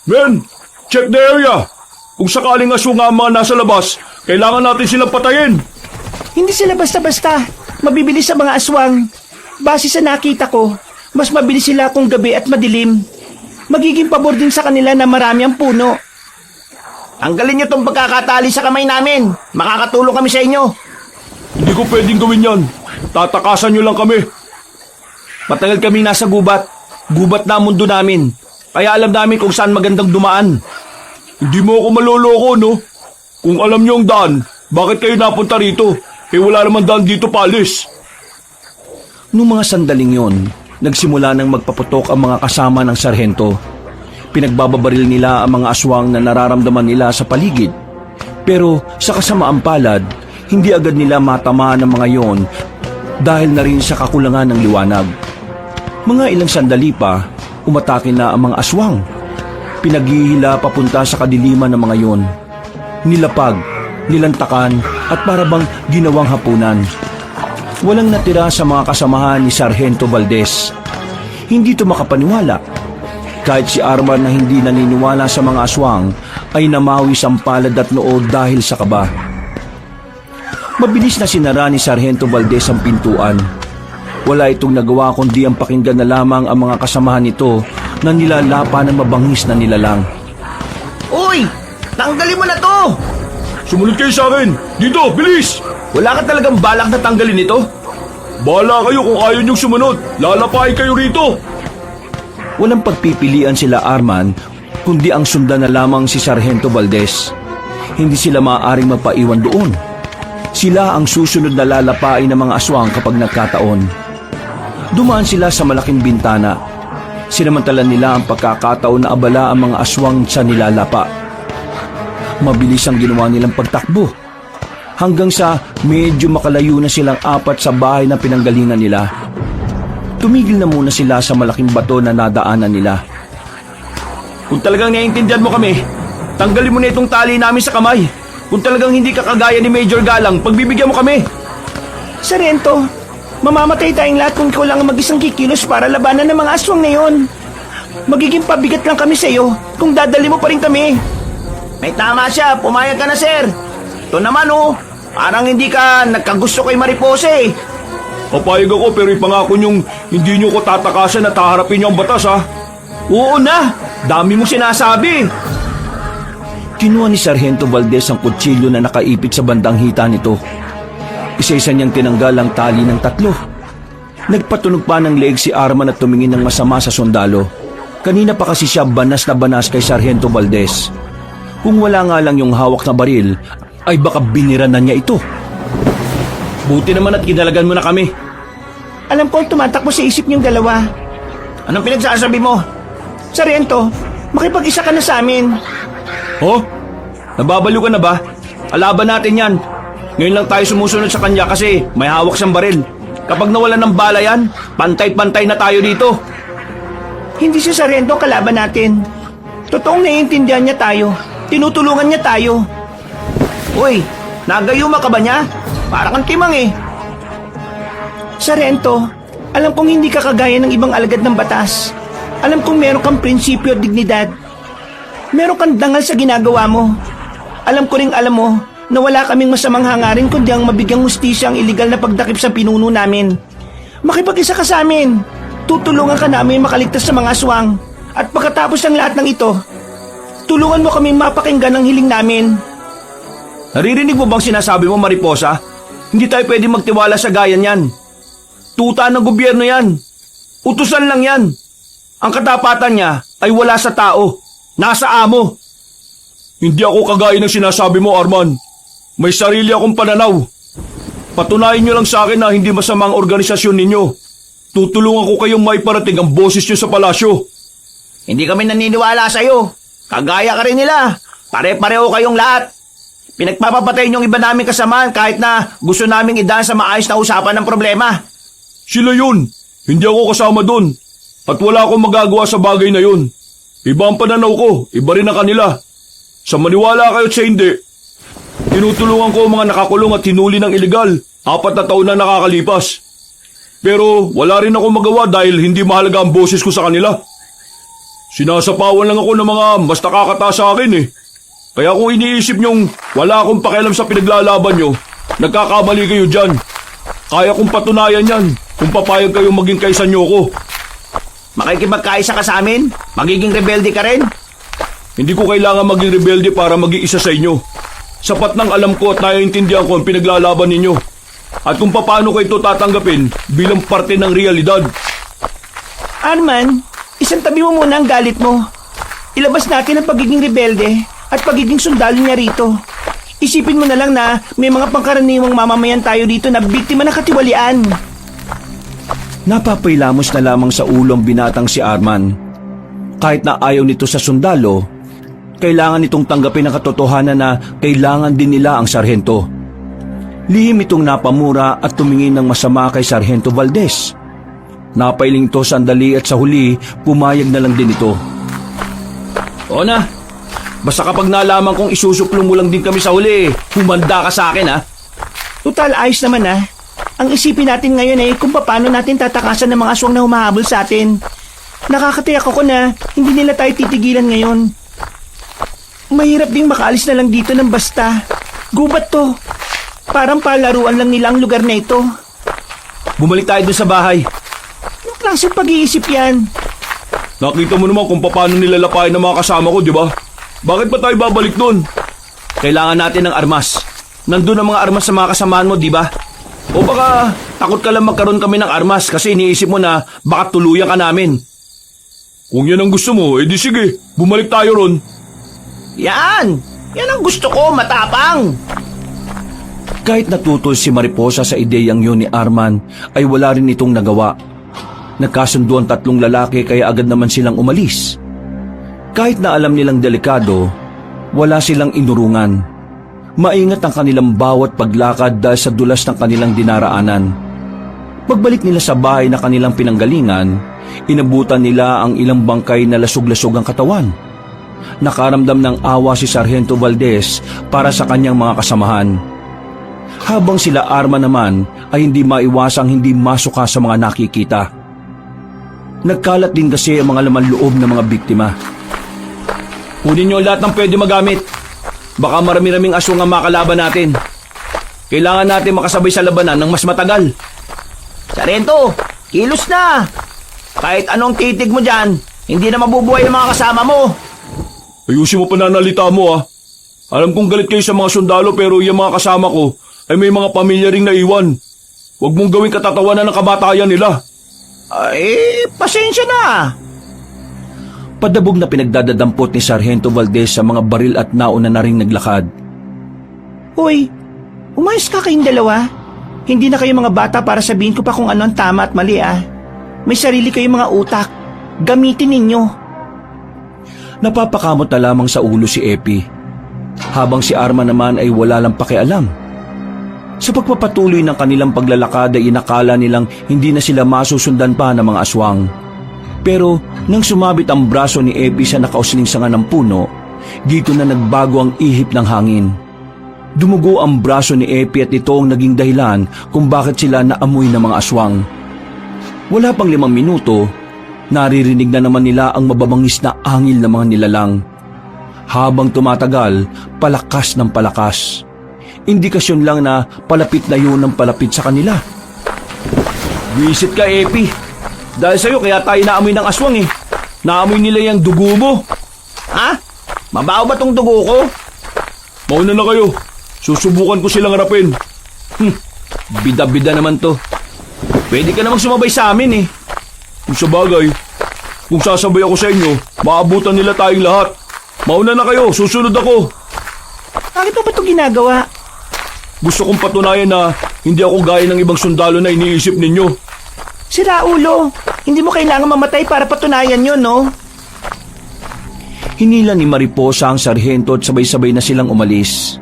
Men, check the area. Kung sakaling aswang ang mga nasa labas, kailangan natin silang patayin. Hindi sila basta-basta. Mabibilis sa mga aswang. Base sa nakita ko, mas mabilis sila kung gabi at madilim. Magiging pabor din sa kanila na marami ang puno. Tanggalin niyo tong pagkakatali sa kamay namin. Makakatulong kami sa inyo. Hindi ko pwedeng gawin yan. Tatakasan nyo lang kami. Matagal kami nasa gubat. Gubat na ang mundo namin. Kaya alam namin kung saan magandang dumaan. Hindi mo ako maloloko, no? Kung alam nyo ang daan, bakit kayo napunta rito? Eh wala naman daan dito paalis. Noong mga sandaling yon, nagsimula nang magpaputok ang mga kasama ng sarhento. Pinagbababaril nila ang mga aswang na nararamdaman nila sa paligid. Pero sa kasamaang palad, hindi agad nila matamaan ang mga yon dahil na rin sa kakulangan ng liwanag. Mga ilang sandali pa, umatake na ang mga aswang. Pinaghihila papunta sa kadiliman ng mga yon. Nilapag, nilantakan at parabang ginawang hapunan. Walang natira sa mga kasamahan ni Sargento Valdez. Hindi ito makapaniwala. Kahit si Arman na hindi naniniwala sa mga aswang, ay namawis ang palad at noo dahil sa kaba. Mabilis na sinara ni Sargento Valdez ang pintuan. Wala itong nagawa kundi ang pakinggan na lamang ang mga kasamahan nito na nilalapa ng mabangis na nilalang. Uy! Tanggalin mo na to! Sumunod kayo sa akin! Dito, bilis! Wala ka talagang balak na tanggalin ito? Bahala kayo kung ayaw niyong sumunod. Lalapain kayo rito. Walang pagpipilian sila Arman, kundi ang sundan na lamang si Sargento Valdez. Hindi sila maaaring mapaiwan doon. Sila ang susunod na lalapain ng mga aswang kapag nagkataon. Dumaan sila sa malaking bintana. Sinamantala nila ang pagkakataon na abala ang mga aswang sa nilalapa. Mabilis ang ginawa nilang pagtakbo. Hanggang sa medyo makalayo na silang apat sa bahay na pinanggalingan nila. Tumigil na muna sila sa malaking bato na nadaanan nila. Kung talagang naiintindihan mo kami, tanggalin mo na itong tali namin sa kamay. Kung talagang hindi ka kagaya ni Major Galang, pagbibigyan mo kami. Sargento, mamamatay tayong lahat kung ikaw lang ang mag-isang kikilos para labanan ng mga aswang na yon. Magiging pabigat lang kami sa iyo kung dadali mo pa rin kami. May tama siya, pumayag ka na sir. Ito naman parang hindi ka nagkagusto kay Mariposa eh. Papayag ako pero ipangako niyong hindi niyo ko tatakasan at haharapin niyo ang batas ha. Oo na, dami mong sinasabi. Kinuha ni Sargento Valdez ang kutsilyo na nakaipit sa bandang hita nito. Isa-isa niyang tinanggal ang tali ng tatlo. Nagpatunog pa ng leeg si Arman at tumingin ng masama sa sundalo. Kanina pa kasi siya banas na banas kay Sargento Valdez. Kung wala nga lang yung hawak na baril, ay baka binira na niya ito. Buti naman at kinalagan mo na kami. Alam ko ang tumatakbo sa isip niyong dalawa. Anong pinagsasabi mo? Sargento, makipag-isa ka na sa amin. Oh? Nababaliw ka na ba? Alaban natin yan. Ngayon lang tayo sumusunod sa kanya kasi may hawak siyang baril. Kapag nawalan ng bala yan, pantay-pantay na tayo dito. Hindi si Sargento ang kalaban natin. Totoong naiintindihan niya tayo. Tinutulungan niya tayo. Uy, nagayuma ka ba niya? Para kang timang eh. Sargento, alam kong hindi ka kagaya ng ibang alagad ng batas. Alam kong meron kang prinsipyo at dignidad. Meron kang dangal sa ginagawa mo. Alam ko ring alam mo na wala kaming masamang hangarin kundi ang mabigyang hustisya ang iligal na pagdakip sa pinuno namin. Makipag-isa ka sa amin. Tutulungan ka namin makaligtas sa mga aswang. At pagkatapos ng lahat ng ito, tulungan mo kami mapakinggan ang hiling namin. Naririnig mo bang sinasabi mo, Mariposa? Hindi tayo pwede magtiwala sa gaya niyan. Tuta ng gobyerno yan. Utusan lang yan. Ang katapatan niya ay wala sa tao. Nasa amo. Hindi ako kagaya ng sinasabi mo, Arman. May sarili akong pananaw. Patunayan niyo lang sa akin na hindi masama ang organisasyon ninyo. Tutulungan ko kayong maiparating ang boses niyo sa palasyo. Hindi kami naniniwala sa'yo. Kagaya ka rin nila. Pare-pareho kayong lahat. Pinagpapapatay niyong iba namin kasamahan kahit na gusto naming idaan sa maayos na usapan ng problema. Sila yun. Hindi ako kasama dun. At wala akong magagawa sa bagay na yun. Iba ang pananaw ko, iba rin ang kanila. Sa maniwala kayo at sa hindi, tinutulungan ko ang mga nakakulong at hinuli ng iligal. 4 na taon na nakakalipas. Pero wala rin ako magawa dahil hindi mahalaga ang boses ko sa kanila. Sinasapawan lang ako ng mga mas nakakataas sa akin eh. Kaya kung iniisip nyong wala akong pakialam sa pinaglalaban nyo, nagkakamali kayo dyan. Kaya kong patunayan yan kung papayag kayong maging kaisa nyo ko. Makikipagkaisa ka sa amin? Magiging rebelde ka rin? Hindi ko kailangan maging rebelde para maging isa sa inyo. Sapat nang alam ko at naiintindihan ko ang pinaglalaban ninyo. At kung paano ko ito tatanggapin bilang parte ng realidad. Arman, isang tabi mo muna ang galit mo. Ilabas natin ang pagiging rebelde at pagiging sundalo niya rito. Isipin mo na lang na may mga pangkaraniwang mamamayan tayo dito na biktima ng katiwalian. Napapailamos na lamang sa ulo ang binatang si Arman. Kahit na ayaw nito sa sundalo, kailangan nitong tanggapin ang katotohanan na kailangan din nila ang sarhento. Lihim itong napamura at tumingin ng masama kay Sargento Valdez. Napailing to sandali at sa huli, pumayag na lang din ito. Oo na. Basta kapag nalaman kong isusuplong mo lang din kami sa huli, humanda ka sa akin ha. Total ayos naman ah. Ang isipin natin ngayon ay kung paano natin tatakasan ng mga aswang na humahabol sa atin. Nakakatiyak ako na hindi nila tayo titigilan ngayon. Mahirap ding makaalis na lang dito ng basta. Gubat to. Parang palaruan lang nila ang lugar na ito. Bumalik tayo dun sa bahay. Anong klaseng pag-iisip yan? Nakita mo naman kung paano nilalapain ng mga kasama ko, di ba? Bakit pa tayo babalik doon? Kailangan natin ng armas. Nandun ang mga armas sa mga kasamaan mo, di ba? O baka takot ka lang magkaroon kami ng armas kasi iniisip mo na baka tuluyan ka namin. Kung yan ang gusto mo, edi sige, bumalik tayo ron. Yan! Yan ang gusto ko, matapang! Kahit natutol si Mariposa sa ideyang yun ni Arman, ay wala rin itong nagawa. Nagkasundo ang tatlong lalaki kaya agad naman silang umalis. Kahit na alam nilang delikado, wala silang inurungan. Maingat ang kanilang bawat paglakad dahil sa dulas ng kanilang dinaraanan. Pagbalik nila sa bahay na kanilang pinanggalingan, inabutan nila ang ilang bangkay na lasog-lasog ang katawan. Nakaramdam ng awa si Sargento Valdez para sa kanyang mga kasamahan. Habang sila Arman naman ay hindi maiwasang hindi masuka sa mga nakikita. Nagkalat din kasi ang mga laman loob ng mga biktima. Kunin niyo lahat ng pwede magamit. Baka marami-raming aswang ang makalaban natin. Kailangan natin makasabay sa labanan ng mas matagal. Sargento, kilos na! Kahit anong titig mo dyan, hindi na mabubuhay ang mga kasama mo. Ayusin mo pananalita mo ah. Alam kong galit kayo sa mga sundalo pero yung mga kasama ko ay may mga pamilya ring naiwan. Huwag mong gawing katatawanan ng kabatayan nila. Ay, pasensya na. Padabog na pinagdadadampot ni Sargento Valdez sa mga baril at nauna na ring naglakad. Hoy, umayos ka kayong dalawa. Hindi na kayo mga bata para sabihin ko pa kung ano ang tama at mali ah. May sarili kayong mga utak. Gamitin ninyo. Napapakamot na lamang sa ulo si Epi, habang si Arman naman ay wala lang pakialam. Sa pagpapatuloy ng kanilang paglalakad ay inakala nilang hindi na sila masusundan pa ng mga aswang. Pero nang sumabit ang braso ni Epi sa nakausling sanga ng puno, dito na nagbago ang ihip ng hangin. Dumugo ang braso ni Epi at ito ang naging dahilan kung bakit sila naamoy ng mga aswang. Wala pang 5 minuto, naririnig na naman nila ang mababangis na angil ng mga nilalang. Habang tumatagal, palakas ng palakas. Indikasyon lang na palapit na yun ng palapit sa kanila. Visit ka, Epi. Dahil sa'yo kaya tayo naamoy ng aswang eh. Naamoy nila yung dugo mo. Ha? Mabaho ba tong dugo ko? Mauna na kayo. Susubukan ko silang harapin. Bida-bida naman to. Pwede ka namang sumabay sa amin eh. Kung sa bagay, kung sasabay ako sa inyo, maabutan nila tayong lahat. Mauna na kayo, susunod ako. Bakit mo ba ito ginagawa? Gusto kong patunayan na hindi ako gaya ng ibang sundalo na iniisip ninyo. Sira ulo. Hindi mo kailangan mamatay para patunayan yun, no? Hinila ni Mariposa ang sarhento at sabay-sabay na silang umalis.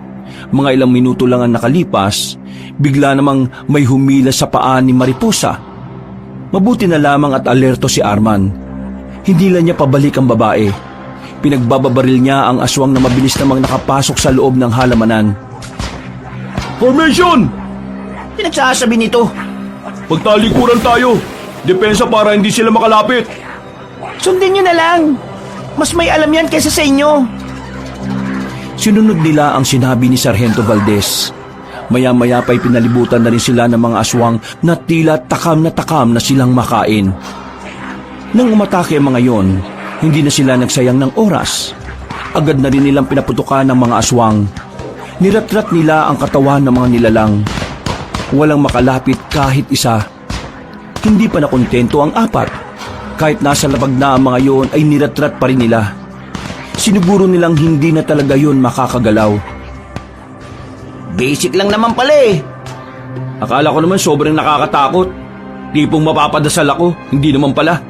Mga ilang minuto lang ang nakalipas, bigla namang may humila sa paa ni Mariposa. Mabuti na lamang at alerto si Arman. Hindi lang niya pabalik ang babae. Pinagbababaril niya ang aswang na mabilis namang nakapasok sa loob ng halamanan. Formation! Pinagsasabi nito. Pagtalikuran tayo. Depensa para hindi sila makalapit. Sundin nyo na lang. Mas may alam yan kaysa sa inyo. Sinunod nila ang sinabi ni Sargento Valdez. Maya-maya pa'y pinalibutan na rin sila ng mga aswang na tila takam na silang makain. Nang umatake ang mga yon, hindi na sila nagsayang ng oras. Agad na rin nilang pinaputukan ng mga aswang. Niratrat nila ang katawan ng mga nilalang. Walang makalapit kahit isa. Hindi pa nakontento ang 4. Kahit nasa labag na ang mga yon ay niratrat pa rin nila. Siniguro nilang hindi na talaga yon makakagalaw. Basic lang naman pala eh. Akala ko naman sobrang nakakatakot. Tipong mapapadasal ako, hindi naman pala.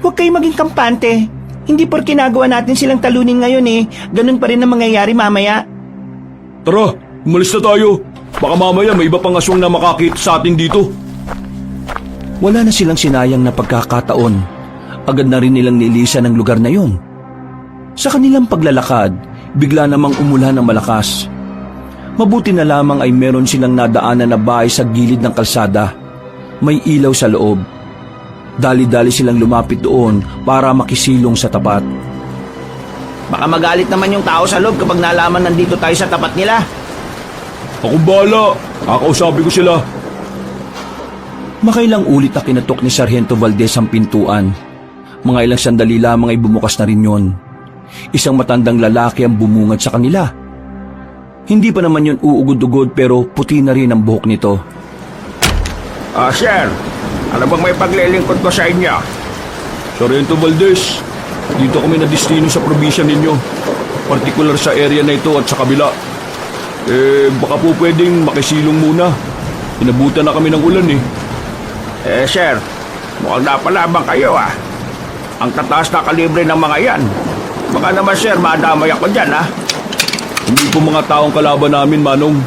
Huwag kayo maging kampante. Hindi porke nagawa natin silang talunin ngayon eh. Ganun pa rin ang mangyayari mamaya. Tara, umalis na tayo. Baka mamaya may iba pang aswang na makakita sa atin dito. Wala na silang sinayang na pagkakataon. Agad na rin nilang nilisan ang lugar na yon. Sa kanilang paglalakad, bigla namang umulan ng malakas. Mabuti na lamang ay meron silang nadaanan na bahay sa gilid ng kalsada. May ilaw sa loob. Dali-dali silang lumapit doon para makisilong sa tapat. Baka magalit naman yung tao sa loob kapag nalaman nandito tayo sa tapat nila. Akong bahala. Kakausapin ko sila. Makailang ulit na kinatok ni Sargento Valdez ang pintuan. Mga ilang sandali lamang ay bumukas na rin yon. Isang matandang lalaki ang bumungad sa kanila. Hindi pa naman yun uugod-ugod pero puti na rin ang buhok nito. Sir, ano bang may paglilingkod ko sa inyo? Sargento Valdez, dito kami na-destino sa probinsya ninyo. Partikular sa area na ito at sa kabila. Baka po pwedeng makisilong muna. Inabutan na kami ng ulan eh. Sir, mukhang napalabang kayo Ang tataas na kalibre ng mga yan. Baka naman sir, madamay ako dyan Hindi po mga taong kalaban namin, Manong.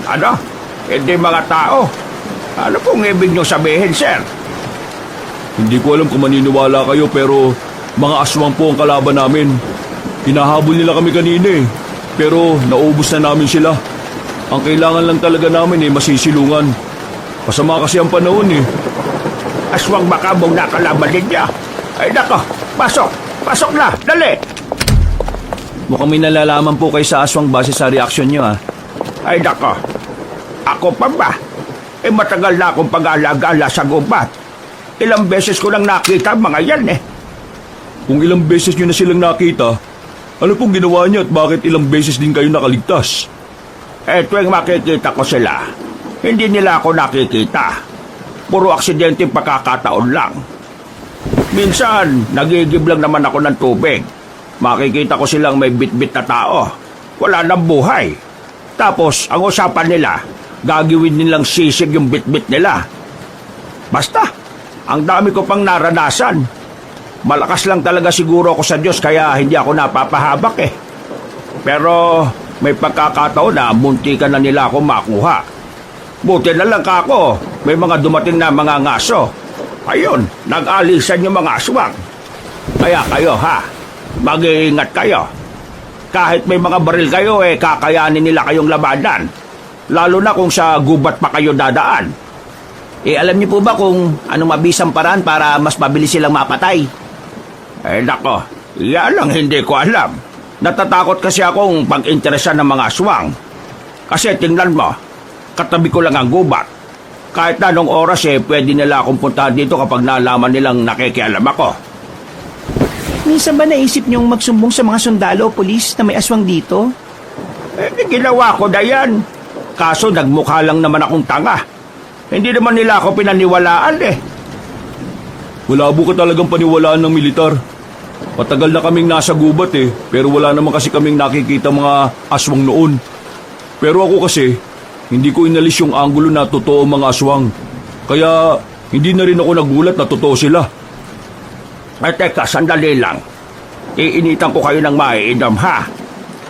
Ano? Hindi mga tao. Ano pong ibig nyo sabihin, sir? Hindi ko alam kung maniniwala kayo pero mga aswang po ang kalaban namin. Hinahabol nila kami kanina eh. Pero naubos na namin sila. Ang kailangan lang talaga namin masisilungan. Pasama kasi ang panahon eh. Aswang makabong na kalaban ninyo. Ay nako, pasok! Pasok na! Dali! Mukhang may nalalaman po kayo sa aswang base sa reaksyon nyo Ay nako, ako pa ba? Matagal na akong pag-alagala sa gubat. Ilang beses ko lang nakita mga yan Kung ilang beses nyo na silang nakita, ano pong ginawa niyo at bakit ilang beses din kayo nakaligtas? Tuwing makikita ko sila, hindi nila ako nakikita. Puro aksidente pagkakataon lang. Minsan, nagigib lang naman ako ng tubig. Makikita ko silang may bit-bit na tao. Wala nang buhay. Tapos, ang usapan nila, gagawin nilang sisig yung bit-bit nila. Basta, ang dami ko pang naranasan. Malakas lang talaga siguro ako sa Diyos kaya hindi ako napapahabak Pero may pagkakataon na muntikan na nila ako makuha. Buti na lang kako, may mga dumating na mga ngaso. Ayun, nag-alisan yung mga aswang. Kaya kayo mag-iingat kayo. Kahit may mga baril kayo kakayanin nila kayong labanan. Lalo na kung sa gubat pa kayo dadaan. Alam niyo po ba kung anong mabisang paraan para mas mabilis silang mapatay? Nako, yan lang hindi ko alam. Natatakot kasi akong pag-interesan ng mga aswang. Kasi tingnan mo, katabi ko lang ang gubat. Kahit na anong oras pwede nila akong puntahan dito kapag nalaman nilang nakikialam ako. Minsan ba naisip niyong magsumbong sa mga sundalo o pulis na may aswang dito? Ginawa ko na yan. Kaso nagmukha lang naman akong tanga. Hindi naman nila ako pinaniwalaan Malabo ka talagang paniwalaan ng militar. Patagal na kaming nasa gubat pero wala naman kasi kaming nakikita mga aswang noon. Pero ako kasi, hindi ko inalis yung anggulo na totoo mga aswang. Kaya hindi na rin ako nagulat na totoo sila. Teka, sandali lang. Iinitan ko kayo ng maiinom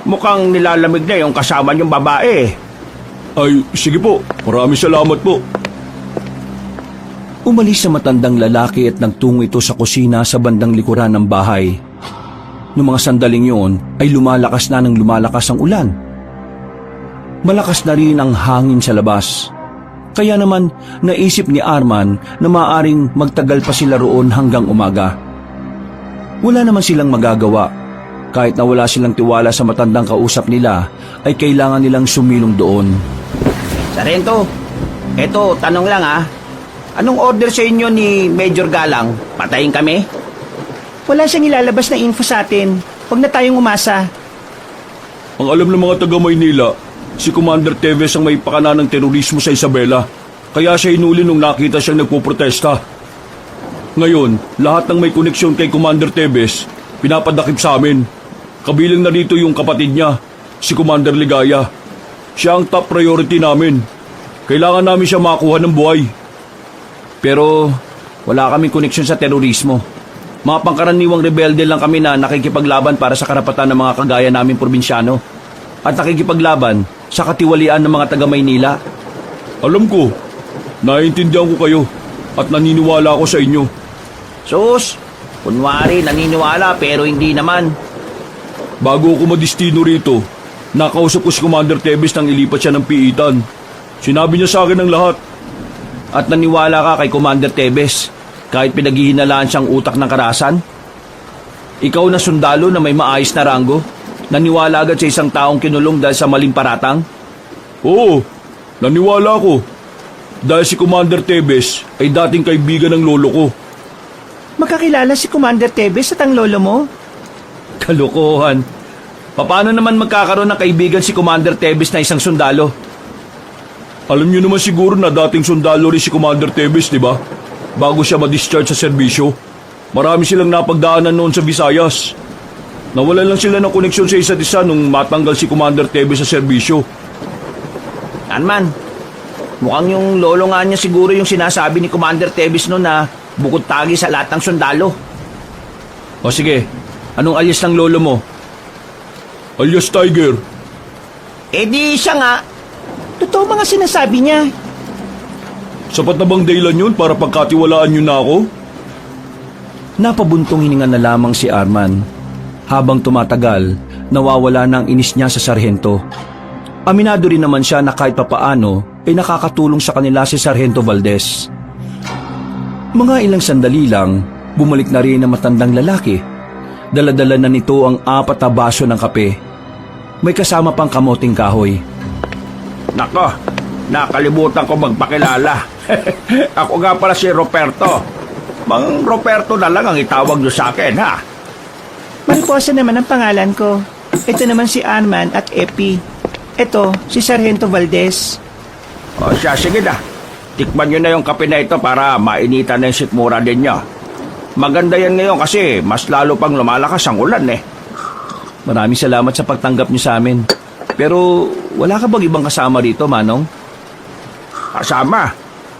Mukhang nilalamig na yung kasama niyong babae. Ay, sige po. Maraming salamat po. Umalis sa matandang lalaki at nagtungo ito sa kusina sa bandang likuran ng bahay. Noong mga sandaling yun ay lumalakas na ng lumalakas ang ulan. Malakas na rin ang hangin sa labas. Kaya naman naisip ni Arman na maaaring magtagal pa sila roon hanggang umaga. Wala naman silang magagawa. Kahit na wala silang tiwala sa matandang kausap nila, ay kailangan nilang sumilong doon. Sargento, eto, tanong lang Anong order sa inyo ni Major Galang? Patayin kami? Wala siyang ilalabas na info sa atin. Huwag na tayong umasa. Ang alam ng mga taga Maynila, si Commander Teves ang may pakana ng terorismo sa Isabela. Kaya siya hinuli nung nakita siyang nagpoprotesta. Ngayon, lahat ng may koneksyon kay Commander Teves, pinapadakip sa amin. Kabilang na dito yung kapatid niya, si Commander Ligaya. Siya ang top priority namin. Kailangan namin siya makuha ng buhay. Pero wala kaming koneksyon sa terorismo. Mga pangkaraniwang rebelde lang kami na nakikipaglaban para sa karapatan ng mga kagaya naming probinsyano. At nakikipaglaban sa katiwalian ng mga taga Maynila. Alam ko, naiintindihan ko kayo at naniniwala ako sa inyo. Sus, kunwari naniniwala pero hindi naman. Bago ako madistino rito, nakausap ko si Commander Teves nang ilipat siya ng piitan. Sinabi niya sa akin ang lahat. At naniwala ka kay Commander Teves kahit pinaghihinalaan siyang utak ng karahasan? Ikaw na sundalo na may maayos na ranggo? Naniwala agad sa isang taong kinulong dahil sa maling paratang? Oo, naniwala ko. Dahil si Commander Tebes ay dating kaibigan ng lolo ko. Magkakilala si Commander Tebes at ang lolo mo? Kalokohan. Paano naman magkakaroon ng kaibigan si Commander Tebes na isang sundalo? Alam niyo naman siguro na dating sundalo rin si Commander Tebes, di ba? Bago siya ma-discharge sa serbisyo. Marami silang napagdaanan noon sa Visayas. Nawalan lang sila ng koneksyon sa isa't isa nung matanggal si Commander Tebes sa serbisyo. Man, mukhang yung lolo nga niya siguro yung sinasabi ni Commander Tebes noon na bukod tagi sa lahat ng sundalo. O sige, anong alias ng lolo mo? Alias Tiger. Eh di siya nga. Totoo mga sinasabi niya. Sapat na bang dahilan yun para pagkatiwalaan niyo na ako? Napabuntong hininga na lamang si Arman. Habang tumatagal, nawawala na ang inis niya sa sarhento. Aminado rin naman siya na kahit papaano ay nakakatulong sa kanila si Sargento Valdez. Mga ilang sandali lang, bumalik na rin ang matandang lalaki. Daladala na nito ang 4 na baso ng kape. May kasama pang kamoting kahoy. Nako, nakalimutan ko magpakilala. Ako nga pala si Roberto. Mang Roberto na lang ang itawag niyo sa akin, ha? Mariposa naman ang pangalan ko. Ito naman si Arman at Epi. Ito, si Sargento Valdez. O siya, sige na. Tikman nyo na yung kape na ito para mainitan na yung sikmura din nyo. Maganda yan ngayon kasi mas lalo pang lumalakas ang ulan eh. Maraming salamat sa pagtanggap niyo sa amin. Pero wala ka bang ibang kasama rito, Manong? Kasama?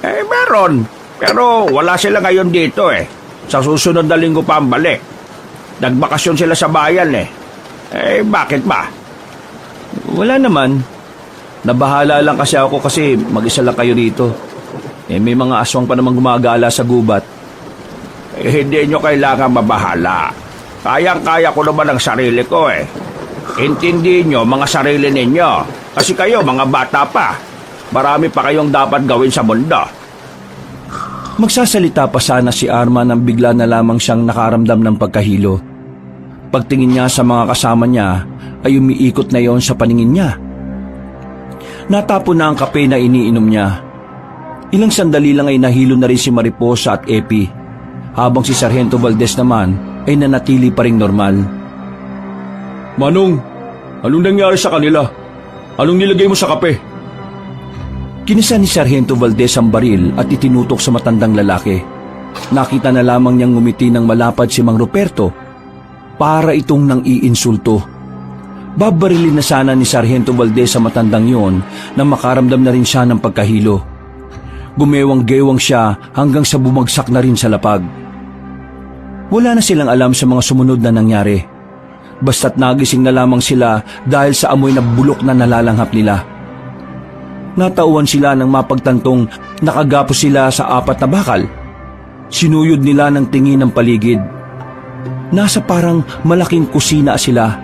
Eh, meron. Pero wala sila ngayon dito eh. Sa susunod na linggo pa ang balik. Nagbakasyon sila sa bayan eh. Eh, bakit ba? Wala naman. Nabahala lang kasi ako kasi mag-isa lang kayo rito. Eh, may mga aswang pa namang gumagala sa gubat. Eh, hindi nyo kailangan mabahala. Kayang-kaya ko naman ang sarili ko eh. Intindihin nyo mga sarili ninyo. Kasi kayo mga bata pa. Marami pa kayong dapat gawin sa mundo. Magsasalita pa sana si Arman nang bigla na lamang siyang nakaramdam ng pagkahilo. Pagtingin niya sa mga kasama niya ay umiikot na yon sa paningin niya. Natapon na ang kape na iniinom niya. Ilang sandali lang ay nahilo na rin si Mariposa at Epi, habang si Sargento Valdez naman ay nanatili pa ring normal. Manong, anong nangyari sa kanila? Anong nilagay mo sa kape? Kinisa ni Sargento Valdez ang baril at itinutok sa matandang lalaki. Nakita na lamang niyang ngumiti ng malapad si Mang Ruperto para itong nang iinsulto. Babarilin na sana ni Sargento Valdez sa matandang yon na makaramdam na rin siya ng pagkahilo. Gumewang-gewang siya hanggang sa bumagsak na rin sa lapag. Wala na silang alam sa mga sumunod na nangyari. Basta't nagising na lamang sila dahil sa amoy na bulok na nalalanghap nila. Natauhan sila nang mapagtantong nakagapos sila sa 4 na bakal. Sinuyod nila ng tingin ng paligid. Nasa parang malaking kusina sila,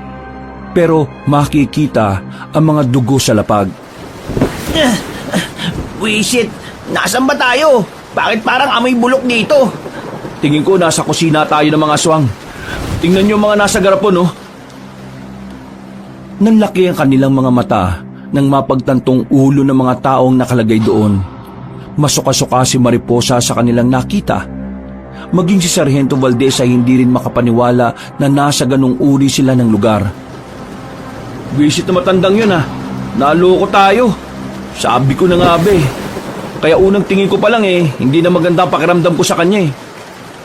pero makikita ang mga dugo sa lapag. Wisit, nasan ba tayo? Bakit parang amoy bulok dito? Tingin ko nasa kusina tayo ng mga aswang. Tingnan niyo mga nasa garapon, oh. Nanlaki ang kanilang mga mata nang mapagtantong ulo ng mga taong nakalagay doon. Masuka-suka si Mariposa sa kanilang nakita. Maging si Sargento Valdez ay hindi rin makapaniwala na nasa ganung uri sila ng lugar. Visit na matandang yun, ah. Naloko tayo. Sabi ko na nga ba eh. Kaya unang tingin ko pa lang eh, hindi na maganda ang pakiramdam ko sa kanya eh.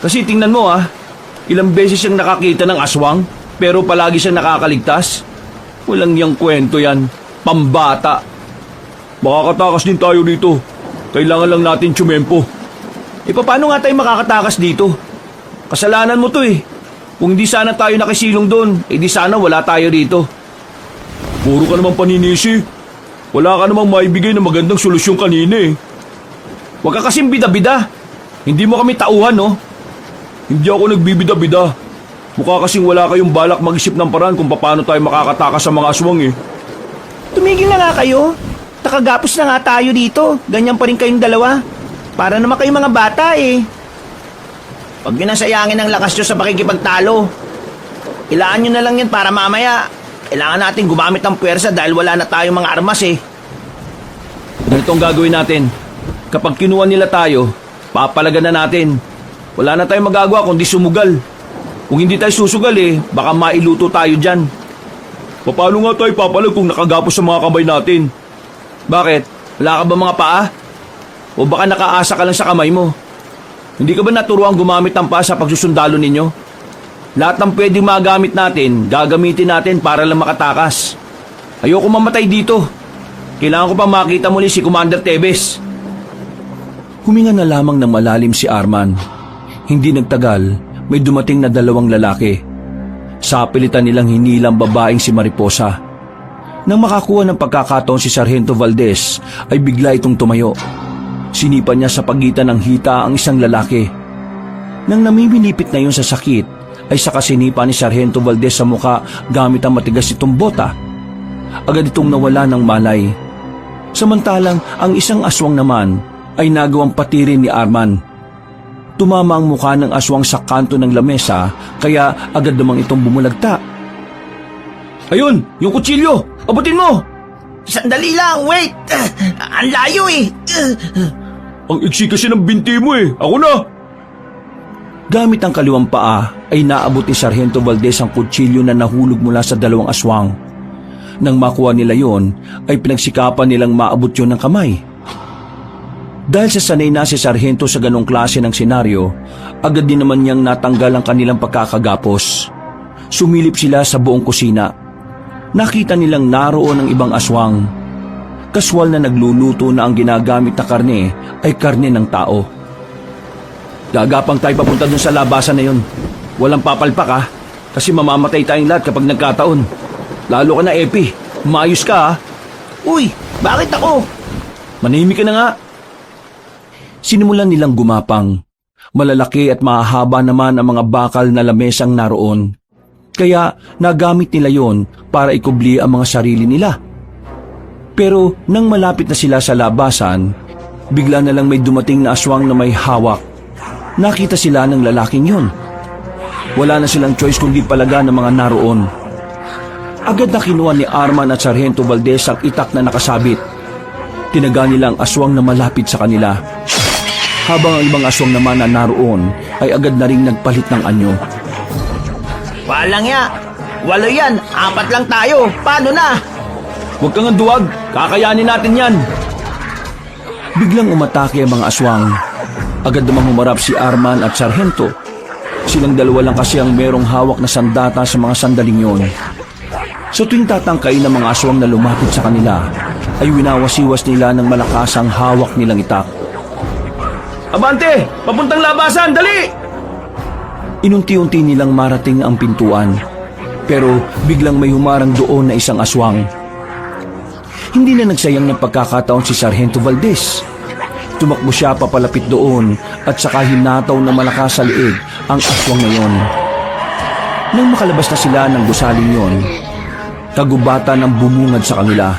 Kasi tingnan mo ah, ilang beses siyang nakakita ng aswang, pero palagi siyang nakakaligtas. Walang yang kwento yan. Pambata. Makakatakas din tayo dito. Kailangan lang natin tsumempo. E paano nga tayo makakatakas dito? Kasalanan mo to eh. Kung hindi sana tayo nakisilong doon, eh di sana wala tayo dito. Puro ka namang paninisi. Wala ka namang maibigay na magandang solusyon kanina eh. Huwag ka kasing bida-bida. Hindi mo kami tauhan, no? Hindi ako nagbibida-bida. Mukha kasing wala kayong balak mag-isip ng paraan kung paano tayo makakatakas sa mga aswang eh. Tumigil na nga kayo. Nakagapos na nga tayo dito. Ganyan pa rin kayong dalawa. Para naman kayong mga bata eh. Huwag nyo nang sayangin ang lakas nyo sa pakikipagtalo. Ilaan nyo na lang yan para mamaya. Kailangan natin gumamit ng puwersa dahil wala na tayong mga armas eh. Ganito ang gagawin natin. Kapag kinuha nila tayo, papalagan na natin. Wala na tayong magagawa kundi sumugal. Kung hindi tayo susugal baka mailuto tayo dyan. Paano nga tayo papalag kung nakagapos sa mga kamay natin? Bakit? Wala ka ba mga paa? O baka nakaasa ka lang sa kamay mo? Hindi ka ba naturuan gumamit ng paa sa pagsusundalo ninyo? Lahat ng pwedeng magamit natin, gagamitin natin para lang makatakas. Ayoko mamatay dito. Kailangan ko pa makita muli si Commander Tebes. Huminga na lamang ng malalim si Arman. Hindi nagtagal, may dumating na 2 lalaki. Sa pilitan nilang hinilang babaeng si Mariposa. Nang makakuha ng pagkakataon si Sargento Valdez, ay bigla itong tumayo. Sinipan niya sa pagitan ng hita ang isang lalaki. Nang namimilipit na yun sa sakit, ay saka sinipa ni Sargento Valdez sa muka gamit ang matigas itong bota. Agad itong nawala ng malay. Samantalang ang isang aswang naman ay nagawang patirin ni Arman. Tumama ang mukha ng aswang sa kanto ng lamesa kaya agad namang itong bumulagta. Ayun! Yung kutsilyo! Abutin mo! Sandali lang, wait! Ang layo eh! Ang iksi kasi ng binti mo Ako na! Gamit ang kaliwang paa ay naabot ni Sargento Valdez ang kutsilyo na nahulog mula sa 2 aswang. Nang makuha nila yon, ay pinagsikapan nilang maabot yun ng kamay. Dahil sa sanay na si Sargento sa ganong klase ng senaryo, agad din naman niyang natanggal ang kanilang pagkakagapos. Sumilip sila sa buong kusina. Nakita nilang naroon ang ibang aswang. Kaswal na nagluluto na ang ginagamit na karne ay karne ng tao. Gagapang tayo papunta dun sa labasan na yun. Walang papalpak kasi mamamatay tayong lahat kapag nagkataon. Lalo ka na, Epi. Maayos ka Uy, bakit ako? Manahimik ka na nga. Sinimulan nilang gumapang. Malalaki at mahahaba naman ang mga bakal na lamesang naroon. Kaya nagamit nila yon para ikubli ang mga sarili nila. Pero nang malapit na sila sa labasan, bigla na lang may dumating na aswang na may hawak. Nakita sila ng lalaking yon. Wala na silang choice kundi palaga ng mga naroon. Agad na kinuha ni Arman at Sargento Valdez ang itak na nakasabit. Tinaga nila ang aswang na malapit sa kanila. Habang ang ibang aswang naman na naroon ay agad na ring nagpalit ng anyo. Walang ya! 8 yan! 4 lang tayo! Paano na? Huwag kang duwag! Kakayanin natin yan! Biglang umatake ang mga aswang. Agad namang humarap si Arman at Sargento. Silang dalawa lang kasi ang merong hawak na sandata sa mga sandaling yon. Sa tuwing tatangkain ng mga aswang na lumapit sa kanila, ay winawasiwas nila ng malakas ang hawak nilang itak. Abante! Papuntang labasan! Dali! Inunti-unti nilang marating ang pintuan. Pero biglang may humarang doon na isang aswang. Hindi na nagsayang ng pagkakataon si Sargento Valdez. Tumakbo siya papalapit doon at saka hinataw na malakas sa liig ang aswang na yon. Nang makalabas na sila ng gusaling yon, kagubatan ang bumungad sa kanila.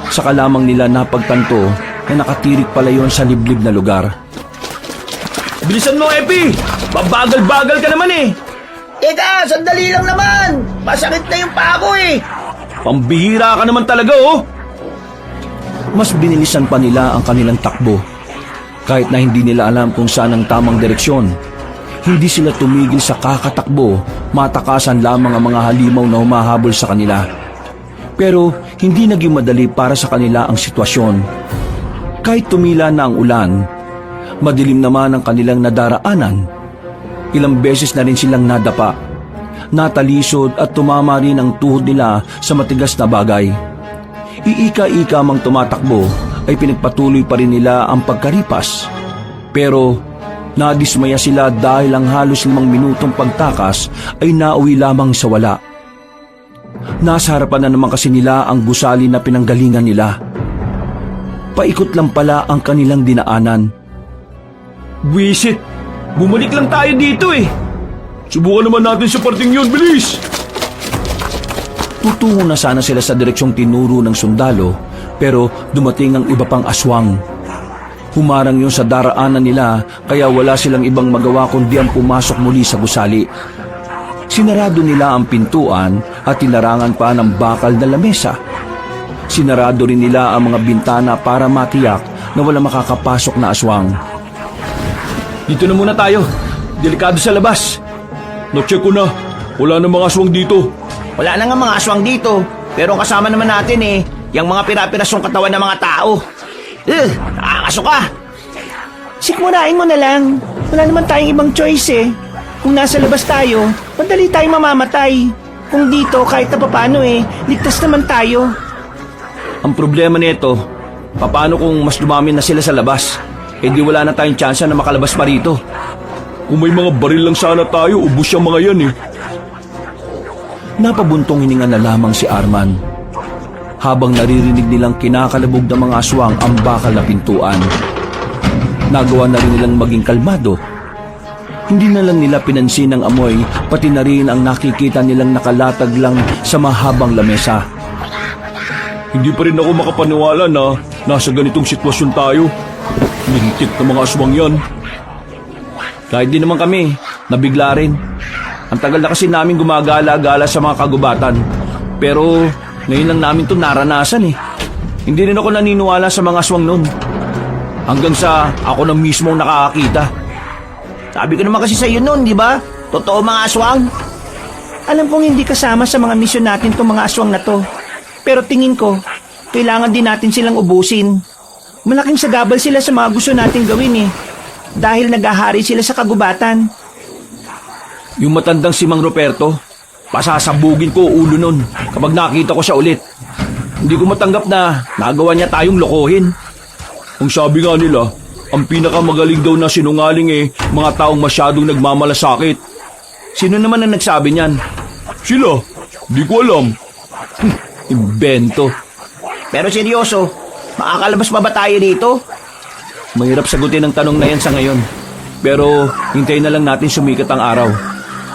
Saka lamang nila napagtanto na nakatirik pala yon sa liblib na lugar. Bilisan mo, Epi! Babagal-bagal ka naman Teka, sandali lang naman! Masakit na yung paa ko Pambihira ka naman talaga, Mas binilisan pa nila ang kanilang takbo. Kahit na hindi nila alam kung saan ang tamang direksyon, hindi sila tumigil sa kakatakbo, matakasan lamang ang mga halimaw na humahabol sa kanila. Pero hindi naging madali para sa kanila ang sitwasyon. Kahit tumila na ang ulan, madilim naman ang kanilang nadaraanan. Ilang beses na rin silang nadapa, natalisod at tumama rin ang tuhod nila sa matigas na bagay. Iika-ika mang tumatakbo ay pinagpatuloy pa rin nila ang pagkaripas. Pero nadismaya sila dahil ang halos 5 minutong pagtakas ay nauwi lamang sa wala. Nasa harapan na naman kasi nila ang gusali na pinanggalingan nila. Paikot lang pala ang kanilang dinaanan. Buwisit! Bumalik lang tayo dito Subukan naman natin sa parting yun, bilis! Tutungo na sana sila sa direksyong tinuro ng sundalo, pero dumating ang iba pang aswang. Humarang yun sa daraanan nila, kaya wala silang ibang magawa kundi ang pumasok muli sa gusali. Sinarado nila ang pintuan at tinarangan pa ng bakal na lamesa. Sinarado rin nila ang mga bintana para matiyak na wala makakapasok na aswang. Dito na muna tayo. Delikado sa labas. Na-check ko na. Wala na mga aswang dito. Wala na nga mga aswang dito. Pero ang kasama naman natin yung mga pira-pirasong katawan ng mga tao. Nakakasuka. Sikmurain mo na lang. Wala naman tayong ibang choice Kung nasa labas tayo, madali tayong mamamatay. Kung dito, kahit na papaano ligtas naman tayo. Ang problema nito, paano kung mas dumami na sila sa labas? Di wala na tayong tsansa na makalabas pa rito. Kung may mga baril lang sana tayo, ubus yung mga yan Napabuntong hininga na lamang si Arman. Habang naririnig nilang kinakalabog ng mga aswang ang bakal na pintuan. Nagawa na rin nilang maging kalmado. Hindi na lang nila pinansin ang amoy, pati na rin ang nakikita nilang nakalatag lang sa mahabang lamesa. Hindi pa rin ako makapaniwala na nasa ganitong sitwasyon tayo. Lintik na mga aswang yan. Kahit di naman kami, nabigla rin. Ang tagal na kasi namin gumagala-gala sa mga kagubatan. Pero ngayon lang namin ito naranasan Hindi rin ako naniniwala sa mga aswang noon. Hanggang sa ako na mismo ang nakakakita. Sabi ko naman kasi sa iyo noon, di ba? Totoo mga aswang. Alam kong hindi kasama sa mga misyon natin itong mga aswang na to. Pero tingin ko, kailangan din natin silang ubusin. Malaking sagabal sila sa mga gusto nating gawin Dahil naghahari sila sa kagubatan. Yung matandang si Mang Ruperto, pasasabugin ko ulo nun kapag nakita ko siya ulit. Hindi ko matanggap na nagawa niya tayong lokohin. Ang sabi nga nila, ang pinakamagaling daw na sinungaling mga taong masyadong nagmamalasakit. Sino naman ang nagsabi niyan? Sila, di ko alam. Imbento. Pero seryoso, makakalabas pa ba tayo dito? Mahirap sagutin ang tanong na yan sa ngayon. Pero hintayin na lang natin sumikat ang araw.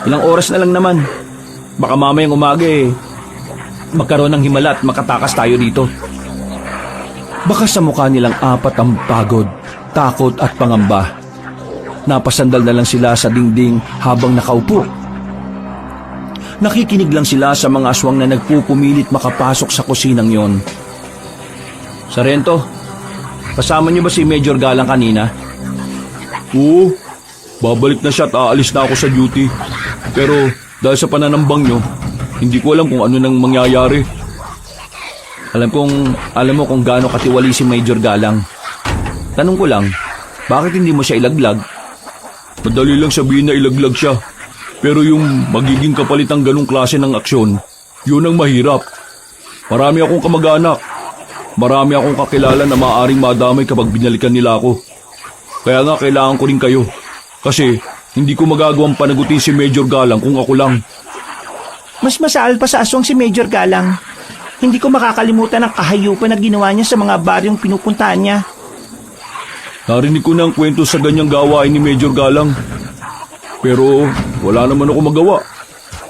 Ilang oras na lang naman. Baka mamayang umaga magkaroon ng himala at makatakas tayo dito. Baka sa mukha nilang apat ang pagod, takot at pangamba. Napasandal na lang sila sa dingding habang nakaupo. Nakikinig lang sila sa mga aswang na nagpupumilit makapasok sa kusinang yon. Sarento, kasama niyo ba si Major Galang kanina? Oo, babalik na siya at aalis na ako sa duty. Pero dahil sa pananambang nyo, hindi ko alam kung ano nang mangyayari. Alam mo kung gaano katiwali si Major Galang. Tanong ko lang, bakit hindi mo siya ilaglag? Madali lang sabihin na ilaglag siya. Pero yung magiging kapalit ng ganong klase ng aksyon, yun ang mahirap. Marami akong kamag-anak. Marami akong kakilala na maaaring madamay kapag binalikan nila ako. Kaya nga kailangan ko rin kayo. Kasi hindi ko magagawang panagutin si Major Galang kung ako lang. Mas masaal pa sa aswang si Major Galang. Hindi ko makakalimutan ang kahayupan na ginawa niya sa mga baryong pinupuntahan niya. Narinig ko na ang kwento sa ganyang gawain ni Major Galang. Pero wala naman ako magawa.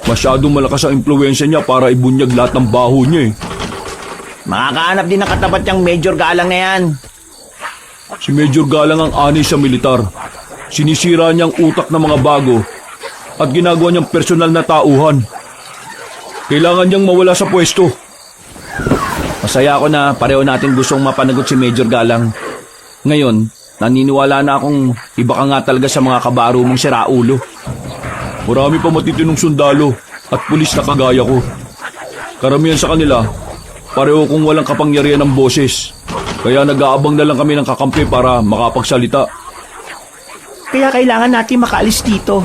Masyadong malakas ang impluwensya niya para ibunyag lahat ng baho niya Makakahanap din ng katapat niyang Major Galang na yan. Si Major Galang ang anay sa militar. Sinisira niyang utak ng mga bago at ginagawa niyang personal na tauhan. Kailangan niyang mawala sa pwesto. Masaya ako na pareho natin gustong mapanagot si Major Galang. Ngayon, naniniwala na akong iba ka nga talaga sa mga kabaro mong siraulo. Marami pa matitinong sundalo at pulis na kagaya ko. Karamihan sa kanila, pareho kong walang kapangyarihan ng boses. Kaya nag-aabang na lang kami ng kakampi para makapagsalita. Kaya kailangan natin makaalis dito.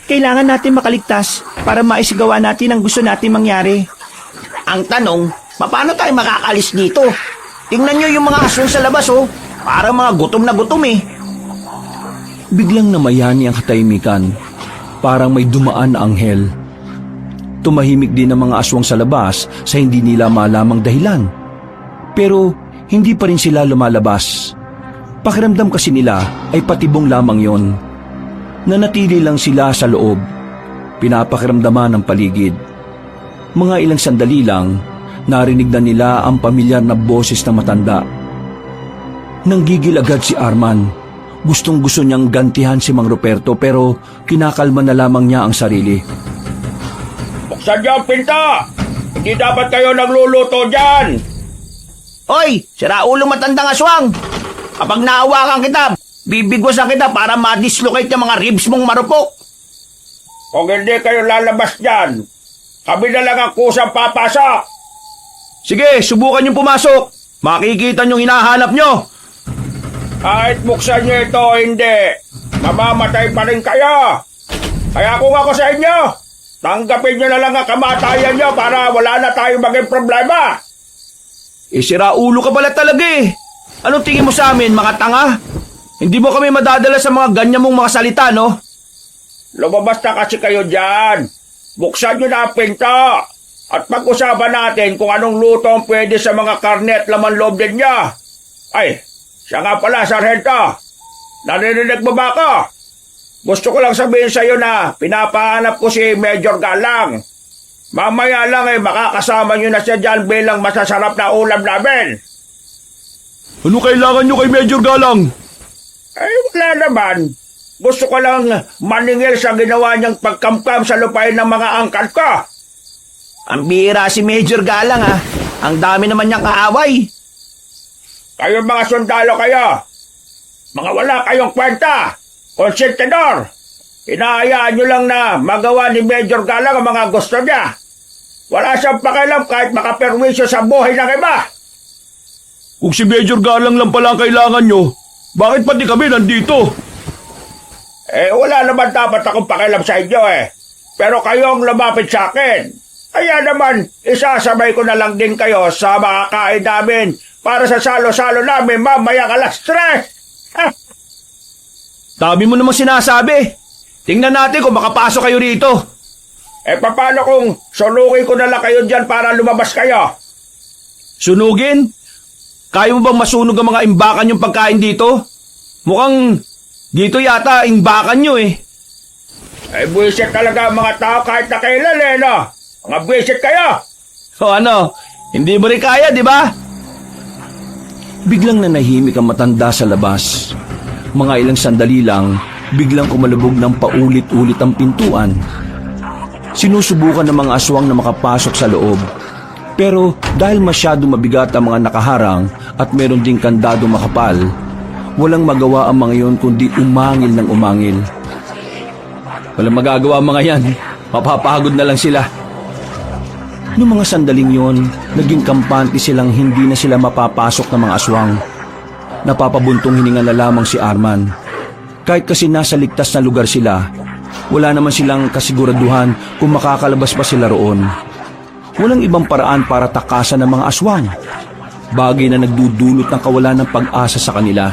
Kailangan natin makaligtas para maisigawa natin ang gusto natin mangyari. Ang tanong, paano tayo makakalis dito? Tingnan nyo yung mga aswang sa labas Parang mga gutom na gutom Biglang namayani ang katahimikan. Parang may dumaan na anghel. Tumahimik din ang mga aswang sa labas sa hindi nila malamang dahilan. Pero hindi pa rin sila lumalabas. Pakiramdam kasi nila ay patibong lamang yon. Nanatili lang sila sa loob. Pinapakiramdaman ang paligid. Mga ilang sandali lang, narinig na nila ang pamilyar na boses ng matanda. Nanggigil agad si Arman. Gustong-gusto niyang gantihan si Mang Ruperto pero kinakalma na lamang niya ang sarili. Buksan niyo ang pinto! Hindi dapat kayo nagluluto dyan! Hoy, sira ulo matandang aswang! Kapag naawakan kita, bibigwasan kita para ma-dislocate yung mga ribs mong marupok. Kung hindi kayo lalabas dyan, kami na lang ang kusang papasok! Sige, subukan niyong pumasok. Makikita niyong hinahanap niyo. Kahit buksan niyo ito o hindi, mamamatay pa rin kayo! Kaya kung ako sa inyo, tanggapin niyo na lang ang kamatayan niyo para wala na tayong maging problema! Sira ulo ka pala talaga eh. Anong tingin mo sa amin, mga tanga? Hindi mo kami madadala sa mga ganyan mong mga salita, no? Lumabas na kasi kayo dyan. Buksan niyo na ang pinto. At pag-usapan natin kung anong luto ang pwede sa mga karne at laman loob din niya. Ay, siya nga pala, Sargento. Narinig mo ba ako? Gusto ko lang sabihin sa iyo na pinapahanap ko si Major Galang. Mamaya lang makakasama niyo na siya dyan bilang masasarap na ulam namin. Ano kailangan niyo kay Major Galang? Ay, wala naman. Gusto ko lang maningil sa ginawa niyang pagkamkam sa lupain ng mga angkat ko. Ang bihira si Major Galang ha. Ang dami naman niyang kaaway. Kayo mga sundalo kayo. Mga wala kayong kwenta. Konsentidor. Hinahayaan nyo lang na magawa ni Major Galang ang mga gusto niya. Wala siyang pakialam kahit makaperwisyo sa buhay ng iba. Kung si Major Galang lang pala ang kailangan niyo, bakit pati kami nandito? Wala naman dapat akong pakialam sa inyo Pero kayong lumapit sa akin. Kaya naman, isasabay ko na lang din kayo sa mga kain namin para sa salo-salo namin mamayang alas 3. Dami mo namang sinasabi. Tingnan natin kung makapasok kayo rito. Paano kung sunugin ko na lang kayo dyan para lumabas kayo? Sunugin? Kaya mo bang masunog ang mga imbakan yung pagkain dito? Mukhang dito yata imbakan nyo Buwisit talaga ang mga tao kahit na kailan no? Mga buwisit kayo! O ano, hindi mo rin kaya, di ba? Biglang nanahimik ang matanda sa labas. Mga ilang sandali lang, biglang kumalubog ng paulit-ulit ang pintuan. Sinusubukan ng mga aswang na makapasok sa loob. Pero dahil masyado mabigat ang mga nakaharang at meron ding kandado makapal, walang magawa ang mga yon kundi umangil ng umangil. Walang magagawa ang mga yan. Mapapagod na lang sila. Noong mga sandaling yon, naging kampante silang hindi na sila mapapasok ng mga aswang. Napapabuntong hininga na lamang si Arman. Kahit kasi nasa ligtas na lugar sila, wala naman silang kasiguraduhan kung makakalabas pa sila roon. Walang ibang paraan para takasan ng mga aswang. Bagay na nagdudulot ng kawalan ng pag-asa sa kanila.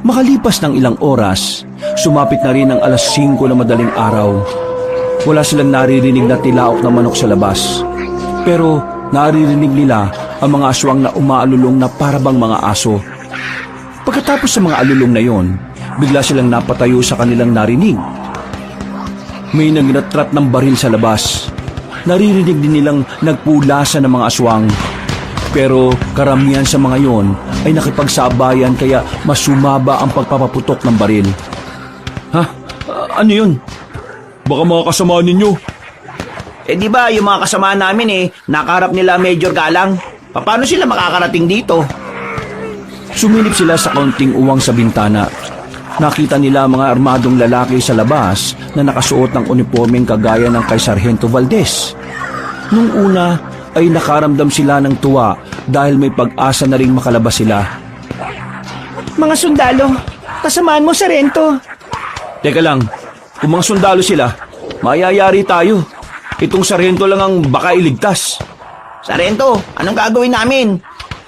Makalipas ng ilang oras, sumapit na rin ang alas 5 na madaling araw. Wala silang naririnig na tilaok na manok sa labas. Pero naririnig nila ang mga aswang na umaalulong na parabang mga aso. Pagkatapos sa mga alulong na yon, bigla silang napatayo sa kanilang narinig. May nagratrat ng baril sa labas. Naririnig din nilang nagpulasan ng mga aswang. Pero karamihan sa mga yon ay nakipagsabayan kaya mas sumaba ang pagpapaputok ng baril. Ha? Ano yun? Baka mga kasama ninyo. Di ba yung mga kasama namin nakaharap nila Major Galang? Paano sila makakarating dito? Sumilip sila sa kaunting uwang sa bintana. Nakita nila mga armadong lalaki sa labas na nakasuot ng uniformeng kagaya ng kay Sargento Valdez. Nung una ay nakaramdam sila ng tuwa dahil may pag-asa na ring makalabas sila. Mga sundalo, kasamaan mo, Sargento. Teka lang, kung mga sundalo sila, mayayari tayo. Itong sarhento lang ang baka iligtas. Sargento, anong gagawin namin?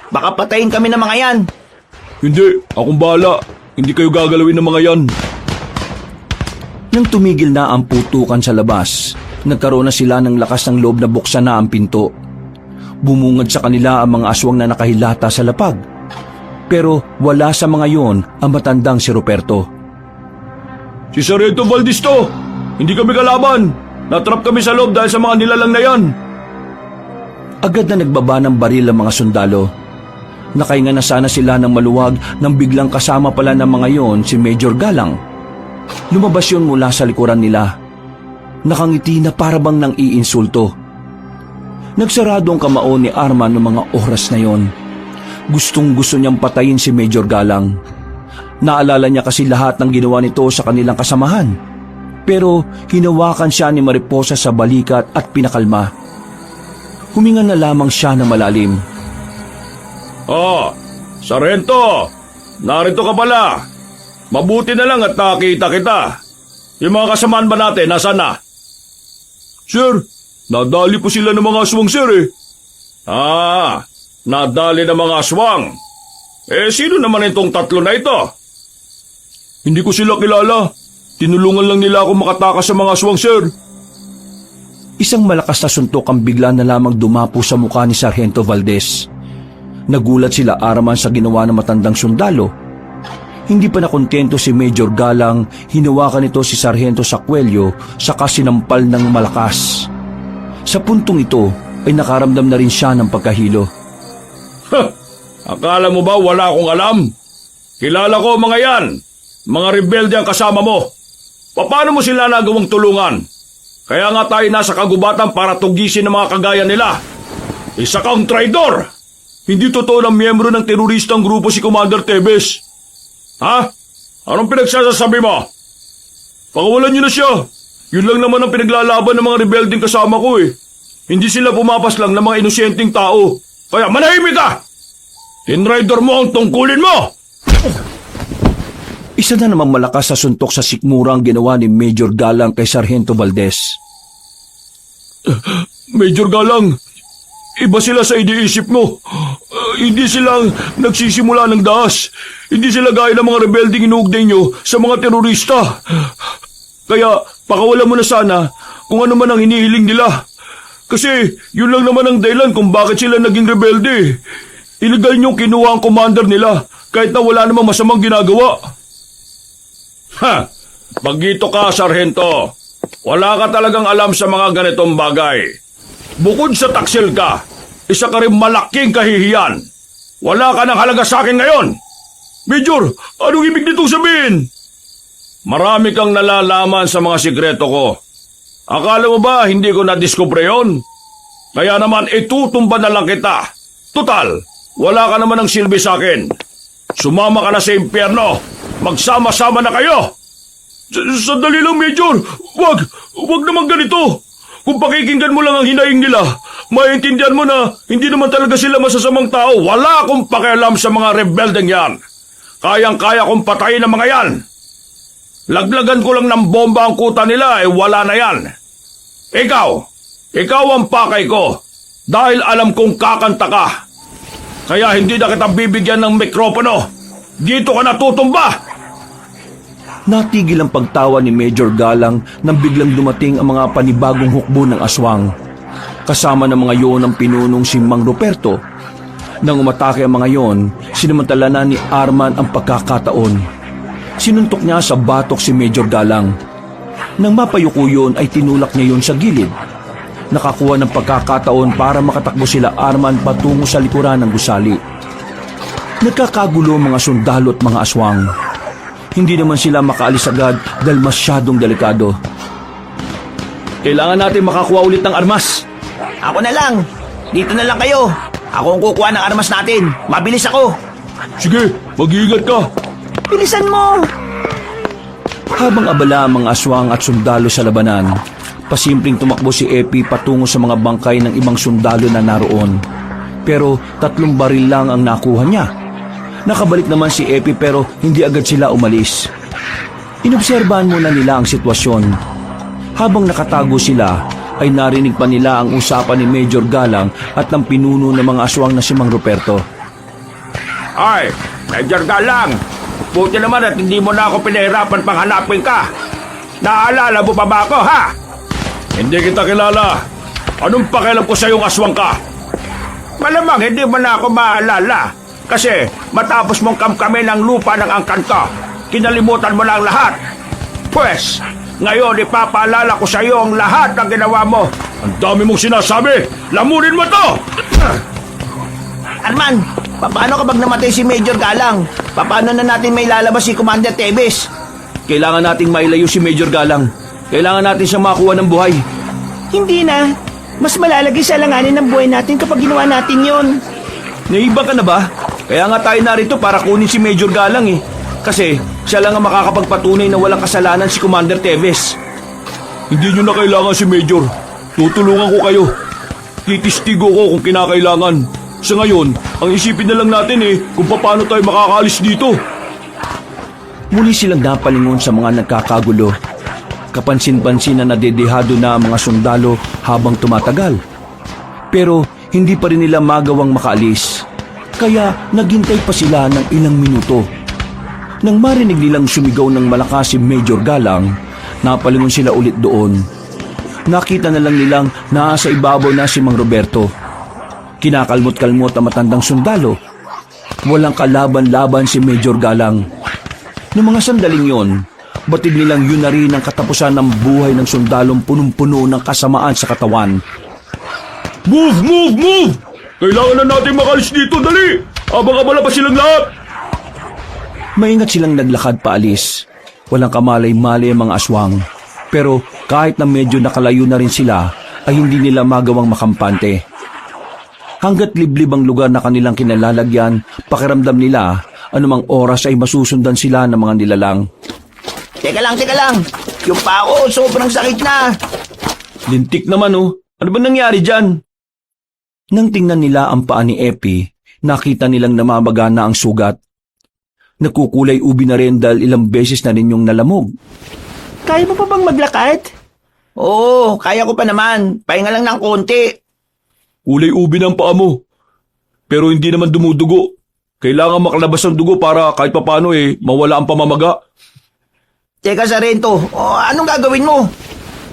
Baka patayin kami ng mga yan. Hindi, akong bahala. Hindi kayo gagalawin ng mga yan. Nang tumigil na ang putukan sa labas, nagkaroon na sila ng lakas ng loob na buksan na ang pinto. Bumungad sa kanila ang mga aswang na nakahilata sa lapag. Pero wala sa mga yon ang matandang si Ruperto. Si Sargento Valdez to! Hindi kami kalaban! Natrap kami sa loob dahil sa mga nilalang na yan! Agad na nagbaba ng baril ang mga sundalo. Nakahinga na sana sila ng maluwag nang biglang kasama pala ng mga yon si Major Galang. Lumabas yun mula sa likuran nila. nakangiti na parabang nang iinsulto. Nagsarado ang kamao ni Arman noong mga oras na yon. Gustong gusto niyang patayin si Major Galang. Naalala niya kasi lahat ng ginawa nito sa kanilang kasamahan. Pero hinawakan siya ni Mariposa sa balikat at pinakalma. Huminga na lamang siya na malalim. Sargento! Narito ka pala. Mabuti na lang at nakita kita. Yung mga kasamaan ba natin, nasaan na? Sir, nadali po sila ng mga aswang, sir eh. Nadali ng mga aswang. Sino naman itong tatlo na ito? Hindi ko sila kilala. Tinulungan lang nila ako makatakas sa mga aswang, sir. Isang malakas na suntok ang bigla na lamang dumapo sa mukha ni Sargento Valdez. Nagulat sila Arman sa ginawa ng matandang sundalo. Hindi pa nakontento si Major Galang, hinawakan nito si Sargento Sacuello saka sinampal ng malakas. Sa puntong ito ay nakaramdam na rin siya ng pagkahilo. Akala mo ba wala akong alam? Kilala ko mga yan. Mga rebelde ang kasama mo. Paano mo sila nagawang tulungan? Kaya nga tayo nasa kagubatan para tugisin ang mga kagaya nila. Isa kang traidor! Hindi totoo na miyembro ng teroristang grupo si Commander Tebes. Ha? Anong pinagsasasabi mo? Pakawalan niyo na siya. Yun lang naman ang pinaglalaban ng mga rebeldeng kasama ko eh. Hindi sila pumapas lang ng mga inosenteng tao. Kaya manahimik ka! Tinrider mo ang tungkulin mo! Isa na namang malakas na suntok sa sikmura ang ginawa ni Major Galang kay Sargento Valdez. Major Galang, iba sila sa iniisip mo. Hindi sila nagsisimula ng dahas. Hindi sila gaya ng mga rebeldeng inuugnay nyo sa mga terorista. Kaya pakawalan mo na sana kung ano man ang hinihiling nila. Kasi yun lang naman ang dahilan kung bakit sila naging rebelde. Illegal niyong kinuha ang commander nila kahit na wala namang masamang ginagawa. Pagito ka, Sargento. Wala ka talagang alam sa mga ganitong bagay. Bukod sa taksil ka, isa ka rin malaking kahihiyan. Wala ka ng halaga sa akin ngayon. Major, anong ibig nitong sabihin? Marami kang nalalaman sa mga sikreto ko. Akala mo ba hindi ko nadiskubre yon? Kaya naman itutumba na lang kita. Total, wala ka naman ng silbi sa akin. Sumama ka na sa impyerno. Magsama-sama na kayo. Sandali lang, Major. Wag naman ganito. Kung pakikinggan mo lang ang hinaing nila, maintindihan mo na hindi naman talaga sila masasamang tao. Wala akong pakialam sa mga rebeldeng yan. Kayang-kaya kong patayin ang mga yan. Laglagan ko lang ng bomba ang kuta nila, wala na yan. Ikaw ang pakay ko. Dahil alam kong kakanta ka. Kaya hindi na kita bibigyan ng mikropono. Dito ka natutumba. Natigil ang pagtawa ni Major Galang nang biglang dumating ang mga panibagong hukbo ng aswang. Kasama ng mga yon ang pinunong si Mang Ruperto. Nang umatake ang mga yon, sinamantala na ni Arman ang pagkakataon. Sinuntok niya sa batok si Major Galang. Nang mapayuko yun ay tinulak niya yon sa gilid. Nakakuha ng pagkakataon para makatakbo sila Arman patungo sa likuran ng gusali. Nagkakagulo mga sundalo at mga aswang. Hindi naman sila makaalis agad dahil masyadong delikado. Kailangan natin makakuha ulit ng armas. Ako na lang. Dito na lang kayo. Ako ang kukuha ng armas natin. Mabilis ako. Sige, mag-iingat ka. Bilisan mo. Habang abala ang mga aswang at sundalo sa labanan, pasimpleng tumakbo si Epi patungo sa mga bangkay ng ibang sundalo na naroon. Pero 3 baril lang ang nakuha niya. Nakabalik naman si Epi pero hindi agad sila umalis. Inobserbahan muna nila ang sitwasyon. Habang nakatago sila, ay narinig pa nila ang usapan ni Major Galang at ng pinuno ng mga aswang na si Mang Ruperto. Ay, Major Galang, buti naman at hindi mo na ako pinahirapan pang hanapin ka. Naalala mo pa ba ako, ha? Hindi kita kilala. Anong pakialam ko sa iyong aswang ka? Malamang hindi mo na ako maalala. Kasi matapos mong kamkamin ang lupa ng angkan ko, kinalimutan mo lang lahat. Pwes, ngayon ipapaalala ko sa iyo ang lahat ng ginawa mo. Ang dami mong sinasabi! Lamunin mo to! Arman, paano kapag namatay si Major Galang? Paano na natin may lalabas si Commander Tebes? Kailangan nating mailayo si Major Galang. Kailangan natin siyang makuha ng buhay. Hindi na. Mas malalagay sa alanganin ng buhay natin kapag ginawa natin yon. Naiba ka na ba? Kaya nga tayo narito para kunin si Major Galang eh. Kasi siya lang ang makakapagpatunay na walang kasalanan si Commander Teves. Hindi nyo na kailangan si Major. Tutulungan ko kayo. Titistigo ko kung kinakailangan. Sa ngayon, ang isipin na lang natin kung paano tayo makakaalis dito. Muli silang napalingon sa mga nagkakagulo. Kapansin-pansin na nadedehado na ang mga sundalo habang tumatagal. Pero hindi pa rin nila magawang makaalis. Kaya naghintay pa sila ng ilang minuto. Nang marinig nilang sumigaw ng malakas si Major Galang, napalingon sila ulit doon. Nakita na lang nilang nasa ibabaw na si Mang Roberto. Kinakalmot-kalmot ang matandang sundalo. Walang kalaban-laban si Major Galang. Noong mga sandaling yon, batid nilang yun na rin ang katapusan ng buhay ng sundalong punong-puno ng kasamaan sa katawan. Move! Move! Move! Kailangan na natin makalis dito, dali! Abang-abala pa silang lahat! Maingat silang naglakad paalis. Walang kamalay-malay ang mga aswang. Pero kahit na medyo nakalayo na rin sila, ay hindi nila magawang makampante. Hanggat liblib ang lugar na kanilang kinalalagyan, pakiramdam nila anumang oras ay masusundan sila ng mga nilalang. Teka lang. Yung paa ko, sobrang sakit na. Lintik naman Ano ba nangyari dyan? Nang tingnan nila ang paa ni Epi, nakita nilang namamaga na ang sugat. Nagkukulay ubi na rin dahil ilang beses na rin yung nalamog. Kaya mo pa bang maglakad? Oo, kaya ko pa naman. Pahinga lang ng konti. Kulay ubi ng paa mo. Pero hindi naman dumudugo. Kailangan makalabas ang dugo para kahit papano mawala ang pamamaga. Teka, Sarento, anong gagawin mo?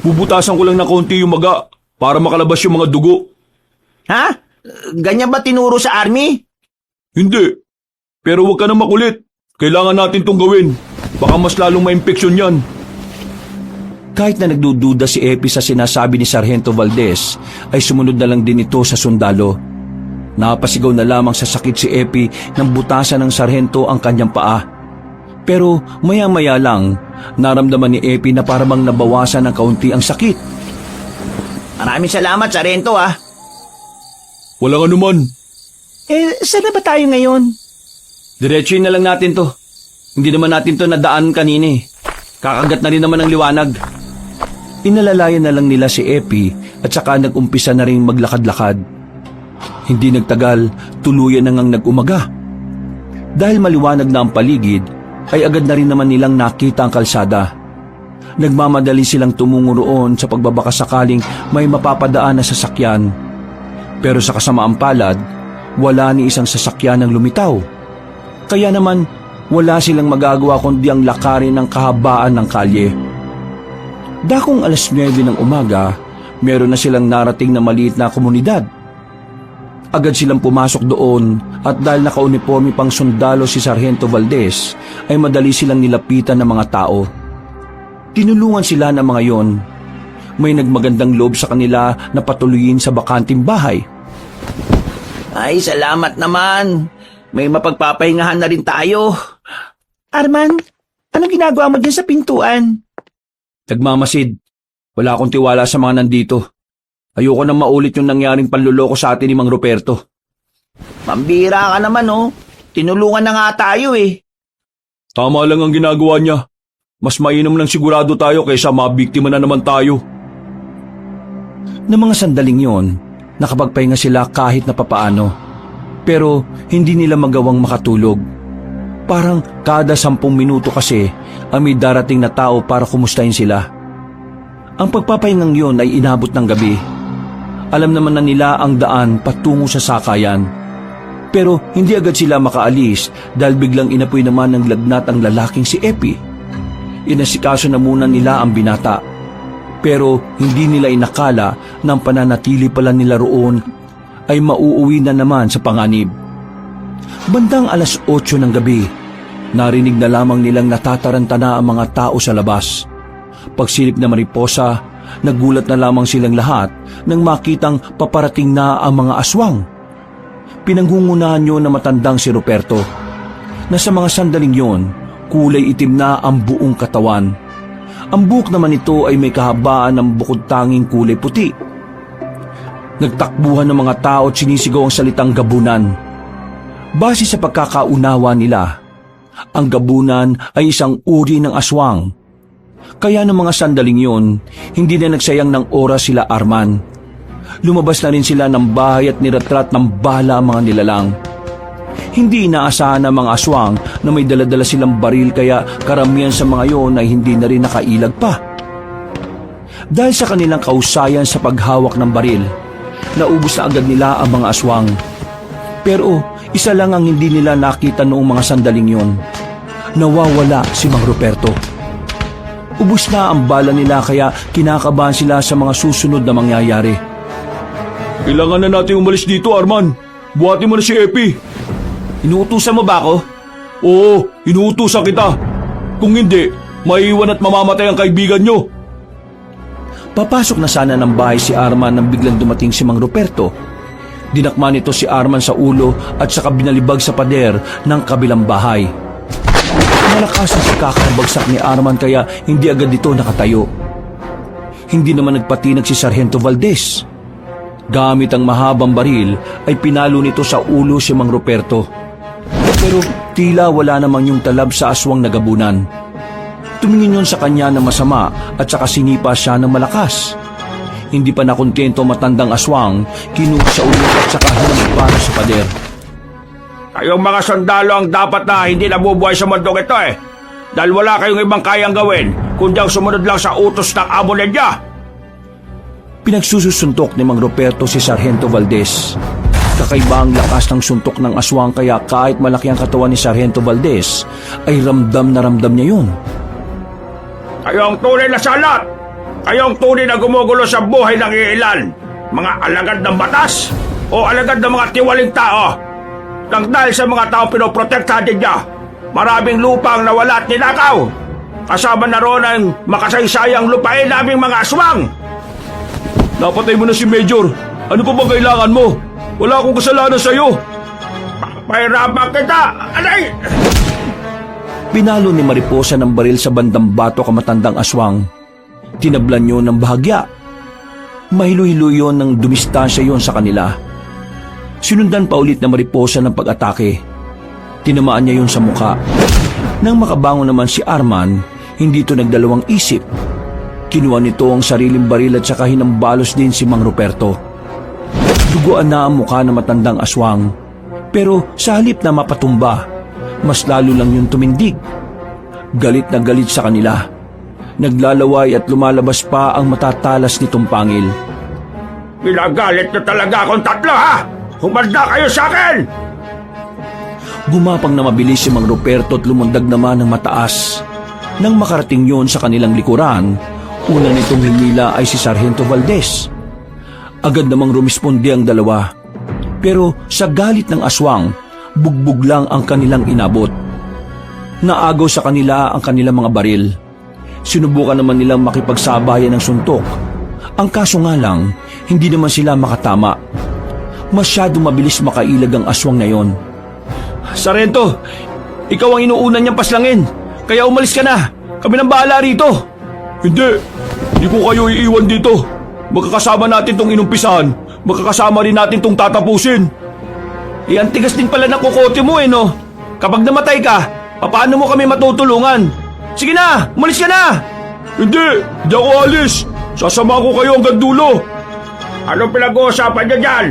Bubutasan ko lang ng konti yung maga para makalabas yung mga dugo. Ha? Ganyan ba tinuro sa army? Hindi. Pero huwag ka na makulit. Kailangan natin tong gawin. Baka mas lalong ma-infeksyon yan. Kahit na nagdududa si Epi sa sinasabi ni Sargento Valdez, ay sumunod na lang din ito sa sundalo. Napasigaw na lamang sa sakit si Epi nang butasan ng sarhento ang kanyang paa. Pero maya-maya lang, naramdaman ni Epi na parang nabawasan ng kaunti ang sakit. Maraming salamat, Sarento Walang anuman. Saan na ba tayo ngayon? Diretsuin na lang natin to. Hindi naman natin to nadaan kanina Kakagat na rin naman ang liwanag. Inalalayan na lang nila si Epi at saka nag-umpisa na rin maglakad-lakad. Hindi nagtagal, tuluyan na ngang nag-umaga. Dahil maliwanag na ang paligid, ay agad na rin naman nilang nakita ang kalsada. Nagmamadali silang tumungo roon sa pagbabaka sakaling may mapapadaan na sasakyan. Pero sa kasamaang palad, wala ni isang sasakyan ang lumitaw. Kaya naman, wala silang magagawa kundi ang lakarin ng kahabaan ng kalye. Dakong 9:00 ng umaga, meron na silang narating na maliit na komunidad. Agad silang pumasok doon at dahil nakauniforme pang sundalo si Sargento Valdez, ay madali silang nilapitan ng mga tao. Tinulungan sila ng mga yon. May nagmagandang loob sa kanila na patuloyin sa bakanting bahay. Ay, salamat naman. May mapagpapahingahan na rin tayo. Arman, anong ginagawa mo dyan sa pintuan? Nagmamasid. Wala akong tiwala sa mga nandito. Ayoko nang maulit yung nangyaring panluloko sa atin ni Mang Roberto. Pambira ka naman Tinulungan na nga tayo Tama lang ang ginagawa niya. Mas mainam lang sigurado tayo kaysa mabiktima na naman tayo. Ng mga sandaling yon, nakapagpahinga sila kahit na papaano. Pero hindi nila magawang makatulog. Parang kada 10 minuto kasi ang may darating na tao para kumustahin sila. Ang pagpapahingang yon ay inabot ng gabi. Alam naman na nila ang daan patungo sa sakayan. Pero hindi agad sila makaalis dahil biglang inapoy naman ng lagnat ang lalaking si Epi. Inasikaso na muna nila ang binata. Pero hindi nila inakala na ang pananatili pala nila roon ay mauuwi na naman sa panganib. Bandang 8:00 ng gabi, narinig na lamang nilang natataranta na ang mga tao sa labas. Pagsilip na mariposa, nagulat na lamang silang lahat nang makitang paparating na ang mga aswang. Pinanggungunahan yun na matandang si Ruperto, na sa mga sandaling yon, kulay itim na ang buong katawan. Ang buhok naman nito ay may kahabaan ng bukod tanging kulay puti. Nagtakbuhan ng mga tao at sinisigaw ang salitang gabunan. Base sa pagkakaunawa nila, ang gabunan ay isang uri ng aswang. Kaya ng mga sandaling yon, hindi na nagsayang ng oras sila Arman. Lumabas na rin sila ng bahay at niratrat ng bala ang mga nilalang. Hindi inaasahan ng mga aswang na may daladala silang baril kaya karamihan sa mga yon ay hindi na rin nakailag pa. Dahil sa kanilang kausayan sa paghawak ng baril, naubos na agad nila ang mga aswang. Pero isa lang ang hindi nila nakita noong mga sandaling yon. Nawawala si Mang Ruperto. Ubus na ang bala nila kaya kinakabahan sila sa mga susunod na mangyayari. Kailangan na natin umalis dito, Arman. Buhatin mo na si Epi. Inuutusan mo ba ako? Oo, inuutusan kita. Kung hindi, maiiwan at mamamatay ang kaibigan nyo. Papasok na sana ng bahay si Arman nang biglang dumating si Mang Ruperto. Dinakma nito si Arman sa ulo at saka binalibag sa pader ng kabilang bahay. Malakas ang pagkakabagsak ni Arman kaya hindi agad ito nakatayo. Hindi naman nagpatinag si Sargento Valdez. Gamit ang mahabang baril ay pinalo nito sa ulo si Mang Ruperto. Pero tila wala namang yung talab sa aswang nagabunan. Tumingin yon sa kanya na masama at saka sinipa siya ng malakas. Hindi pa nakontento matandang aswang, kinuha sa ulo at saka hinampan sa pader. Kayong mga sundalo ang dapat na hindi nabubuhay sa mundong ito eh. Dahil wala kayong ibang kayang gawin, kundi ang sumunod lang sa utos ng amo ninyo. Pinagsusuntok ni Mang Ruperto si Sargento Valdez. Kakaiba ang lakas ng suntok ng aswang kaya kahit malaki ang katawan ni Sargento Valdez, ay ramdam na ramdam niya yun. Kayo ang tunay na salat. Kayo ang tunay na gumugulo sa buhay ng iilan. Mga alagad ng batas o alagad ng mga tiwaling tao. Nang dahil sa mga taong pinoprotektahan ninyo, maraming lupang nawala at ninakaw. Kasama na roon ang makasaysayang lupain naming mga aswang. Napatay mo na si Major. Ano pa bang kailangan mo? Wala akong kasalanan sa'yo. Pahirapan kita! Aray! Pinalo ni Mariposa ng baril sa bandang bato ang matandang aswang. Tinablan yun ng bahagya. Mahilo-hilo yun ng dumistansya yun sa kanila. Sinundan pa ulit na Mariposa ng pag-atake. Tinamaan niya yun sa muka. Nang makabangon naman si Arman, hindi ito nagdalawang isip. Kinuha nito ang sariling baril at saka hinambalos din si Mang Ruperto. Duguan na ang mukha ng matandang aswang. Pero sa halip na mapatumba, mas lalo lang yung tumindig. Galit na galit sa kanila. Naglalaway at lumalabas pa ang matatalas nitong pangil. Pinagalit na talaga akong tatlo, ha? Humanda kayo sa akin! Gumapang na mabilis si Mang Ruperto at lumundag naman ng mataas. Nang makarating yon sa kanilang likuran, una nitong hinila ay si Sargento Valdez. Agad namang rumisponde ang dalawa. Pero sa galit ng aswang, bugbog lang ang kanilang inabot. Naagaw sa kanila ang kanilang mga baril. Sinubukan naman nilang makipagsabayan ng suntok. Ang kaso nga lang, hindi naman sila makatama. Masyadong mabilis makailag ang aswang na yon. Sargento, ikaw ang inuunan niyang paslangin. Kaya umalis ka na. Kami nang bahala rito. Hindi ko kayo iiwan dito. Magkakasama natin tong inumpisahan. Magkakasama rin natin tong tatapusin. Ang tigas din pala ng kukote mo eh, no? Kapag namatay ka, paano mo kami matutulungan? Sige na, umalis ka na! Hindi ako alis. Sasama ko kayo hanggang dulo. Anong pinag-uusapan niyo dyan?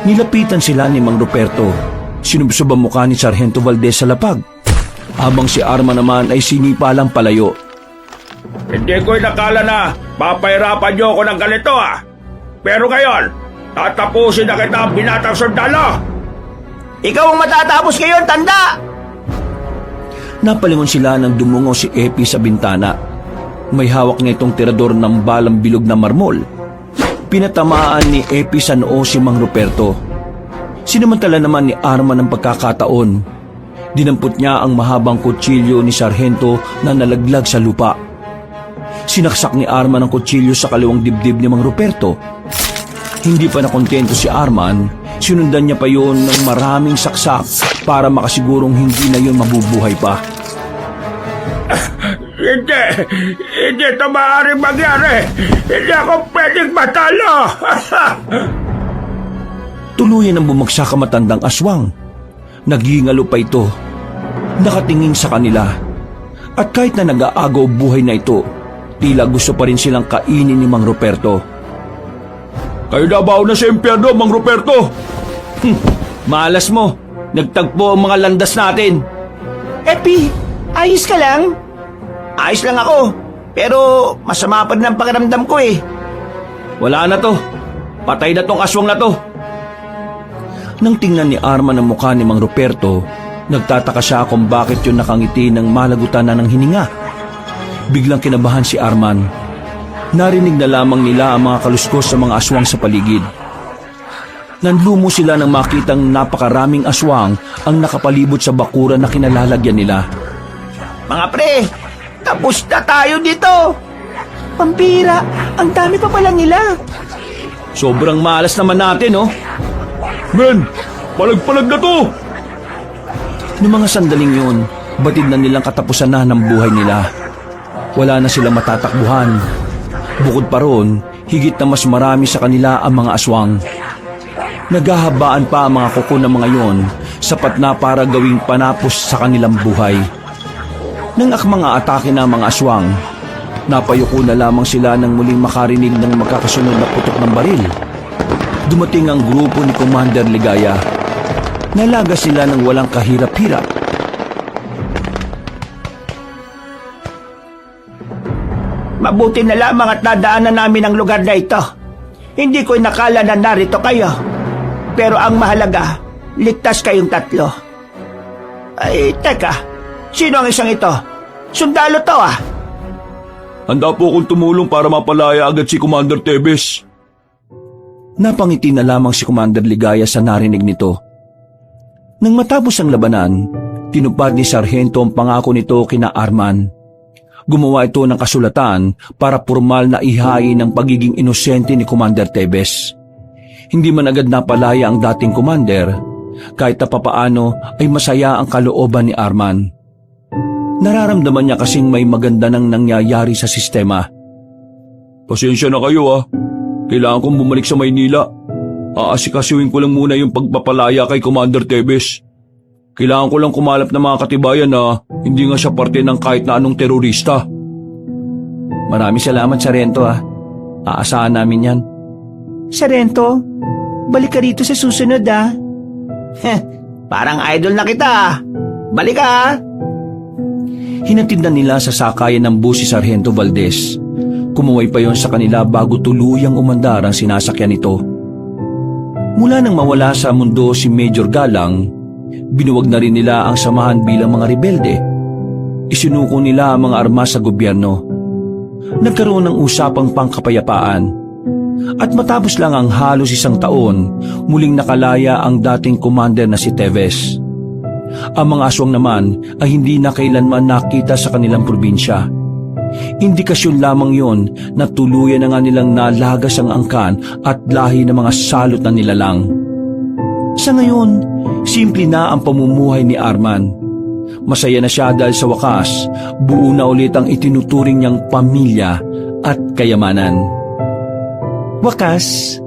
Nilapitan sila ni Mang Ruperto. Sinubsob ang mukha ni Sargento Valdez sa lapag. Habang si Arman naman ay sinipa lang palayo. Hindi ko inakala na papahirapan niyo ako ng ganito, ha? Pero ngayon, tatapusin na kita ang binatang sundalo. Ikaw ang matatapos ngayon, tanda! Napalingon sila nang dumungaw si Epi sa bintana. May hawak na itong tirador ng balang bilog na marmol. Pinatamaan ni Epi sa noo si Mang Ruperto. Sinamantala naman ni Arman ang pagkakataon. Dinampot niya ang mahabang kutsilyo ni Sargento na nalaglag sa lupa. Sinaksak ni Arman ang kutsilyo sa kaliwang dibdib ni Mang Ruperto. Hindi pa nakontento si Arman, sinundan niya pa yun ng maraming saksak para makasigurong hindi na yun mabubuhay pa. Hindi ito maaaring mangyari. Hindi ako pwedeng matalo. Tuluyan ang bumagsak ang matandang aswang. Nagingalo pa ito. Nakatingin sa kanila. At kahit na nag-aagaw buhay na ito, tila gusto pa rin silang kainin ni Mang Ruperto. Kayo na ba na sa impyerno, Mang Ruperto? Malas mo. Nagtagpo ang mga landas natin. Epi, ayos ka lang? Ayos lang ako. Pero masama pa rin ang pakiramdam ko eh. Wala na to. Patay na tong aswang na to. Nang tingnan ni Arman ang mukha ni Mang Ruperto, nagtataka siya kung bakit yun nakangiti ng malagutan na ng hininga. Biglang kinabahan si Arman. Narinig na lamang nila ang mga kaluskos sa mga aswang sa paligid. Nanlumo sila nang makitang napakaraming aswang ang nakapalibot sa bakuran na kinalalagyan nila. Mga pre, tapos na tayo dito. Pampira, ang dami pa pala nila. Sobrang malas naman natin, oh. Men, palag-palag na to. Noong mga sandaling yun, batid na nilang katapusan na ng buhay nila. Wala na silang matatakbuhan. Bukod pa ron, higit na mas marami sa kanila ang mga aswang. Naghahabaan pa ang mga kuko ng mga yon, sapat na para gawing panapos sa kanilang buhay. Nang mga atake na ang mga aswang, napayuko na lamang sila nang muling makarinig ng magkakasunod na putok ng baril. Dumating ang grupo ni Commander Ligaya. Nalaga sila ng walang kahirap-hirap. Mabuti na lamang at nadaanan namin ang lugar na ito. Hindi ko inakala na narito kayo. Pero ang mahalaga, ligtas kayong tatlo. Ay, teka. Sino ang isang ito? Sundalo to ah. Handa po akong tumulong para mapalaya agad si Commander Tebes. Napangiti na lamang si Commander Ligaya sa narinig nito. Nang matapos ang labanan, tinupad ni Sargento ang pangako nito kina Arman. Gumawa ito ng kasulatan para formal na ihain ang pagiging inosente ni Commander Tebes. Hindi man agad napalaya ang dating commander, kahit na papaano ay masaya ang kalooban ni Arman. Nararamdaman niya kasing may maganda nang nangyayari sa sistema. Pasensya na kayo Kailangan kong bumalik sa Maynila. Aasikasuhin ko lang muna yung pagpapalaya kay Commander Tebes. Kailangan ko lang kumalap ng mga katibayan na hindi nga siya parte ng kahit na anong terorista. Maraming salamat, Sargento. Aasahan namin yan. Sargento, balik ka rito sa susunod Parang idol na kita. Balik ka. Hinatid na nila sa sakayan ng bus si Sargento Valdez. Kumuway pa yon sa kanila bago tuluyang umandar ang sinasakyan nito. Mula nang mawala sa mundo si Major Galang, binuwag na rin nila ang samahan bilang mga rebelde. Isinuko nila ang mga armas sa gobyerno. Nagkaroon ng usapang pangkapayapaan. At matapos lang ang halos isang taon, muling nakalaya ang dating commander na si Tevez. Ang mga aswang naman ay hindi na kailanman nakita sa kanilang probinsya. Indikasyon lamang yon na tuluyan na nga nilang nalagas ang angkan at lahi ng mga salot na nilalang. Sa ngayon, simple na ang pamumuhay ni Arman. Masaya na siya dahil sa wakas, buo na ulit ang itinuturing niyang pamilya at kayamanan. Wakas,